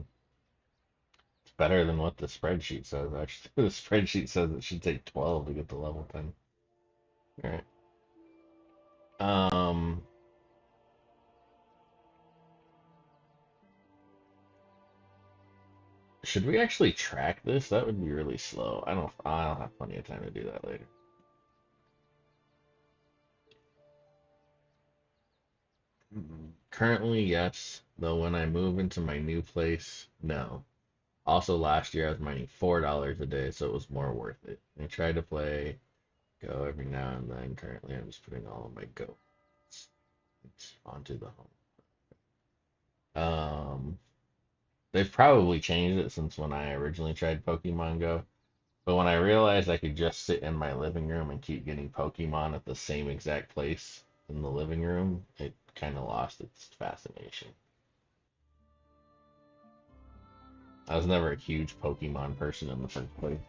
It's better than what the spreadsheet says, actually. The spreadsheet says it should take 12 to get to level 10. All right. Um, should we actually track this? That would be really slow. I'll have plenty of time to do that later. Currently, yes. Though when I move into my new place, no. Also, last year I was mining $4 a day, so it was more worth it. I tried to play Go every now and then. Currently, I'm just putting all of my Go it's onto the home. They've probably changed it since when I originally tried Pokemon Go. But when I realized I could just sit in my living room and keep getting Pokemon at the same exact place in the living room, it kind of lost its fascination. I was never a huge Pokemon person in the first place.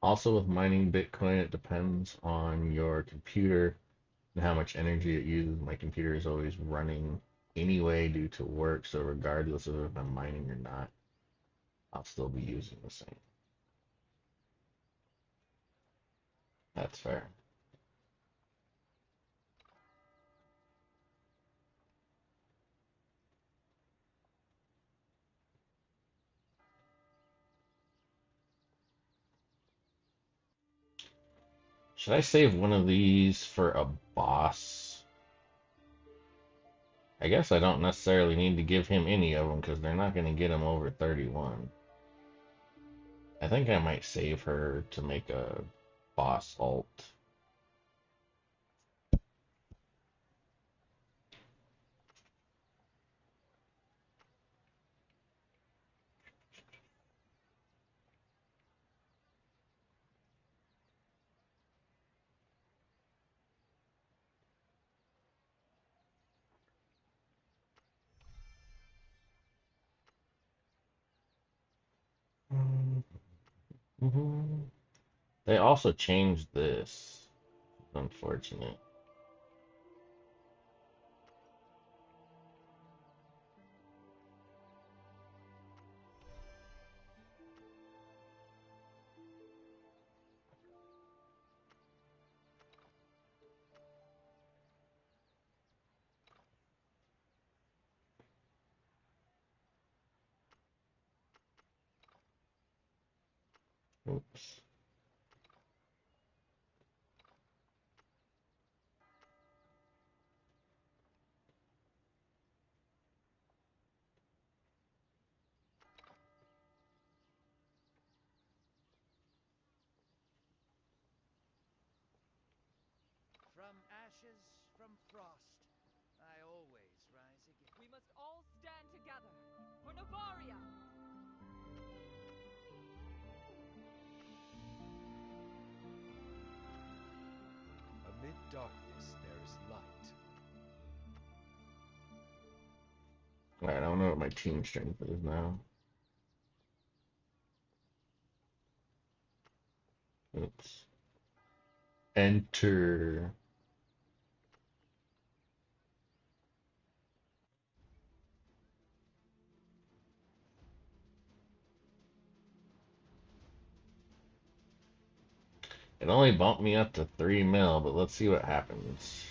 Also, with mining Bitcoin, it depends on your computer and how much energy it uses. My computer is always running anyway due to work, so regardless of if I'm mining or not, I'll still be using the same. That's fair. Should I save one of these for a boss? I guess I don't necessarily need to give him any of them because they're not going to get him over 31. I think I might save her to make a boss alt. Mhm. They also changed this. Unfortunate. Oops. ashes from frost, I always rise again. We must all stand together for Navaria! Amid darkness there is light. Alright, I don't know what my team strength is now. Oops. Enter. It only bumped me up to 3 mil, but let's see what happens.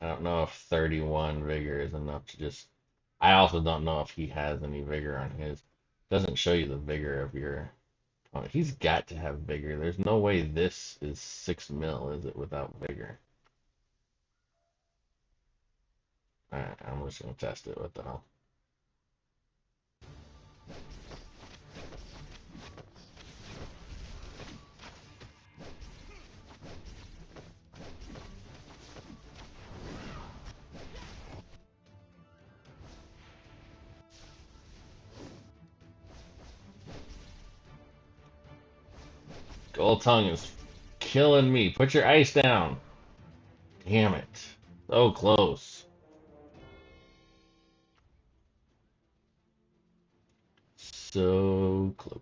I don't know if 31 vigor is enough to just. I also don't know if he has any vigor on his. Doesn't show you the vigor of your opponent. He's got to have vigor. There's no way this is 6 mil, is it, without vigor? Alright, I'm just gonna test it. What the hell? Gold tongue is killing me. Put your ice down. Damn it. So close. So close.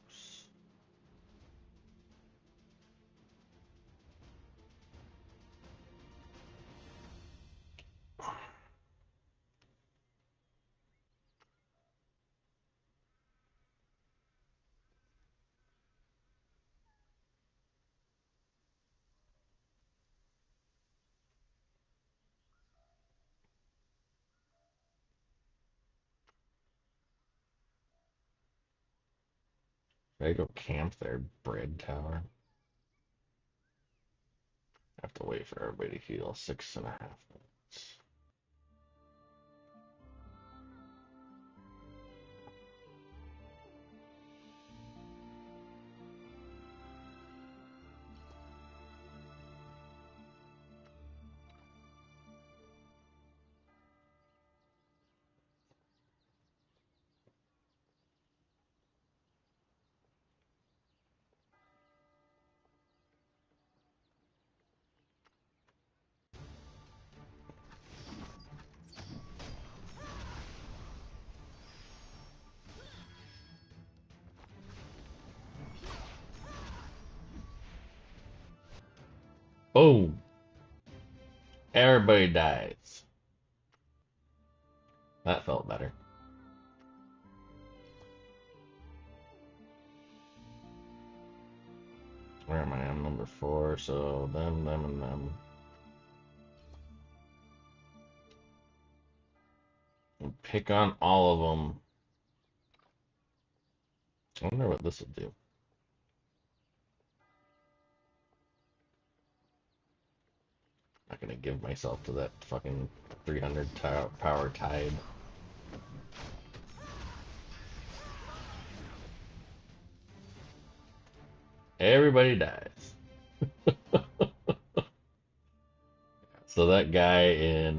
Should I go camp their bread tower? I have to wait for everybody to heal 6.5 minutes. Oh, everybody dies. That felt better. Where am I? I'm number 4, so them, and them. And pick on all of them. I wonder what this will do. Not gonna give myself to that fucking 300 power tide. Everybody dies. So that guy in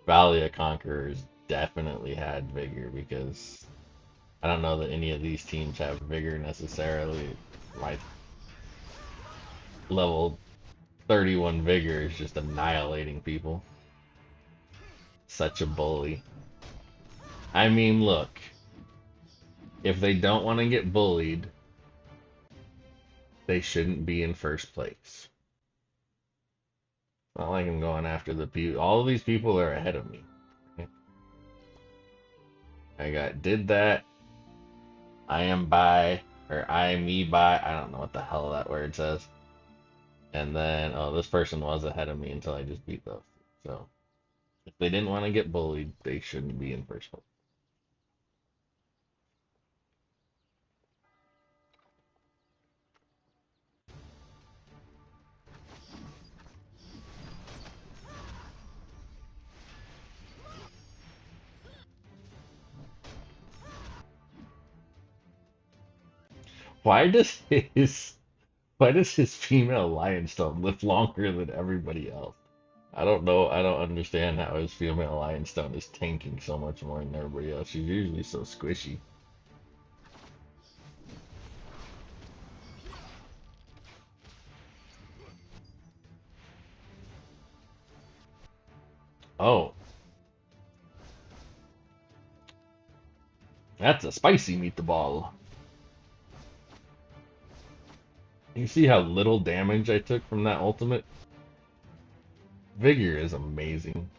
Valley of Conquerors definitely had vigor, because I don't know that any of these teams have vigor necessarily. My level 31 vigor is just annihilating people. Such a bully. I mean, look, if they don't want to get bullied, they shouldn't be in first place. Not like I'm going after the people. All of these people are ahead of me. I got did that. I am by, or I am me by. I don't know what the hell that word says. And then, oh, this person was ahead of me until I just beat those. So, if they didn't want to get bullied, they shouldn't be in first place. Why does his Why does his female lionstone live longer than everybody else? I don't know. I don't understand how his female lionstone is tanking so much more than everybody else. She's usually so squishy. Oh, that's a spicy meatball. You see how little damage I took from that ultimate? Vigor is amazing.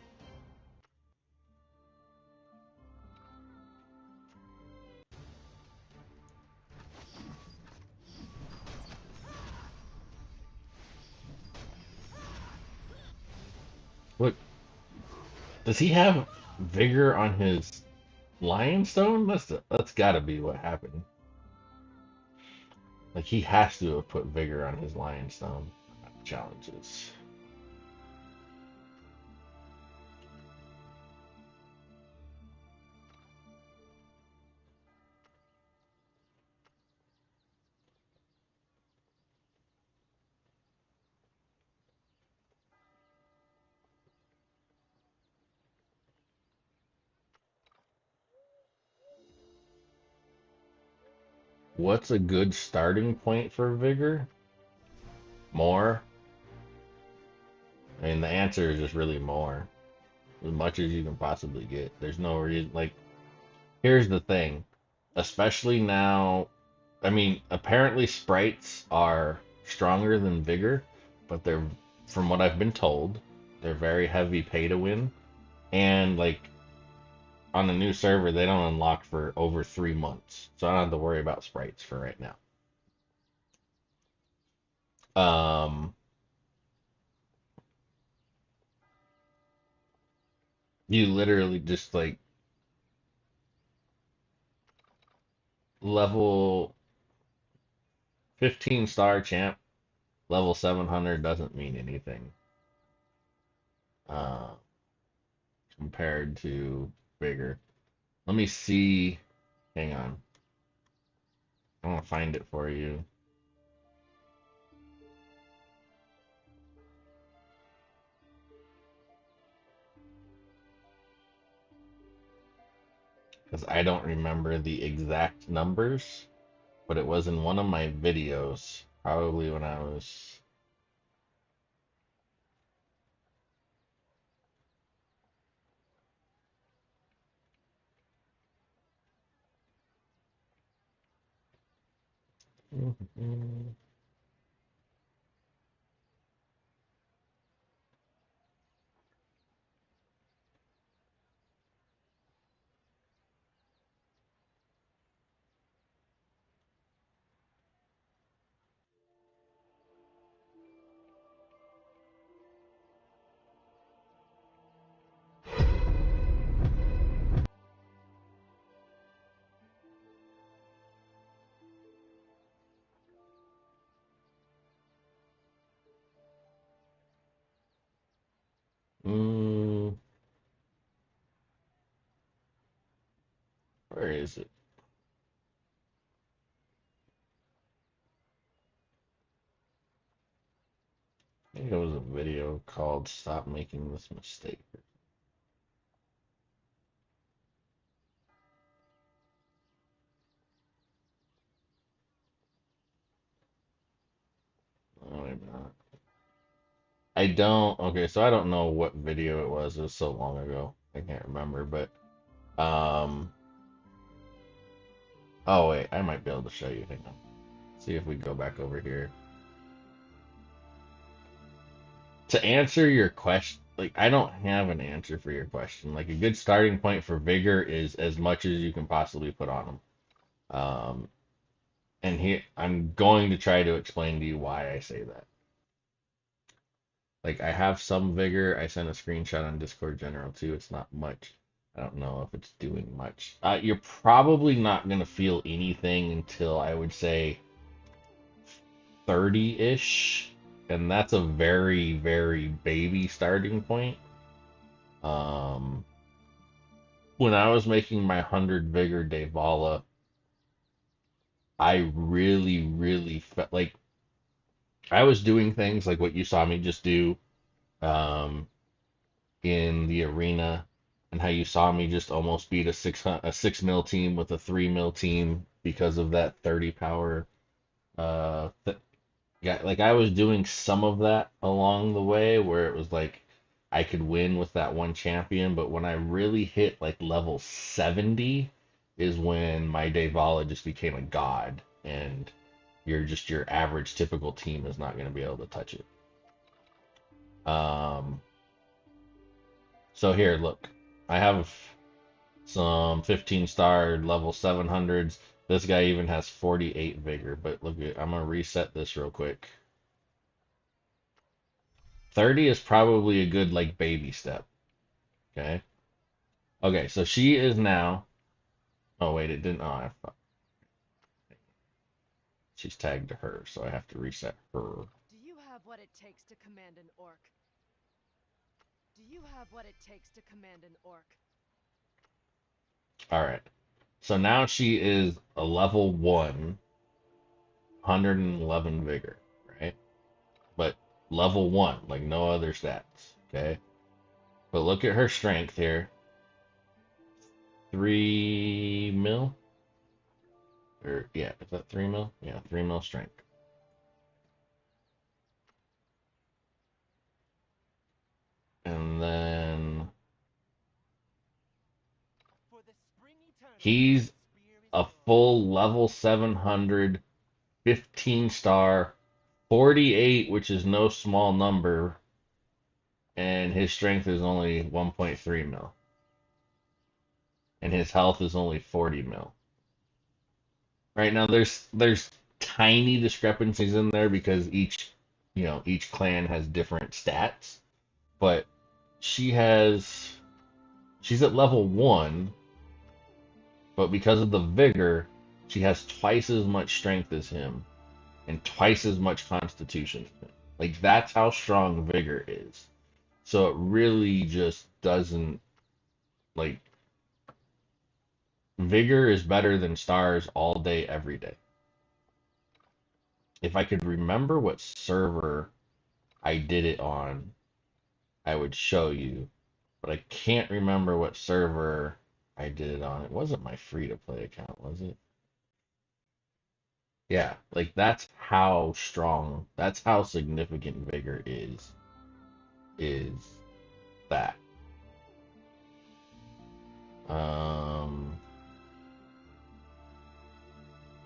Look, does he have vigor on his lionstone? That's gotta be what happened. Like he has to have put vigor on his lionstone. Challenges. What's a good starting point for vigor? More? I mean, the answer is just really more. As much as you can possibly get. There's no reason. Like, here's the thing. Especially now, I mean, apparently sprites are stronger than vigor, but they're, from what I've been told, they're very heavy pay to win. And, like, on a new server, they don't unlock for over 3 months. So I don't have to worry about sprites for right now. Um, you literally just, like, level 15 star champ, level 700 doesn't mean anything uh, compared to bigger. Let me see. Hang on. I want to find it for you. Because I don't remember the exact numbers, but it was in one of my videos, probably when I was. Mm, where is it? I think it was a video called "Stop Making This Mistake." No, maybe not. I don't. Okay, so I don't know what video it was. It was so long ago. I can't remember, but um. Oh wait, I might be able to show you. Hang on. See if we go back over here. To answer your question, like I don't have an answer for your question. Like a good starting point for vigor is as much as you can possibly put on them. And here I'm going to try to explain to you why I say that. Like I have some vigor. I sent a screenshot on Discord General too. It's not much. I don't know if it's doing much. You're probably not gonna feel anything until I would say 30-ish, and that's a very, very baby starting point. Um, when I was making my 100 vigor Devala, I really, really felt like I was doing things like what you saw me just do um, in the arena, and how you saw me just almost beat a 6 mil team with a 3 mil team because of that 30 power. Th Yeah, like I was doing some of that along the way where it was like I could win with that one champion, but when I really hit like level 70 is when my Devala just became a god, and your average typical team is not going to be able to touch it. Um, so here, look, I have some 15-star level 700s. This guy even has 48 vigor, but look, I'm gonna reset this real quick. 30 is probably a good like baby step. Okay. Okay, so she is now. Oh wait, it didn't. Oh, she's tagged to her, so I have to reset her. Do you have what it takes to command an orc? Do you have what it takes to command an orc? All right. So now she is a level 1, 111 vigor, right? But level 1, like no other stats. Okay. But look at her strength here. 3 mil? Or yeah, is that 3 mil? Yeah, 3 mil strength. And then For the spring eternal, he's spear is a yours. full level 700, 15-star, 48, which is no small number, and his strength is only 1.3 mil, and his health is only 40 mil. Right now, there's tiny discrepancies in there because each clan has different stats, but she has she's at level 1, but because of the vigor, she has twice as much strength as him and twice as much constitution. Like that's how strong vigor is. So it really just doesn't like vigor is better than stars all day, every day. If I could remember what server I did it on, I would show you, but I can't remember what server I did it on. It wasn't my free to play account, was it? Yeah, like that's how strong, that's how significant vigor is that. Um,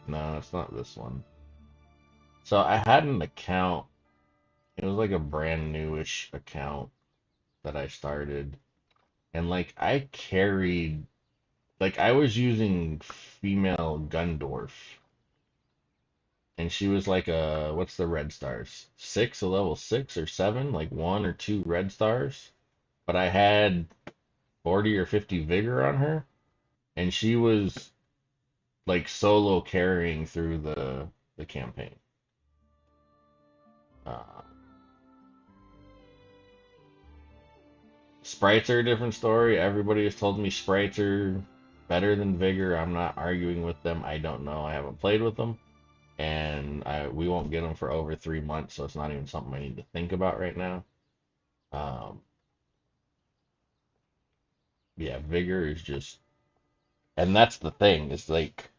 no, it's not this one. So I had an account. It was like a brand newish account that I started, and like I carried, like I was using female Gundorf, and she was like a what's the red stars? Six, a level 6 or 7, like 1 or 2 red stars. But I had 40 or 50 vigor on her, and she was like solo carrying through the campaign. Uh, Sprites are a different story. Everybody has told me sprites are better than vigor. I'm not arguing with them. I don't know. I haven't played with them, and we won't get them for over 3 months, so it's not even something I need to think about right now. Um, yeah, vigor is just, and that's the thing. Is like,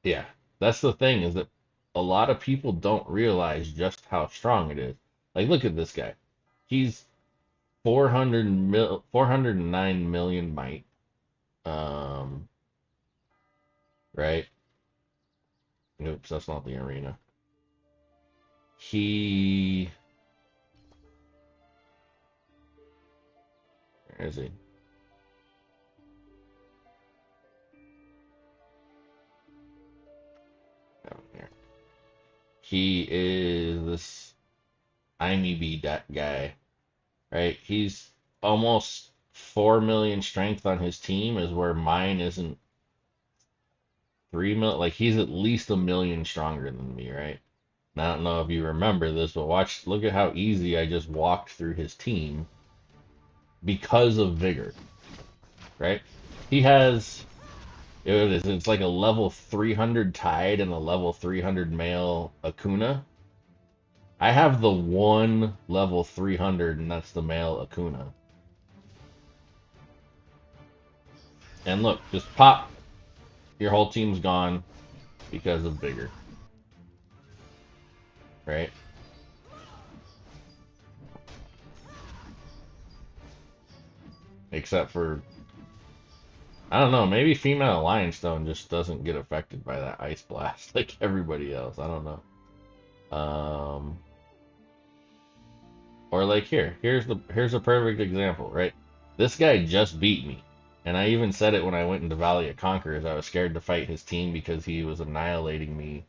yeah, that's the thing is that a lot of people don't realize just how strong it is. Like, look at this guy. He's 409 million might. Um, right? Oops, that's not the arena. He, where is he? Down here. He is this IMEB guy, right? He's almost 4 million strength on his team, is where mine isn't 3 million. Like he's at least a million stronger than me, right? And I don't know if you remember this, but look at how easy I just walked through his team because of vigor, right? He has It's like a level 300 Tide and a level 300 male Akuna. I have the one level 300, and that's the male Akuna. And look, just pop. Your whole team's gone because of Vigor, right? Except for, I don't know, maybe female Lion Stone just doesn't get affected by that Ice Blast like everybody else. I don't know. Or like here's a perfect example, right? This guy just beat me. And I even said it when I went into Valley of Conquerors. I was scared to fight his team because he was annihilating me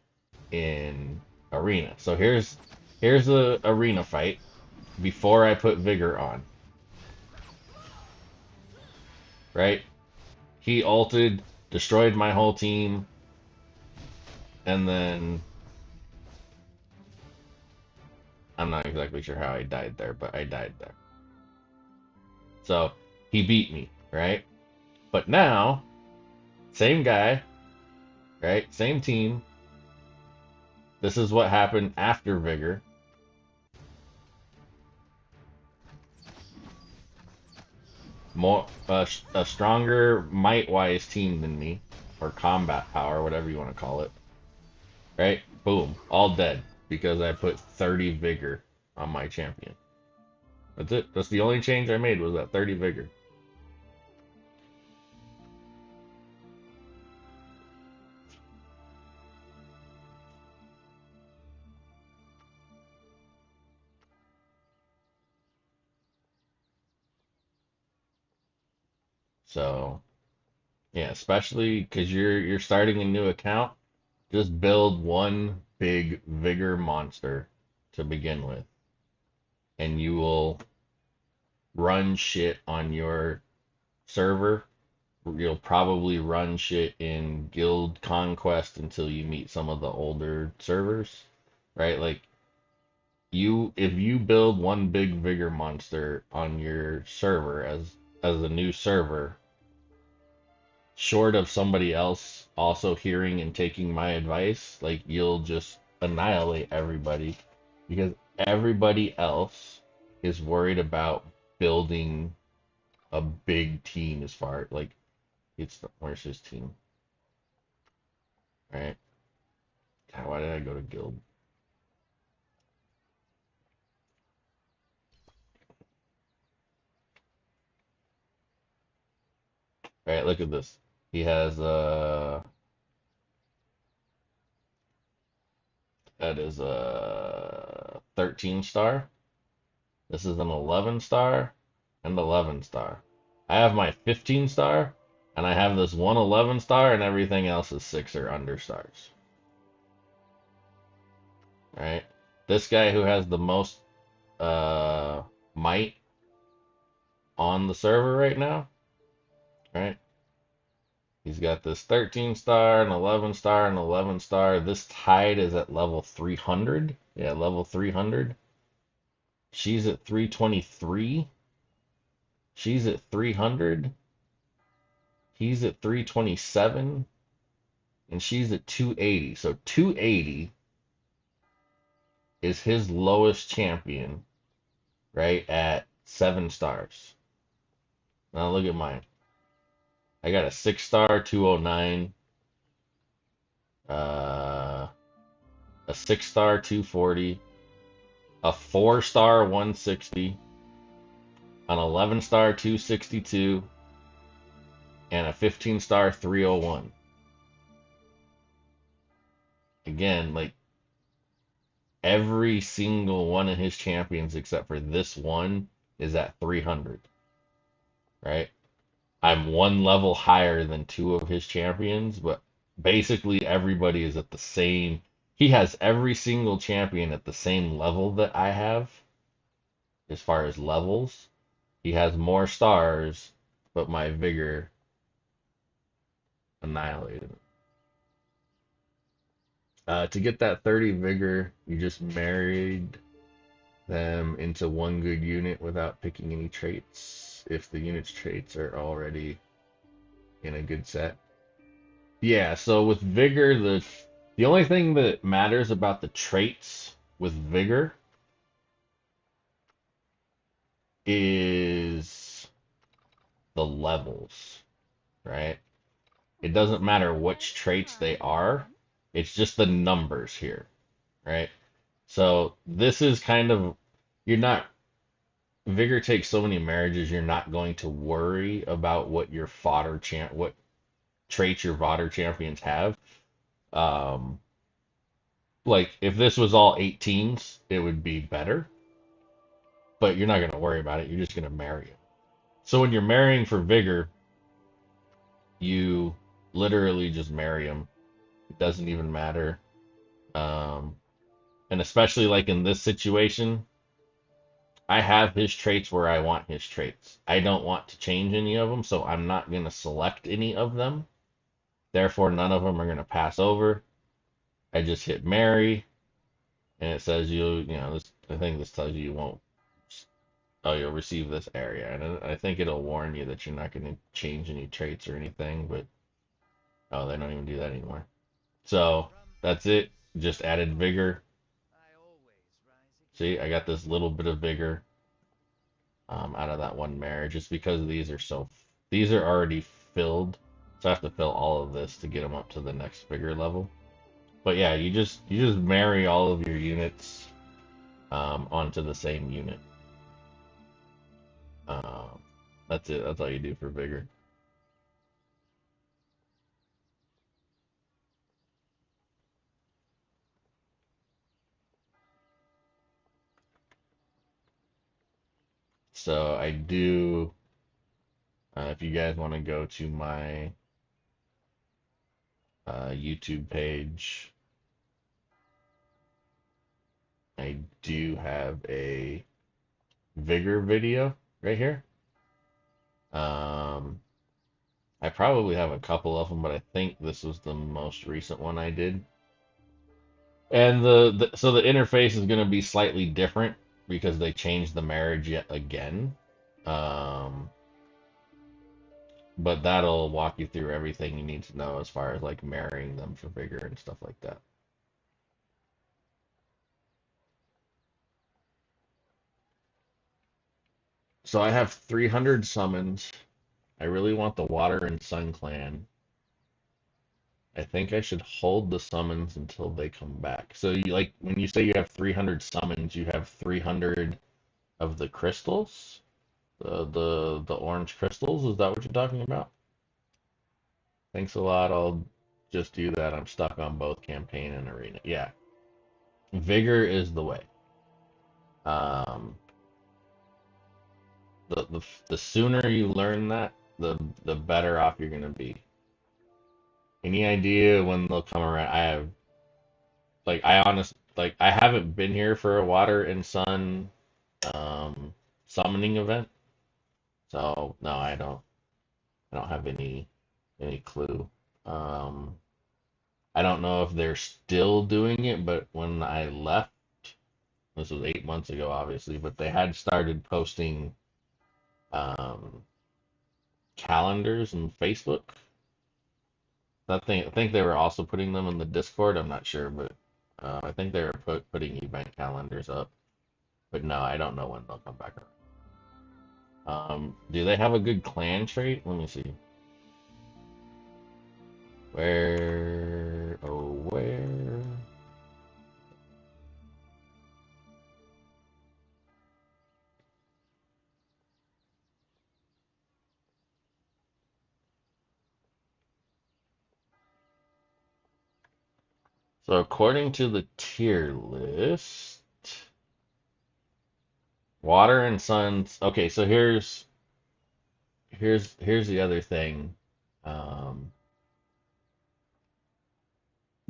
in arena. So here's a arena fight before I put Vigor on, right? He ulted, destroyed my whole team, and then I'm not exactly sure how I died there, but I died there. So he beat me, right? But now, same guy, right? Same team. This is what happened after Vigor. More a stronger might-wise team than me, or combat power, whatever you want to call it. Right? Boom, all dead because I put 30 Vigor on my champion. That's it. That's the only change I made, was that 30 Vigor. So yeah, especially because you're starting a new account, just build one big Vigor monster to begin with, and you will run shit on your server. You'll probably run shit in Guild Conquest until you meet some of the older servers, right? Like if you build one big Vigor monster on your server as a new server, short of somebody else also hearing and taking my advice, like you'll just annihilate everybody because everybody else is worried about building a big team as far like where's his team, right? God, why did I go to guild? All right, look at this. He has that is a 13 star. This is an 11 star and 11 star. I have my 15 star, and I have this one 11 star, and everything else is 6 or under stars. Right? This guy who has the most might on the server right now, right? He's got this 13 star, an 11 star, an 11 star. This Tide is at level 300. Yeah, level 300. She's at 323. She's at 300. He's at 327. And she's at 280. So 280 is his lowest champion, right, at 7 stars. Now look at mine. I got a 6 star, 209. A 6 star, 240. A 4 star, 160. An 11 star, 262. And a 15 star, 301. Again, like every single one of his champions except for this one is at 300, right? I'm one level higher than 2 of his champions, but basically everybody is at the same. He has every single champion at the same level that I have as far as levels. He has more stars, but my Vigor annihilated him. To get that 30 Vigor, you just married them into one good unit without picking any traits if the unit's traits are already in a good set. Yeah, so with vigor, the only thing that matters about the traits with vigor is the levels, right? It doesn't matter which traits they are. It's just the numbers here, right? So this is kind of you're not vigor takes so many marriages, you're not going to worry about what traits your fodder champions have. Um, like if this was all 18s, it would be better, but you're not going to worry about it. You're just going to marry it. So when you're marrying for vigor, you literally just marry them. It doesn't even matter. Um, and especially like in this situation, I have his traits where I want his traits. I don't want to change any of them, so I'm not going to select any of them. Therefore, none of them are going to pass over. I just hit marry, and it says this, I think this tells you you won't, oh, you'll receive this area. And I think it'll warn you that you're not going to change any traits or anything, but oh, they don't even do that anymore. So that's it. Just added vigor. See, I got this little bit of vigor out of that one marriage just because these are already filled. So I have to fill all of this to get them up to the next vigor level. But yeah, you just marry all of your units onto the same unit. Um, that's it. That's all you do for vigor. So I do. If you guys want to go to my YouTube page, I do have a vigor video right here. Um, I probably have a couple of them, but I think this was the most recent one I did. And so the interface is going to be slightly different because they changed the marriage yet again. Um, but that'll walk you through everything you need to know as far as like marrying them for vigor and stuff like that. So I have 300 summons. I really want the Water and Sun clan. I think I should hold the summons until they come back. So you like when you say you have 300 summons, you have 300 of the crystals, the orange crystals. Is that what you're talking about? Thanks a lot. I'll just do that. I'm stuck on both campaign and arena. Yeah, vigor is the way. Um, the sooner you learn that, the better off you're gonna be. Any idea when they'll come around? I haven't been here for a Water and Sun summoning event, so no, I don't have any clue. Um, I don't know if they're still doing it, but when I left, this was 8 months ago, obviously, but they had started posting um, calendars in Facebook. I think they were also putting them in the Discord. I'm not sure, but I think they were putting event calendars up. But no, I don't know when they'll come back around. Do they have a good clan trait? Let me see. Where? Oh, where? So according to the tier list, Water and Suns. Okay, so here's the other thing. Um,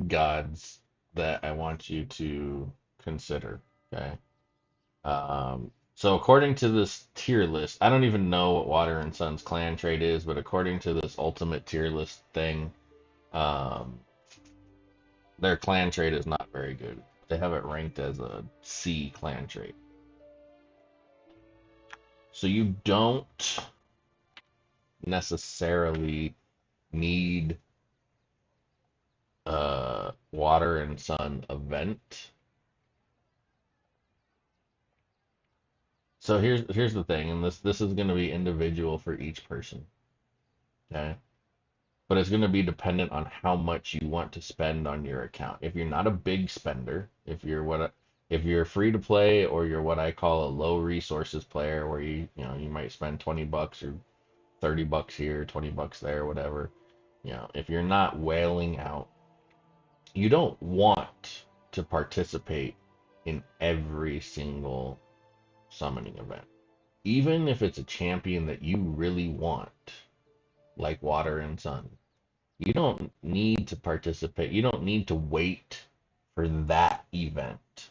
gods that I want you to consider. Okay. So according to this tier list, I don't even know what Water and Sun's clan trait is, but according to this ultimate tier list thing, um, their clan trait is not very good. They have it ranked as a C clan trait. So you don't necessarily need Water and Sun event. So here's the thing, and this is going to be individual for each person, okay? But it's going to be dependent on how much you want to spend on your account. If you're not a big spender, if you're free to play, or you're what I call a low resources player, where you might spend 20 bucks or 30 bucks here, 20 bucks there, whatever. If you're not whaling out, you don't want to participate in every single summoning event. Even if it's a champion that you really want, like Water and Sun, you don't need to participate. You don't need to wait for that event,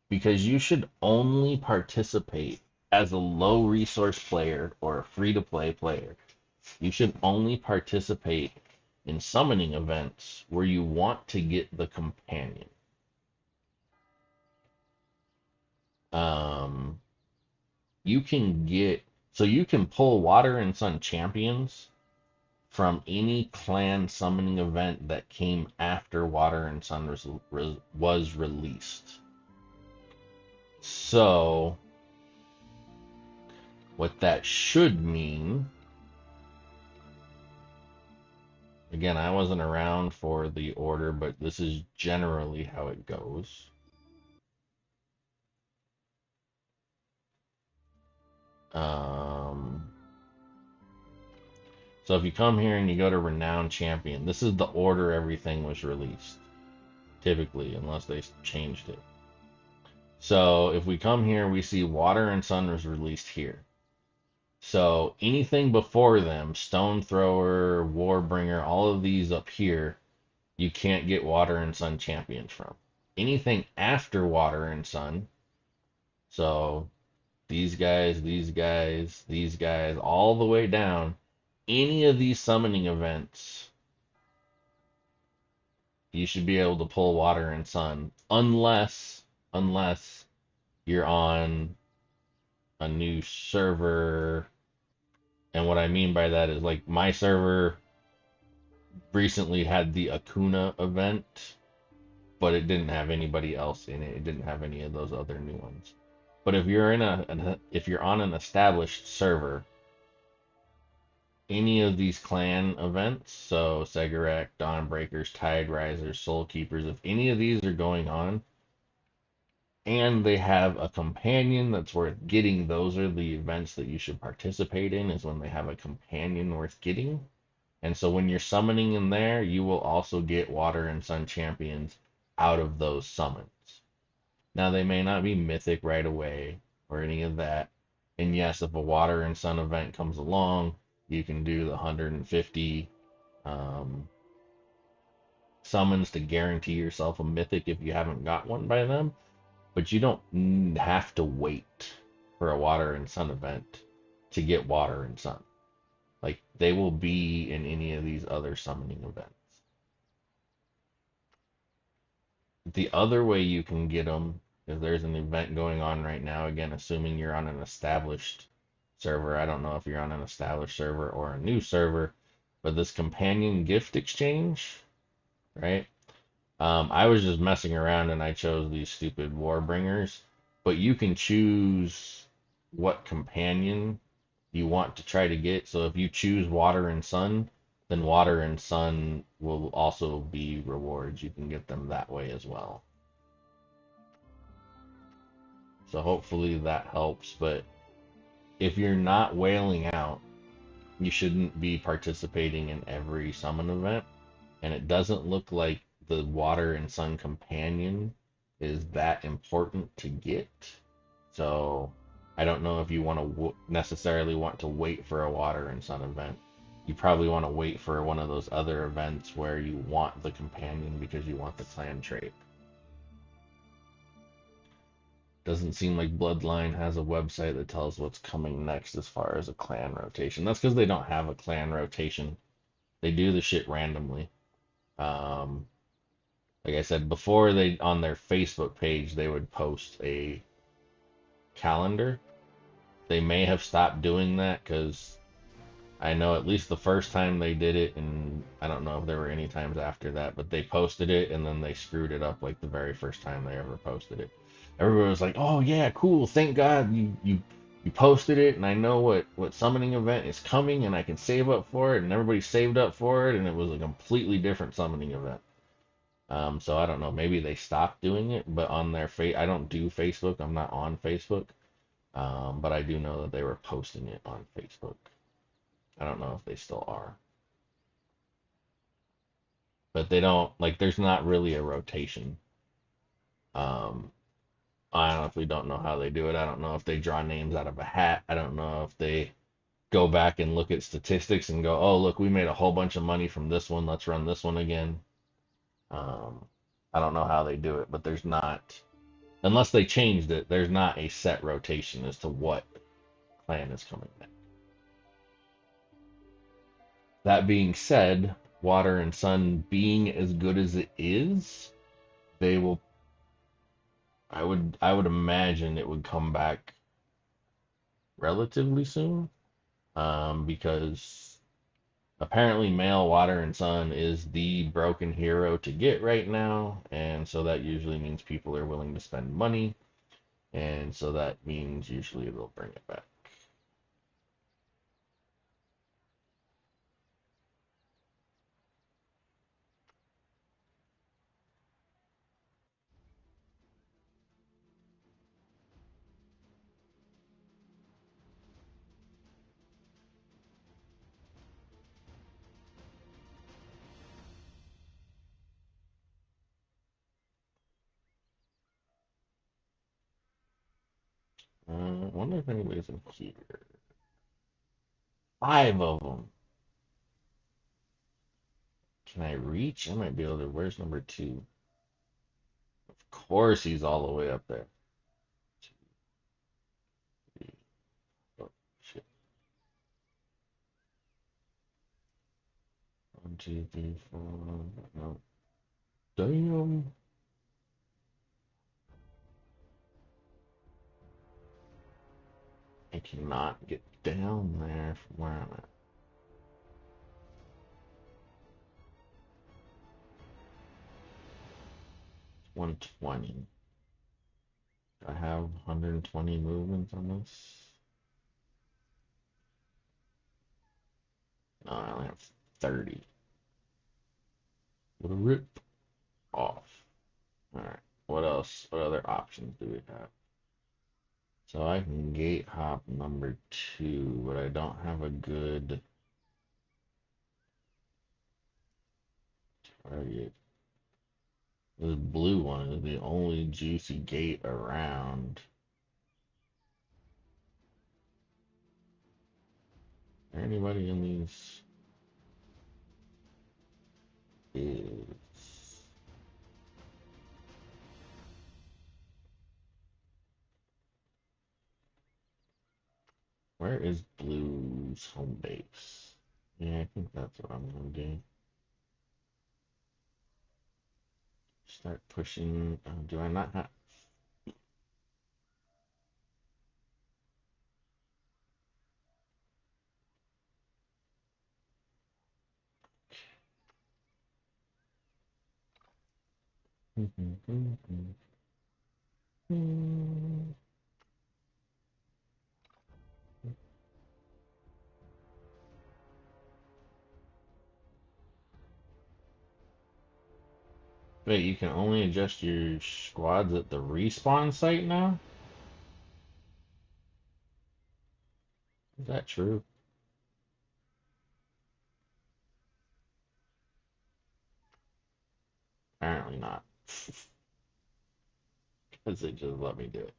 because you should only participate as a low resource player or a free to play player. You should only participate in summoning events where you want to get the companion. Um, you can pull Water and Sun champions from any clan summoning event that came after Water and Sun was released. So, what that should mean, again, I wasn't around for the order, but this is generally how it goes. So if you come here and you go to Renowned Champion, this is the order everything was released, typically, unless they changed it. So if we come here, we see Water and Sun was released here. So anything before them, Stone Thrower, Warbringer, all of these up here, you can't get Water and Sun champions from. Anything after Water and Sun, so these guys, these guys, these guys, all the way down, any of these summoning events, you should be able to pull Water and Sun, unless you're on a new server. And what I mean by that is, like, my server recently had the Akuna event, but it didn't have anybody else in it. It didn't have any of those other new ones. But if you're if you're on an established server, any of these clan events, so Segarak, Dawnbreakers, Tide Risers, Soul Keepers, if any of these are going on and they have a companion that's worth getting, those are the events that you should participate in, is when they have a companion worth getting. And so when you're summoning in there, you will also get Water and Sun champions out of those summons. Now, they may not be mythic right away or any of that. And yes, if a Water and Sun event comes along, you can do the 150 summons to guarantee yourself a mythic if you haven't got one by them. But you don't have to wait for a Water and Sun event to get Water and Sun. Like, they will be in any of these other summoning events. The other way you can get them, if there's an event going on right now, again, assuming you're on an established server. I don't know if you're on an established server or a new server, but this companion gift exchange, right? I was just messing around and I chose these stupid Warbringers, but you can choose what companion you want to try to get. So if you choose Water and Sun, then Water and Sun will also be rewards. You can get them that way as well. So hopefully that helps. But if you're not whaling out, you shouldn't be participating in every summon event. And it doesn't look like the Water and Sun companion is that important to get. So I don't know if you want to necessarily want to wait for a Water and Sun event. You probably want to wait for one of those other events where you want the companion because you want the clan trait. Doesn't seem like Bloodline has a website that tells what's coming next as far as a clan rotation. That's because they don't have a clan rotation. They do the shit randomly. Like I said before, they on their Facebook page they would post a calendar. They may have stopped doing that because I know at least the first time they did it, and I don't know if there were any times after that, but they posted it and then they screwed it up like the very first time they ever posted it. Everybody was like, "Oh yeah, cool! Thank God you posted it, and I know what summoning event is coming, and I can save up for it." And everybody saved up for it, and it was a completely different summoning event. So I don't know. Maybe they stopped doing it, but on their I don't do Facebook. I'm not on Facebook. But I do know that they were posting it on Facebook. I don't know if they still are. But they don't like there's not really a rotation. Um, I honestly don't know how they do it. I don't know if they draw names out of a hat. I don't know if they go back and look at statistics and go, "Oh, look, we made a whole bunch of money from this one. Let's run this one again." Um, I don't know how they do it, but there's not, unless they changed it, there's not a set rotation as to what clan is coming next. That being said, Water and Sun being as good as it is, they will I would imagine it would come back relatively soon. Because apparently male Water and Sun is the broken hero to get right now, and so that usually means people are willing to spend money, and so that means usually they'll bring it back. I wonder if anybody's in here. 5 of them. Can I reach? I might be able to. Where's number 2? Of course he's all the way up there. 2, 3, oh, shit. 1, 2, 3, 4. No. Damn. I cannot get down there from where I'm at. 120. Do I have 120 movements on this? No, I only have 30. What a rip off. Alright. What else? What other options do we have? So I can gate hop number 2, but I don't have a good target. This blue one is the only juicy gate around. Is there anybody in these? Is where is blue's home base? Yeah, I think that's what I'm gonna do. Start pushing. Do I not have? Wait, you can only adjust your squads at the respawn site now? Is that true? Apparently not. Because they just let me do it.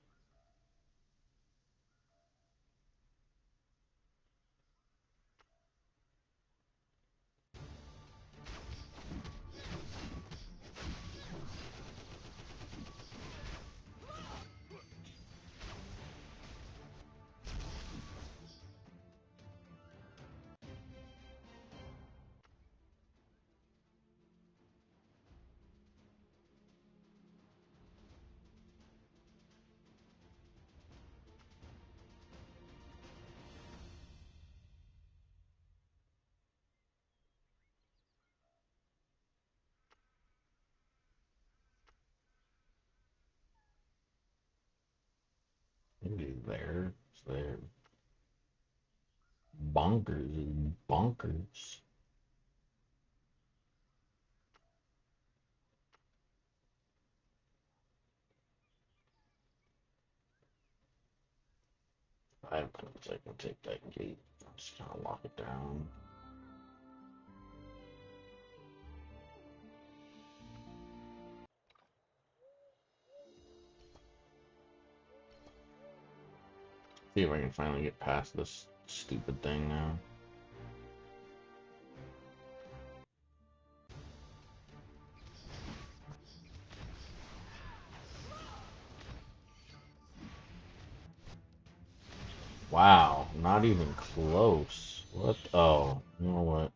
He's there. It's there. Bonkers is bonkers. I'm gonna take that gate. Just gonna lock it down. See if I can finally get past this stupid thing now. Wow, not even close. What? Oh, you know what?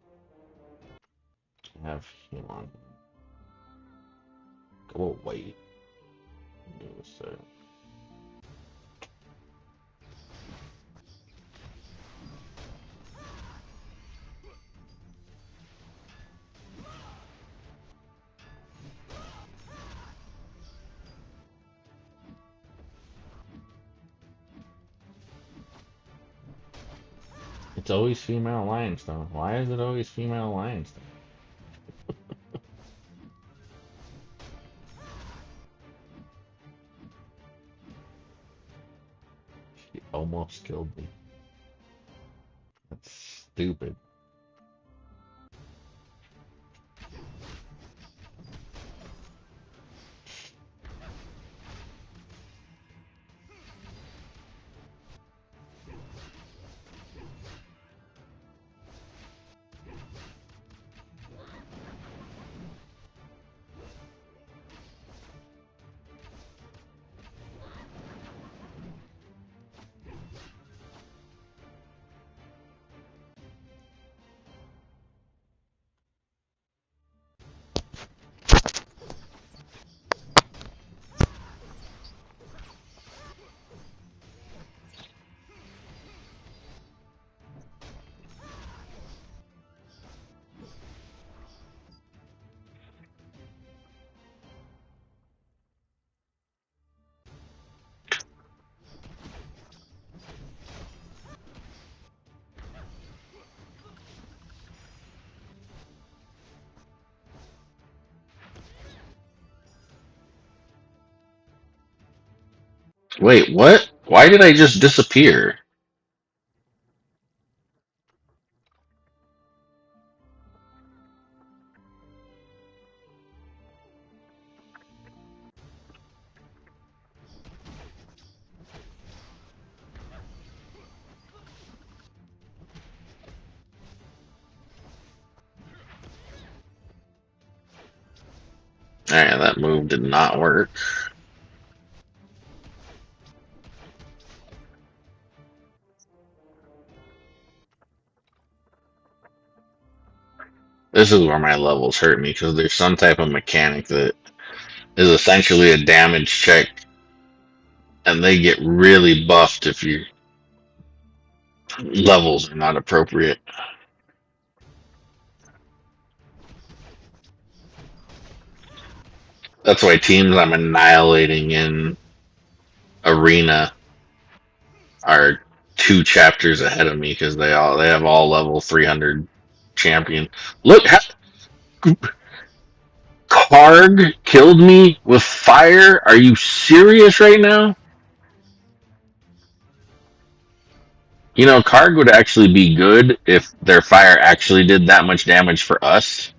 I have him on. Go away. Do this, It's always female Lionstone. Why is it always female Lionstone? She almost killed me. That's stupid. Wait, what? Why did I just disappear? Alright, that move did not work. This is where my levels hurt me because there's some type of mechanic that is essentially a damage check, and they get really buffed if your levels are not appropriate. That's why teams I'm annihilating in Arena are 2 chapters ahead of me because they have all level 300 champion. Look, Karg killed me with fire. Are you serious right now? You know, Karg would actually be good if their fire actually did that much damage for us.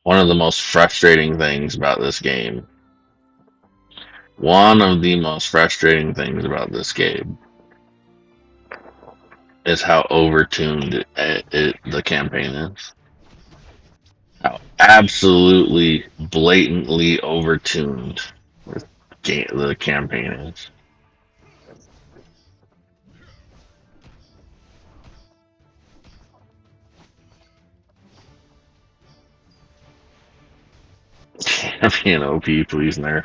One of the most frustrating things about this game. One of the most frustrating things about this game is how overtuned the campaign is. How absolutely, blatantly overtuned the campaign is. Champion OP, please nerf.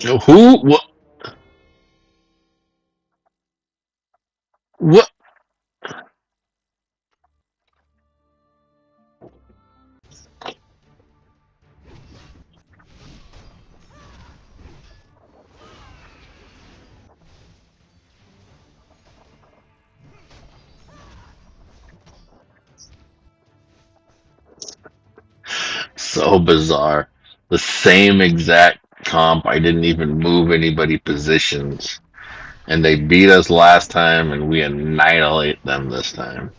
Who? What? What? So bizarre. The same exact comp. I didn't even move anybody positions. And they beat us last time, and we annihilate them this time.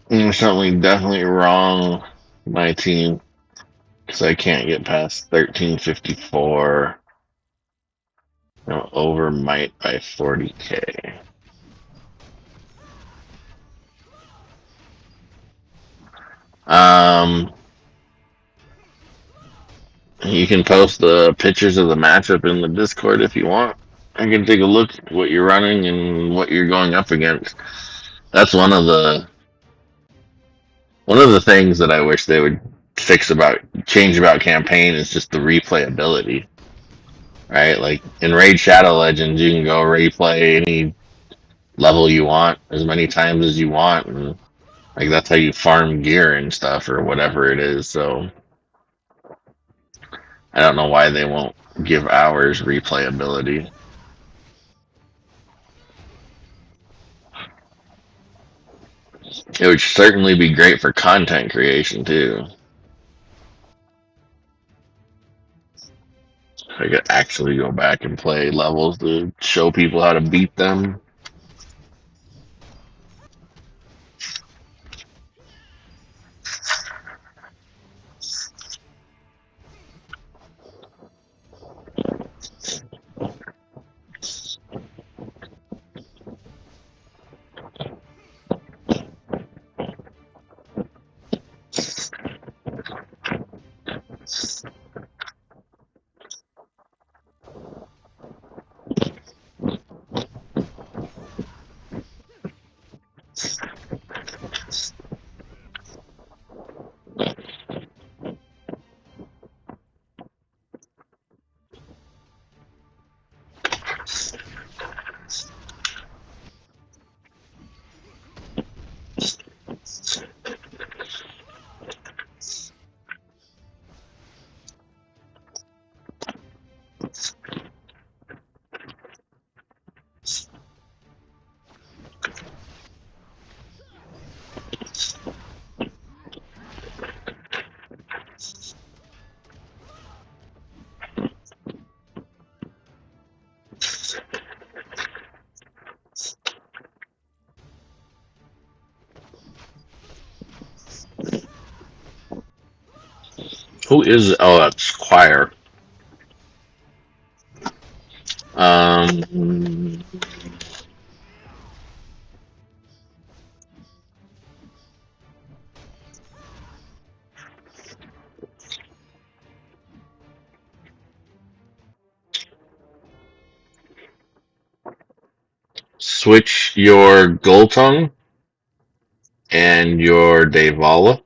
There's something definitely wrong with my team because I can't get past 1354. Over might by 40K. Um, you can post the pictures of the matchup in the Discord if you want. I can take a look at what you're running and what you're going up against. That's one of the things that I wish they would change about campaign is just the replayability, right? Like in Raid Shadow Legends, you can go replay any level you want as many times as you want, and like that's how you farm gear and stuff or whatever it is. So I don't know why they won't give ours replayability. It would certainly be great for content creation too. I could actually go back and play levels to show people how to beat them. Who is? Oh, that's Choir. Um, switch your Gultung and your Devala.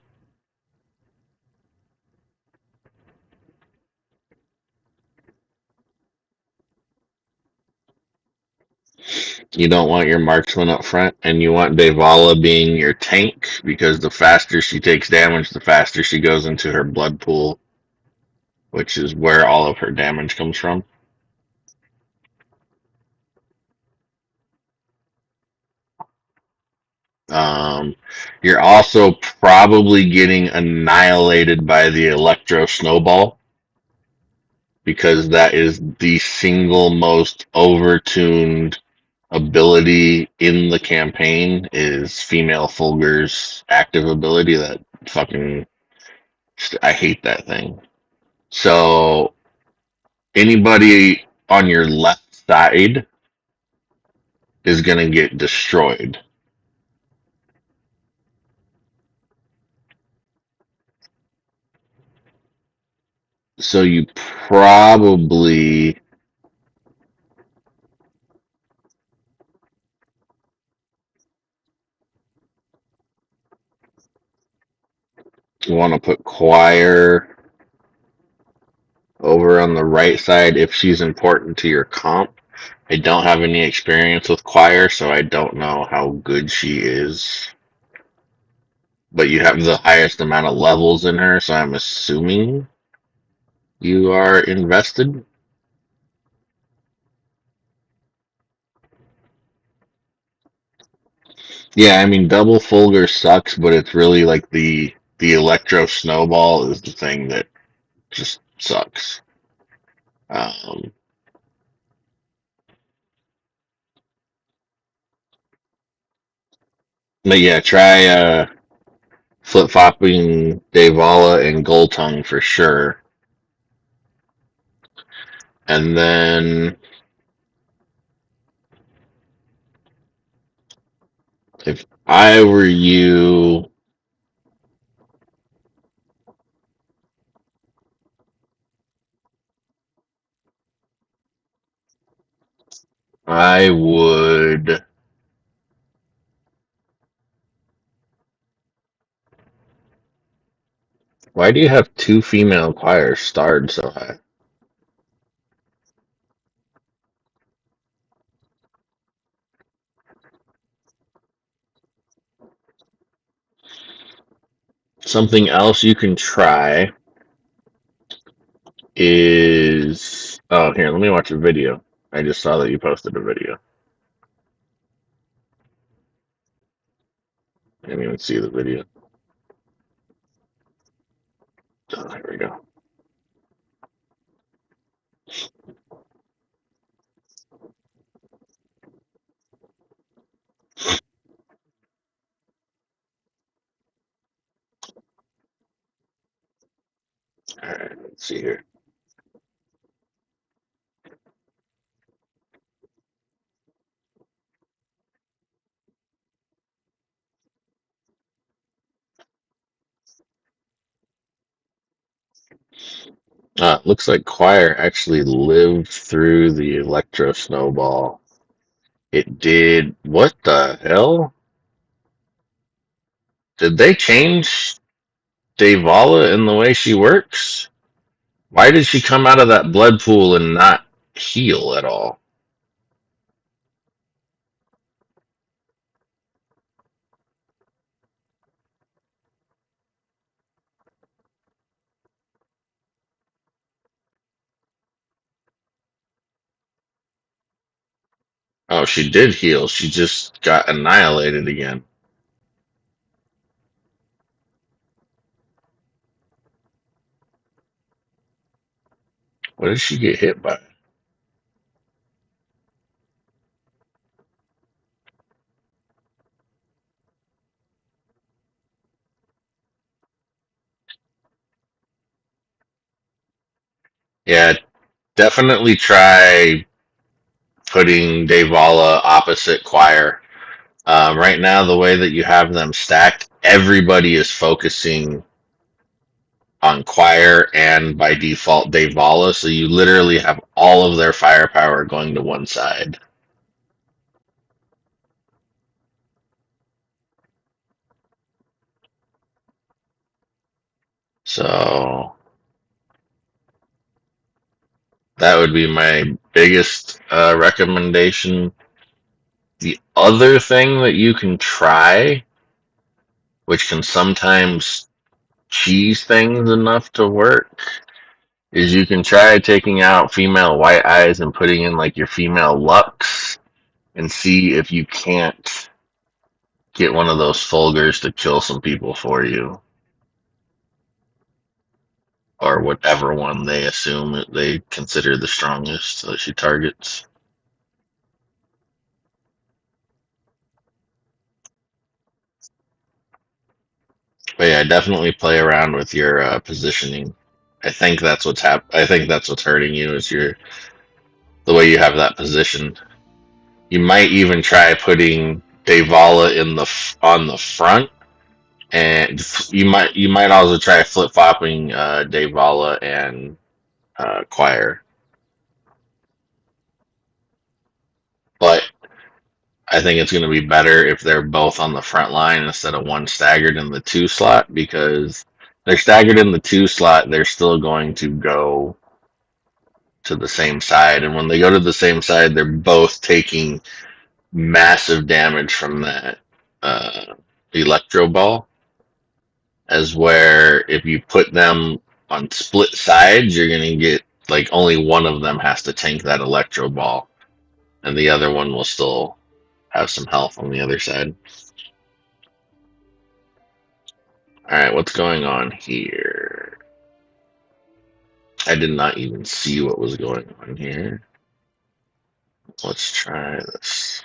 You don't want your marksman up front, and you want Devala being your tank because the faster she takes damage, the faster she goes into her blood pool, which is where all of her damage comes from. Um, you're also probably getting annihilated by the Electro Snowball because that is the single most overtuned ability in the campaign is female Fulgur's active ability. That fucking I hate that thing. So anybody on your left side is gonna get destroyed. So you probably want to put Choir over on the right side if she's important to your comp. I don't have any experience with Choir, so I don't know how good she is. But you have the highest amount of levels in her, so I'm assuming you are invested. Yeah, I mean double Fulgur sucks, but it's really like the Electro Snowball is the thing that just sucks. Um, but yeah, try flip flopping Devala and Goltung for sure. And then if I were you, I would. Why do you have two female choirs starred so high? Something else you can try is here, let me watch a video. I just saw that you posted a video. I didn't even see the video. Oh, here we go. All right, let's see here. Looks like Choir actually lived through the Electro Snowball. It did. What the hell? Did they change Devala in the way she works? Why did she come out of that blood pool and not heal at all? Oh, she did heal. She just got annihilated again. What did she get hit by? Yeah, definitely try putting Devala opposite Choir. Right now, the way that you have them stacked, everybody is focusing on Choir and by default Devala, so you literally have all of their firepower going to one side. So that would be my biggest recommendation. The other thing that you can try, which can sometimes cheese things enough to work, is you can try taking out female White Eyes and putting in like your female Lux and see if you can't Get one of those Fulgurs to kill some people for you, or whatever one they assume they consider the strongest that she targets. But yeah, definitely play around with your positioning. I think that's what's I think that's what's hurting you is the way you have that position. You might even try putting Devala on the front, and you might also try flip flopping Devala and Choir. But I think it's going to be better if they're both on the front line instead of one staggered in the two slot because they're staggered in the two slot. They're still going to go to the same side, and when they go to the same side, they're both taking massive damage from that uh, electro ball. As where if you put them on split sides, you're gonna get like only one of them has to tank that electro ball, and the other one will still have some health on the other side. All right, what's going on here? I did not even see what was going on here. Let's try this.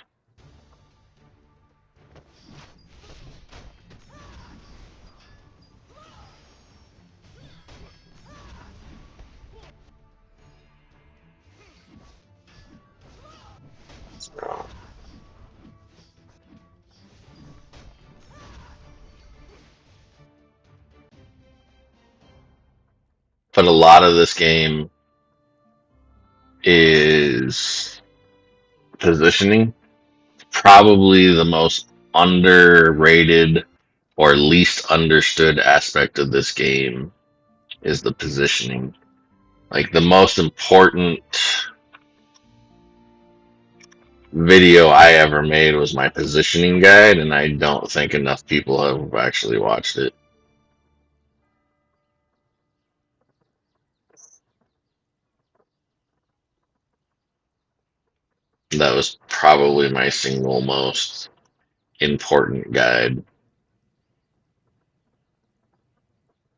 But a lot of this game is positioning. Probably the most underrated or least understood aspect of this game is the positioning. Like the most important video I ever made was my positioning guide, and I don't think enough people have actually watched it. That was probably my single most important guide.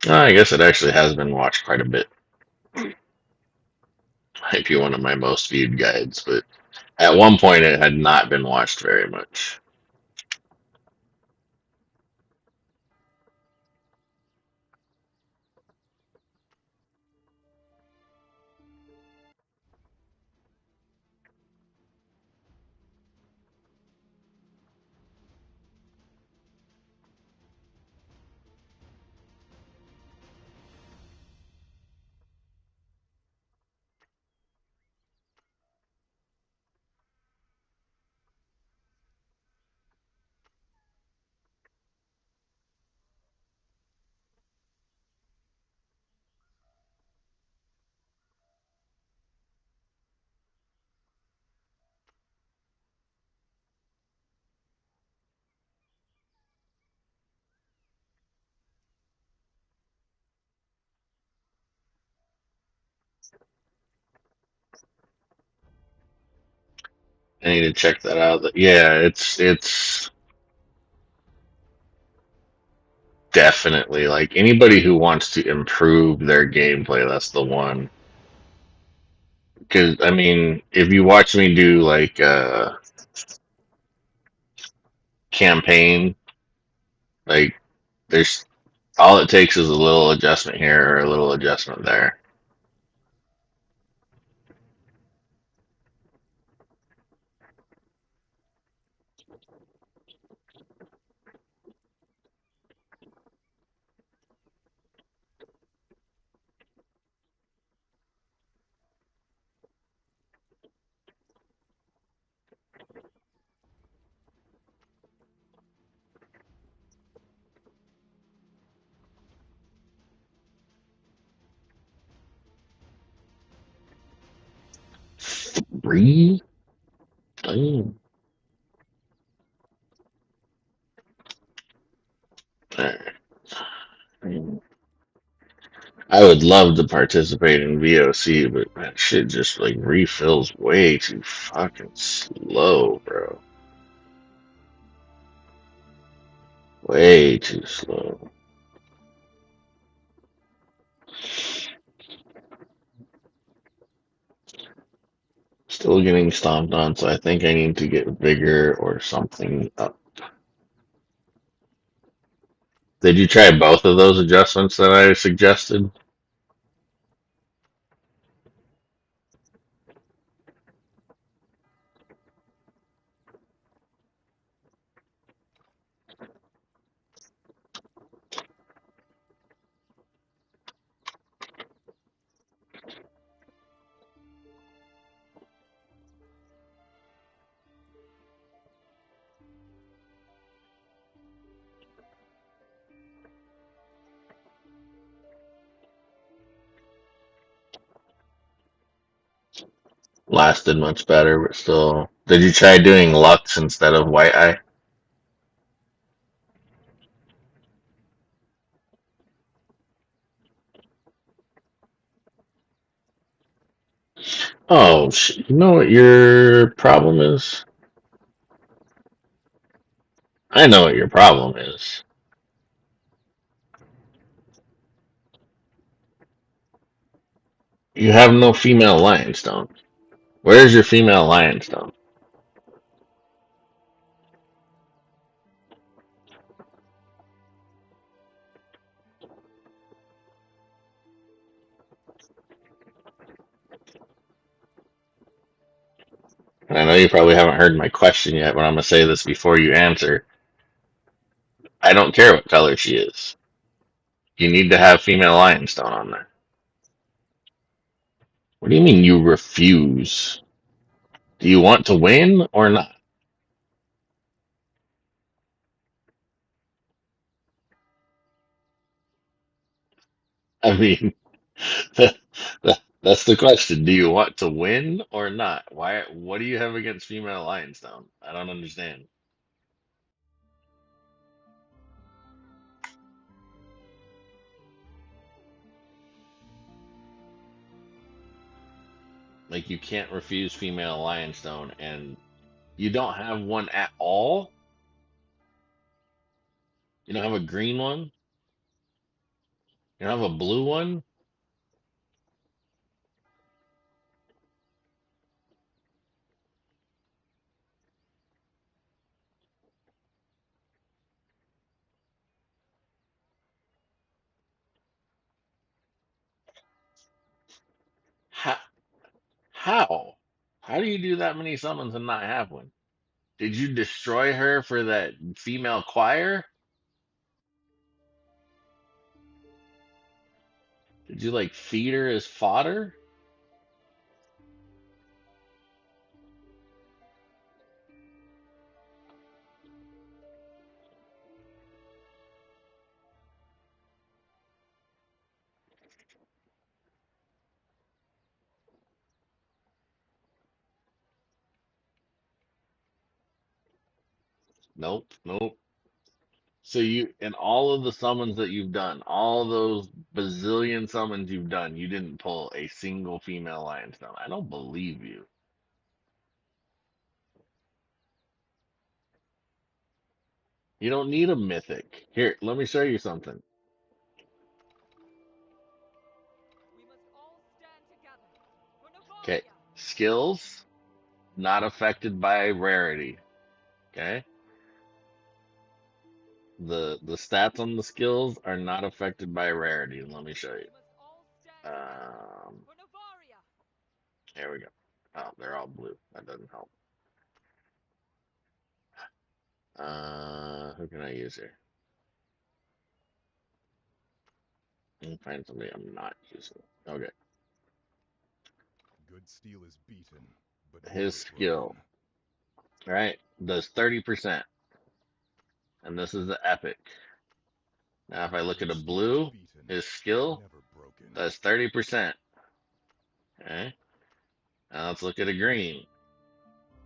I guess it actually has been watched quite a bit. Might be one of my most viewed guides, but at one point it had not been watched very much. I need to check that out. Yeah, it's definitely like anybody who wants to improve their gameplay, that's the one. Because I mean, if you watch me do like campaign, like there's all it takes is a little adjustment here or a little adjustment there. Breathe. Oh, alright. I would love to participate in VoC, but that shit just like refills way too fucking slow, bro. Way too slow. Still getting stomped on, so I think I need to get vigor or something up. Did you try both of those adjustments that I suggested? Lasted much better, but still. Did you try doing Lux instead of White Eye? Oh, you know what your problem is? I know what your problem is. You have no female lion stone. Where's your female lion stone? And I know you probably haven't heard my question yet, but I'm gonna say this before you answer. I don't care what color she is. You need to have female lion stone on there. What do you mean you refuse? Do you want to win or not? I mean, that's the question. Do you want to win or not? Why? What do you have against female lion stone? I don't understand. Like you can't refuse female lion stone, and you don't have one at all. You don't have a green one. You don't have a blue one. How? How? How do you do that many summons and not have one? Did you destroy her for that female choir? Did you like feed her as fodder? Nope, nope. So you, in all of the summons that you've done, all those bazillion summons you've done, you didn't pull a single female lion stone. I don't believe you. You don't need a mythic. Here, let me show you something. We must all stand together for Okay, Navaria. skills not affected by rarity. Okay, the stats on the skills are not affected by rarity. Let me show you. We must all stand together for Navaria. Here we go. Oh, they're all blue. That doesn't help. Who can I use here? Let me find somebody I'm not using. Okay, Good steel is beaten, but his never skill, broken. right, does 30%, and this is the epic. Now, if I look Good at a steel is blue, beaten, his but skill never broken. does 30%. Okay, now let's look at a green.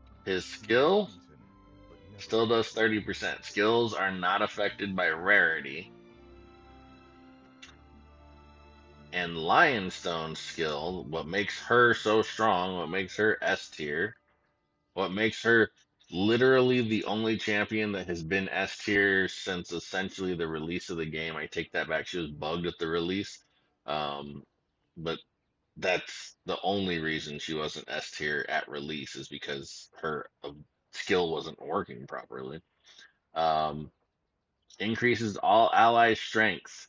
Good His steel is skill beaten, but never still does broken. 30%. Skills are not affected by rarity. And Lionstone's skill, what makes her so strong, what makes her S tier, what makes her literally the only champion that has been S tier since essentially the release of the game. I take that back. She was bugged at the release. Um, but that's the only reason she wasn't S tier at release is because her skill wasn't working properly. Um, increases all ally strength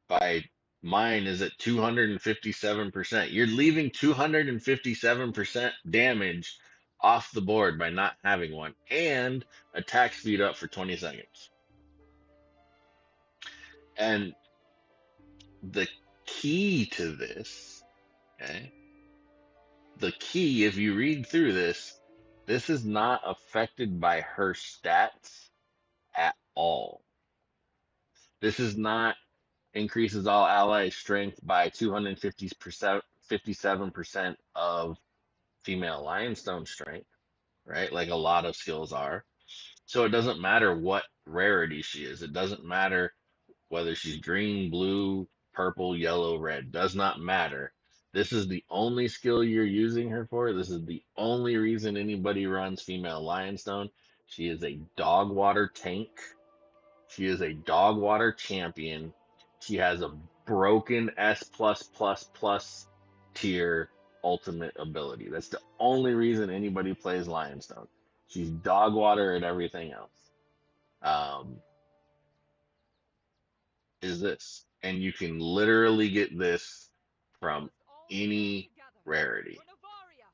by mine is at 257%. You're leaving 257% damage off the board by not having one, and attack speed up for 20 seconds. And the key to this, okay, the key, if you read through this, this is not affected by her stats at all. This is not increases all ally strength by 250%, 57% of female lionstone strength, right? Like a lot of skills are. So it doesn't matter what rarity she is. It doesn't matter whether she's green, blue, purple, yellow, red. Does not matter. This is the only skill you're using her for. This is the only reason anybody runs female lionstone. She is a dog water tank. She is a dog water champion. She has a broken S plus plus plus tier ultimate ability. That's the only reason anybody plays Lionstone. She's dog water and everything else. Um, is this. And you can literally get this from Must all stand any together rarity. for Novaria.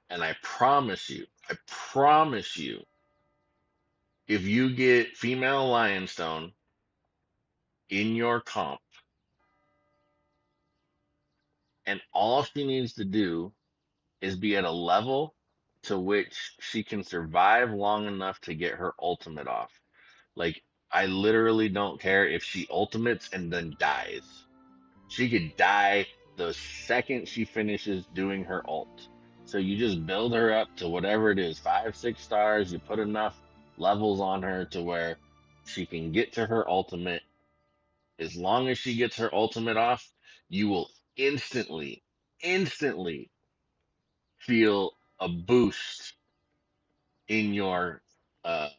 And I promise you, if you get female Lionstone in your comp, and all she needs to do is be at a level to which she can survive long enough to get her ultimate off. Like, I literally don't care if she ultimates and then dies. She could die the second she finishes doing her ult. So you just build her up to whatever it is, 5, 6 stars. You put enough levels on her to where she can get to her ultimate. As long as she gets her ultimate off, you will instantly feel a boost in your uh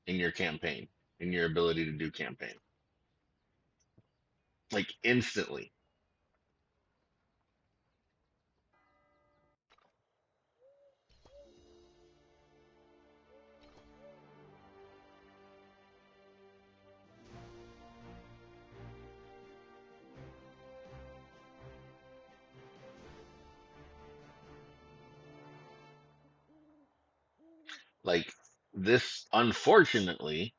in your campaign, in your ability to do campaign. Like instantly. Like this unfortunately,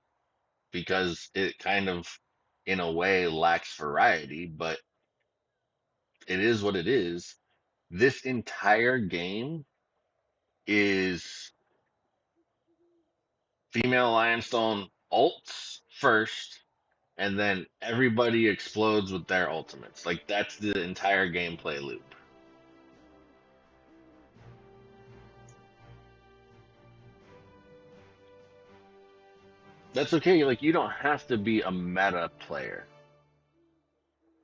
because it kind of in a way lacks variety, but it is what it is. This entire game is female Lionstone ults first, and then everybody explodes with their ultimates. Like that's the entire gameplay loop. That's okay. Like you don't have to be a meta player,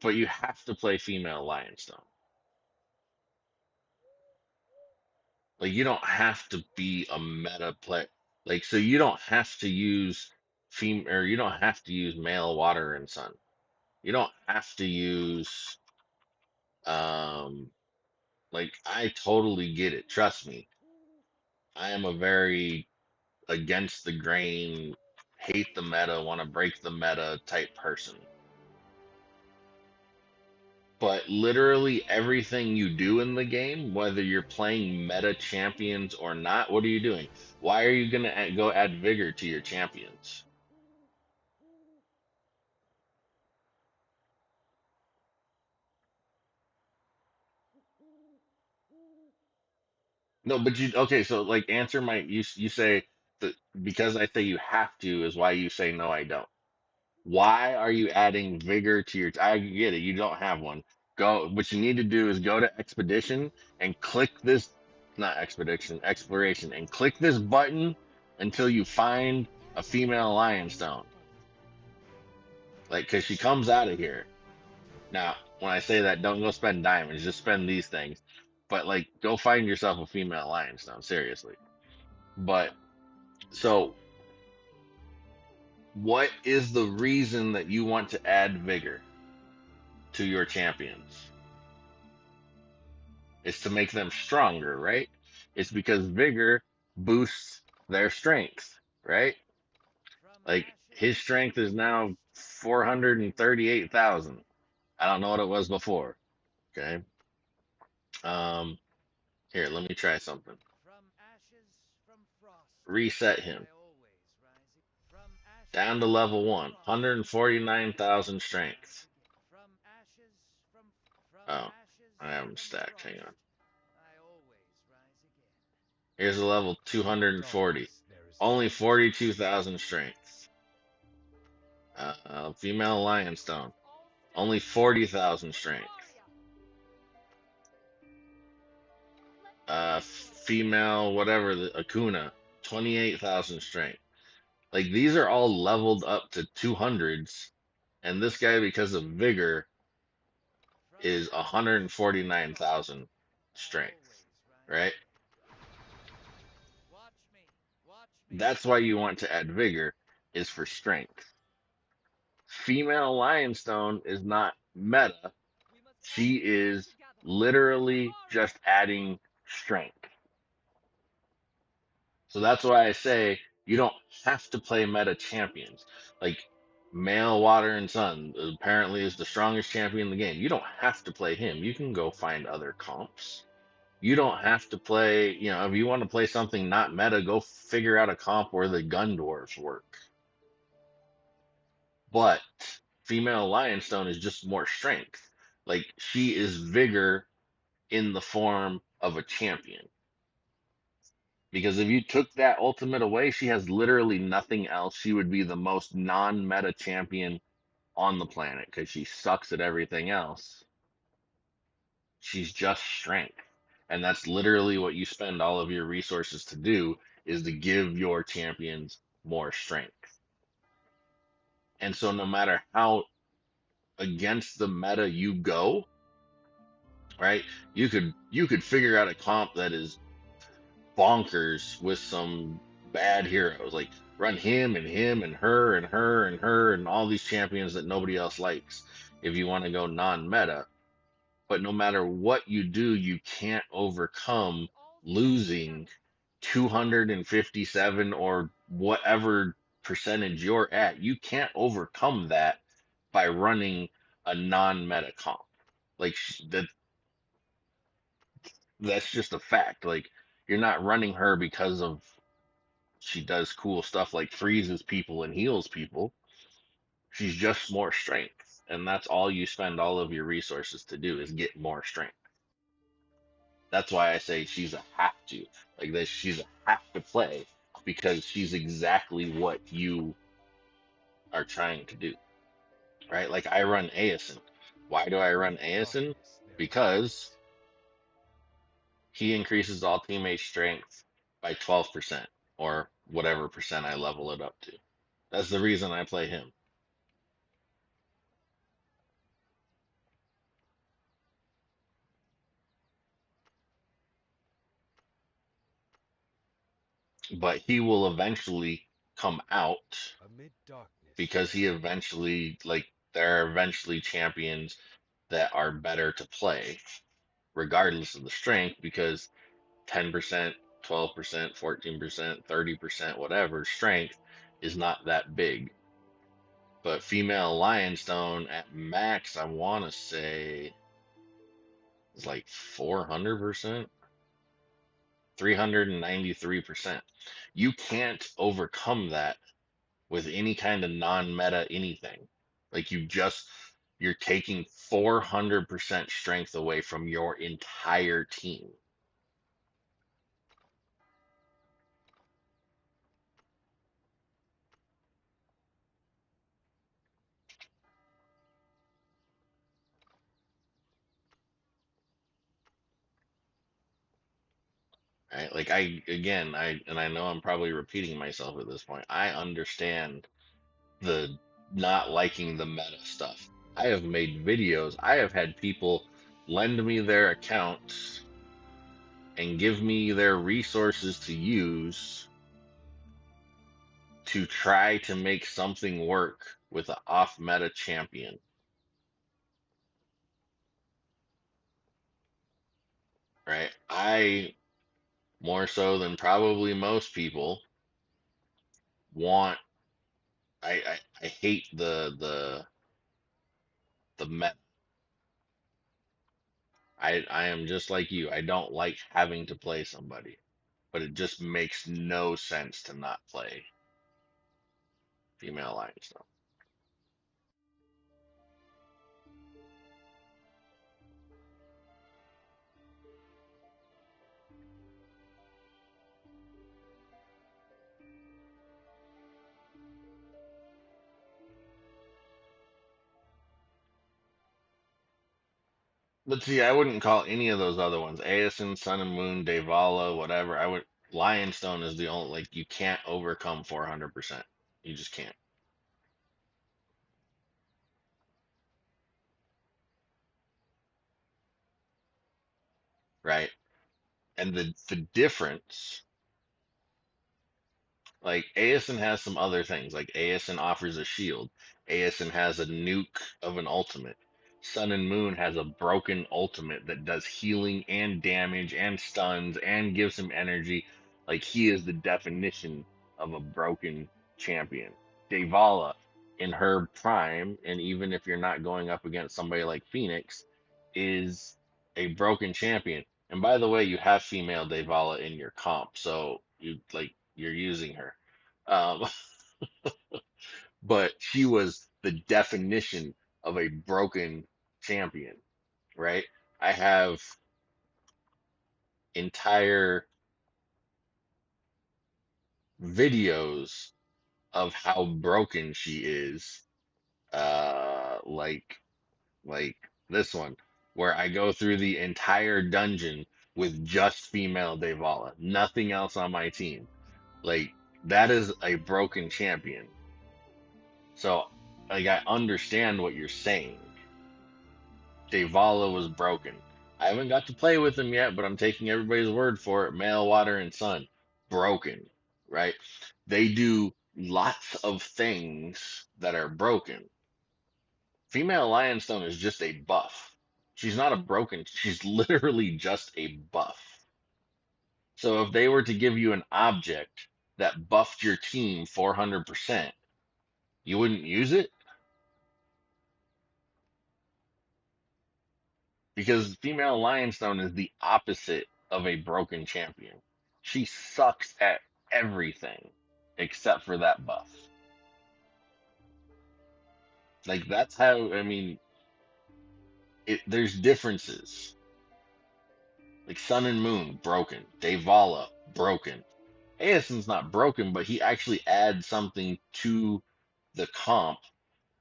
but you have to play female Lionstone. Like you don't have to be a meta player. Like so you don't have to use or you don't have to use male water and sun. You don't have to use um like I totally get it. Trust me. I am a very against the grain, hate the meta, want to break the meta type person. But literally everything you do in the game, whether you're playing meta champions or not, what are you doing? Why are you going to go add vigor to your champions? No, but you okay, so like answer my you say that because I say you have to is why you say no I don't. Why are you adding vigor to your I get it, you don't have one. Go what you need to do is go to expedition and click this not expedition, exploration and click this button until you find a There's female something lionstone. about Like cause she comes out of here. Now, when I say that, don't go spend diamonds, just spend these things. But like, go find yourself a female lionstone, seriously. But so, what is the reason that you want to add vigor to your champions? It's to make them stronger, right? It's because vigor boosts their strength, right? Like his strength is now 438,000. I don't know what it was before. Okay. Um, Here, let me try something. Reset him down to level 1, 149,000 strength. Oh, I have him stacked. Hang on. Here's a level 240. Only 42,000 strength. Female Lionstone. Only 40,000 strength. Female, whatever, the Akuna. 28,000 strength. Like, these are all leveled up to 200s. And this guy, because of vigor, is 149,000 strength. Right? That's why you want to add vigor, is for strength. Female Lionstone is not meta. She is literally just adding strength. So that's why I say you don't have to play meta champions. Like Male Water and Sun apparently is the strongest champion in the game. You don't have to play him. You can go find other comps. You don't have to play, if you want to play something not meta, go figure out a comp where the gun dwarves work. But female Lionstone is just more strength. Like she is vigor in the form of a champion. Because if you took that ultimate away, she has literally nothing else. She would be the most non-meta champion on the planet because she sucks at everything else. She's just strength. And that's literally what you spend all of your resources to do, is to give your champions more strength. And so no matter how against the meta you go, right? You could figure out a comp that is bonkers with some bad heroes. Like run him and her and her and her and all these champions that nobody else likes if you want to go non-meta. But no matter what you do, you can't overcome losing 257 or whatever percentage you're at. You can't overcome that by running a non-meta comp. Like that's just a fact. Like you're not running her because of she does cool stuff like freezes people and heals people. She's just more strength, and that's all you spend all of your resources to do, is get more strength. That's why I say she's a have to. Like this, she's a have to play because she's exactly what you are trying to do. Right? Like I run Aeson. Why do I run Aeson? Because he increases all teammate strength by 12% or whatever percent I level it up to. That's the reason I play him. But he will eventually come out because he eventually, like, there are eventually champions that are better to play regardless of the strength, because 10%, 12%, 14%, 30%, whatever strength is not that big. But female Lionstone at max, I want to say, is like 400%, 393%. You can't overcome that with any kind of non-meta anything. Like you're taking 400% strength away from your entire team. Right? Like I know I'm probably repeating myself at this point. I understand the not liking the meta stuff. I have made videos. I have had people lend me their accounts and give me their resources to use to try to make something work with an off meta champion, right? I, more so than probably most people, want I hate the meta. I am just like you. I don't like having to play somebody, but it just makes no sense to not play female line stuff. But see, I wouldn't call any of those other ones Aeson, Sun and Moon, Devala, whatever. I would Lionstone is the only like you can't overcome 400%. You just can't, right? And the difference, like Aeson has some other things. Like Aeson offers a shield. Aeson has a nuke of an ultimate. Sun and Moon has a broken ultimate that does healing and damage and stuns and gives him energy. Like he is the definition of a broken champion. Devala in her prime, and even if you're not going up against somebody like Phoenix, is a broken champion. And by the way, you have female Devala in your comp, so you're using her. Um, but she was the definition of a broken champion, right? I have entire videos of how broken she is, like this one, where I go through the entire dungeon with just female Devala, nothing else on my team. Like that is a broken champion. So like I understand what you're saying. Devala was broken. I haven't got to play with him yet, but I'm taking everybody's word for it. Male, water, and sun. Broken, right? They do lots of things that are broken. Female Lionstone is just a buff. She's not a broken, she's literally just a buff. So if they were to give you an object that buffed your team 400%, you wouldn't use it? Because female Lionstone is the opposite of a broken champion. She sucks at everything except for that buff. Like that's how I mean there's differences. Like Sun and Moon broken, Devala broken. Aeson's not broken, but he actually adds something to the comp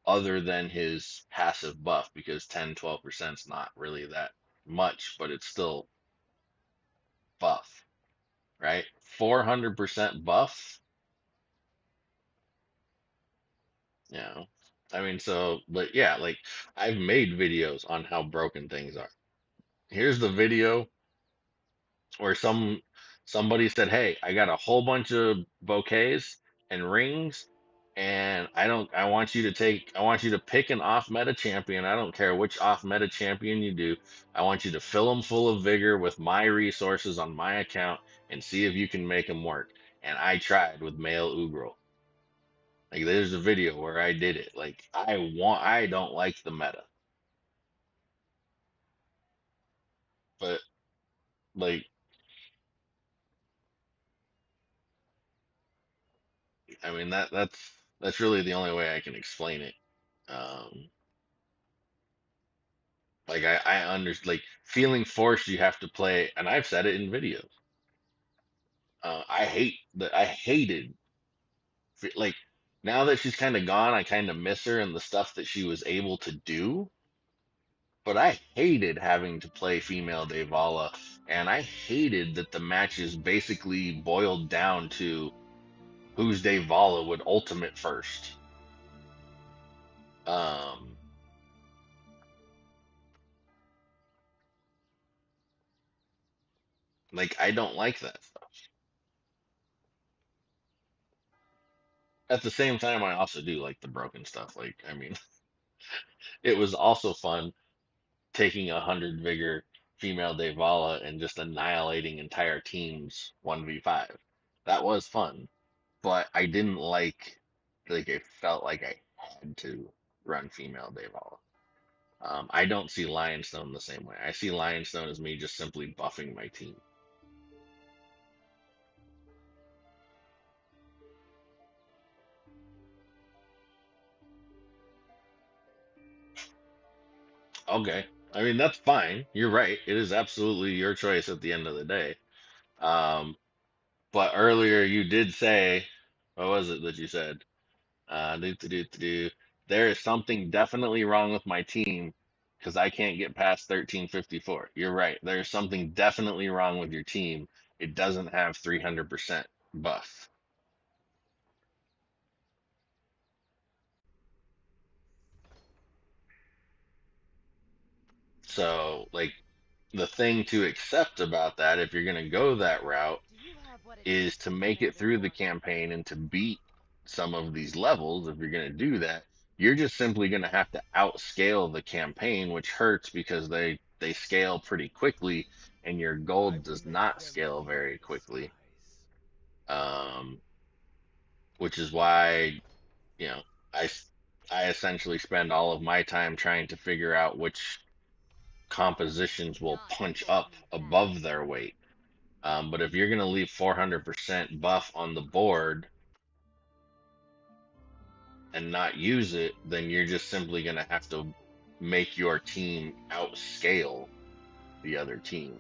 other than his passive buff because 10-12% is not really that much, but it's still buff, right? 400% buff. Yeah. I mean, so, but yeah, like I've made videos on how broken things are. Here's the video where somebody said, "Hey, I got a whole bunch of bouquets and rings, and I want you to pick an off-meta champion. I don't care which off-meta champion you do. I want you to fill them full of vigor with my resources on my account and see if you can make them work." And I tried with male Ugrel. Like there's a video where I did it. Like I don't like the meta, but like I mean that's really the only way I can explain it. Um, like I understand like feeling forced you have to play, and I've said it in videos. I hated like now that she's kind of gone, I kind of miss her and the stuff that she was able to do. But I hated having to play female Devala, and I hated that the matches basically boiled down to whose Devala would ultimate first. Um, Like I don't like that stuff. At the same time, I also do like the broken stuff. Like, I mean, it was also fun taking 100 vigor female Devala and just annihilating entire teams 1v5. That was fun, but I didn't like I felt like I had to run female Devala. I don't see Lionstone the same way. I see Lionstone as me just simply buffing my team. Okay. I mean, that's fine. You're right. It is absolutely your choice at the end of the day. Um, but earlier you did say, what was it that you said? There is something definitely wrong with my team because I can't get past 1354. You're right. There's something definitely wrong with your team. It doesn't have 300% buff. So, like, the thing to accept about that, if you're going to go that route, Do you have what it is takes to to make handle it this through the orc? campaign and to beat some of these levels. If you're going to do that, you're just simply going to have to outscale the campaign, which hurts because they scale pretty quickly, and your I gold will does make not them scale feel very the quickly. skies. Um, which is why, you know, I I essentially spend all of my time trying to figure out which compositions will Not punch before up you above die. their weight. But if you're going to leave 400% buff on the board and not use it, then you're just simply going to have to make your team outscale the other team.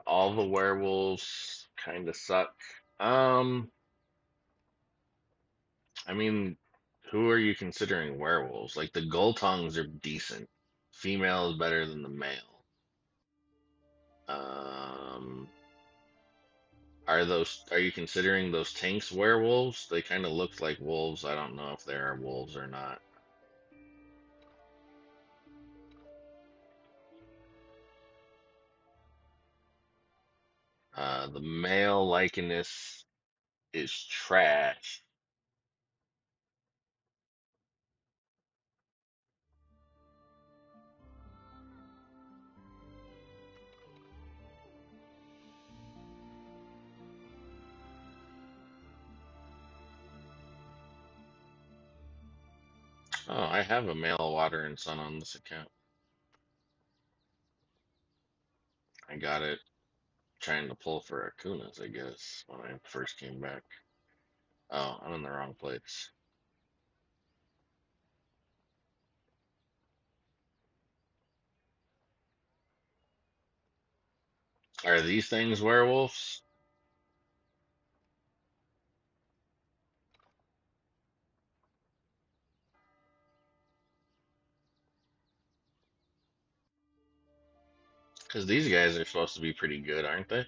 All the werewolves kind of suck. Um, I mean, who are you considering werewolves? Like the Gultongs are decent. Female is better than the male. Um, are you considering those tanks werewolves? They kind of look like wolves. I don't know if they are wolves or not. The male likeness is trash. Oh, I have a male water and sun on this account. I got it trying to pull for Akunas, I guess, when I first came back. Oh, I'm in the wrong place. Are these things werewolves? Because these guys are supposed to be pretty good, aren't they?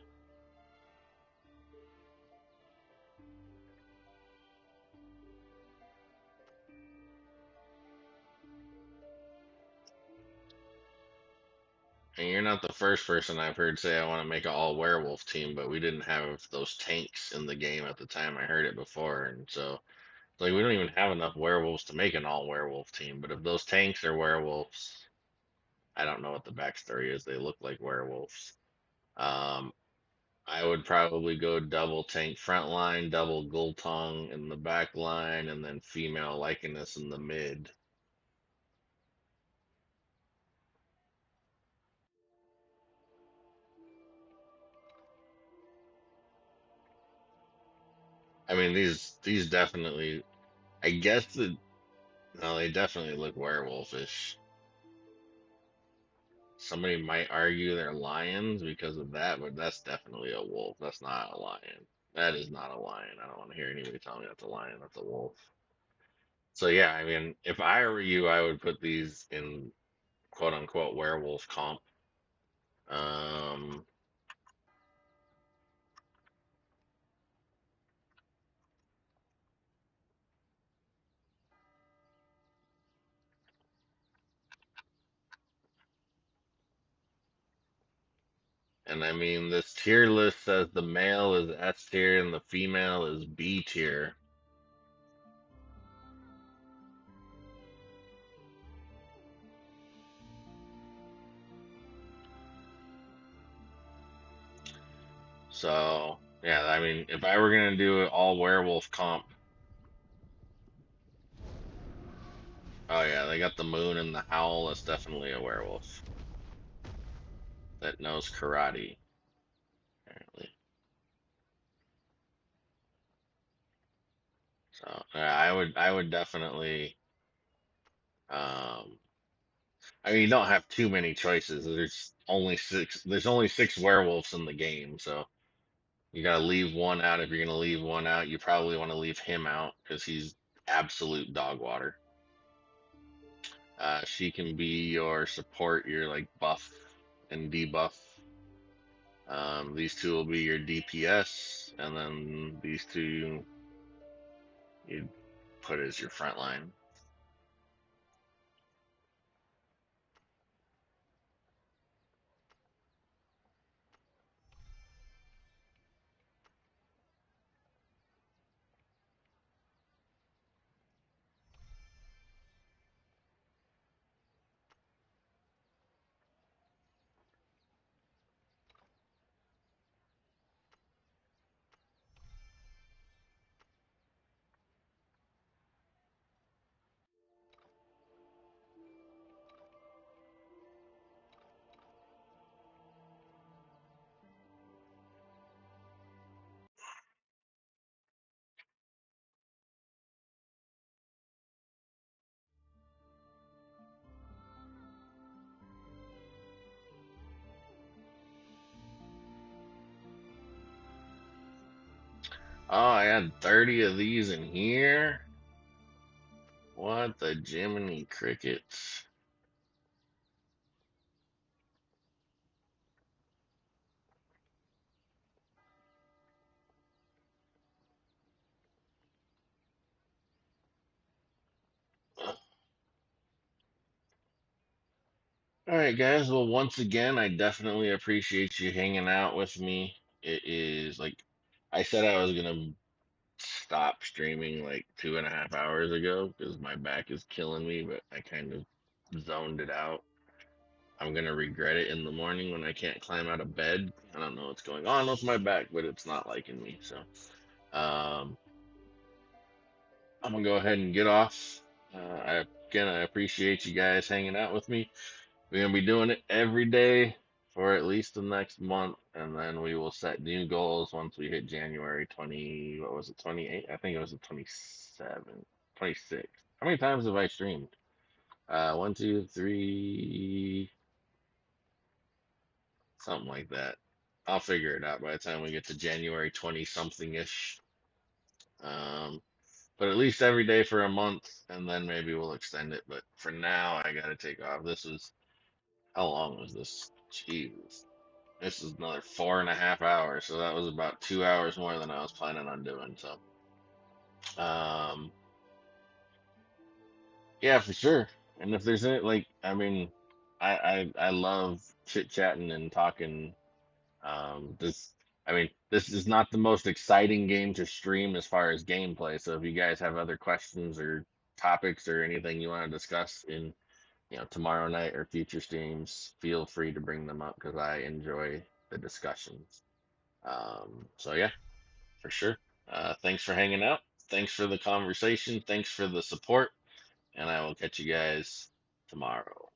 And you're not the first person I've heard say I want to make an all werewolf team, but we didn't have those tanks in the game at the time. I heard it before, and so like we don't even have enough werewolves to make an all werewolf team. But if those tanks are werewolves, I don't know what the backstory is. They look like werewolves. Um, I would probably go double tank front line, double Gultong in the back line, and then female Lycanus in the mid. I mean, these definitely. I guess the no, they definitely look werewolfish. Somebody might argue they're lions because of that, but that's definitely a wolf. That's not a lion. That is not a lion. I don't want to hear anybody tell me that's a lion. That's a wolf. So yeah, I mean, if I were you, I would put these in quote unquote werewolf comp. Um, and I mean, this tier list says the male is S tier and the female is B tier. So yeah, I mean, if I were gonna do it all werewolf comp, oh yeah, they got the moon and the howl. That's definitely a werewolf that knows karate, apparently. So yeah, I would definitely. Um, I mean, you don't have too many choices. There's only six. There's only six werewolves in the game, so you gotta leave one out. If you're gonna leave one out, you probably want to leave him out because he's absolute dog water. She can be your support, your like buff and debuff. These two will be your DPS, and then these two you put as your front line. Oh, I had 30 of these in here. What the Jiminy Crickets? All right, guys. Well, once again, I definitely appreciate you hanging out with me. It is like I said I was gonna stop streaming like 2.5 hours ago because my back is killing me, but I kind of zoned it out. I'm gonna regret it in the morning when I can't climb out of bed. I don't know what's going on with my back, but it's not liking me. So, um, I'm gonna go ahead and get off. I appreciate you guys hanging out with me. We're gonna be doing it every day for at least the next month, and then we will set new goals once we hit January 20. What was it? 28? I think it was the 27, 26. How many times have I streamed? One, two, three, something like that. I'll figure it out by the time we get to January 20 something ish. Um, but at least every day for a month, and then maybe we'll extend it. But for now, I gotta take off. This was how long was this? Jesus. This is another 4.5 hours, so that was about 2 hours more than I was planning on doing. So, um, yeah, for sure. And if there's any, like, I mean, I love chit chatting and talking. I mean, this is not the most exciting game to stream as far as gameplay. So if you guys have other questions or topics or anything you want to discuss in, tomorrow night or future streams, feel free to bring them up because I enjoy the discussions. So yeah, for sure. Thanks for hanging out. Thanks for the conversation. Thanks for the support. And I will catch you guys tomorrow.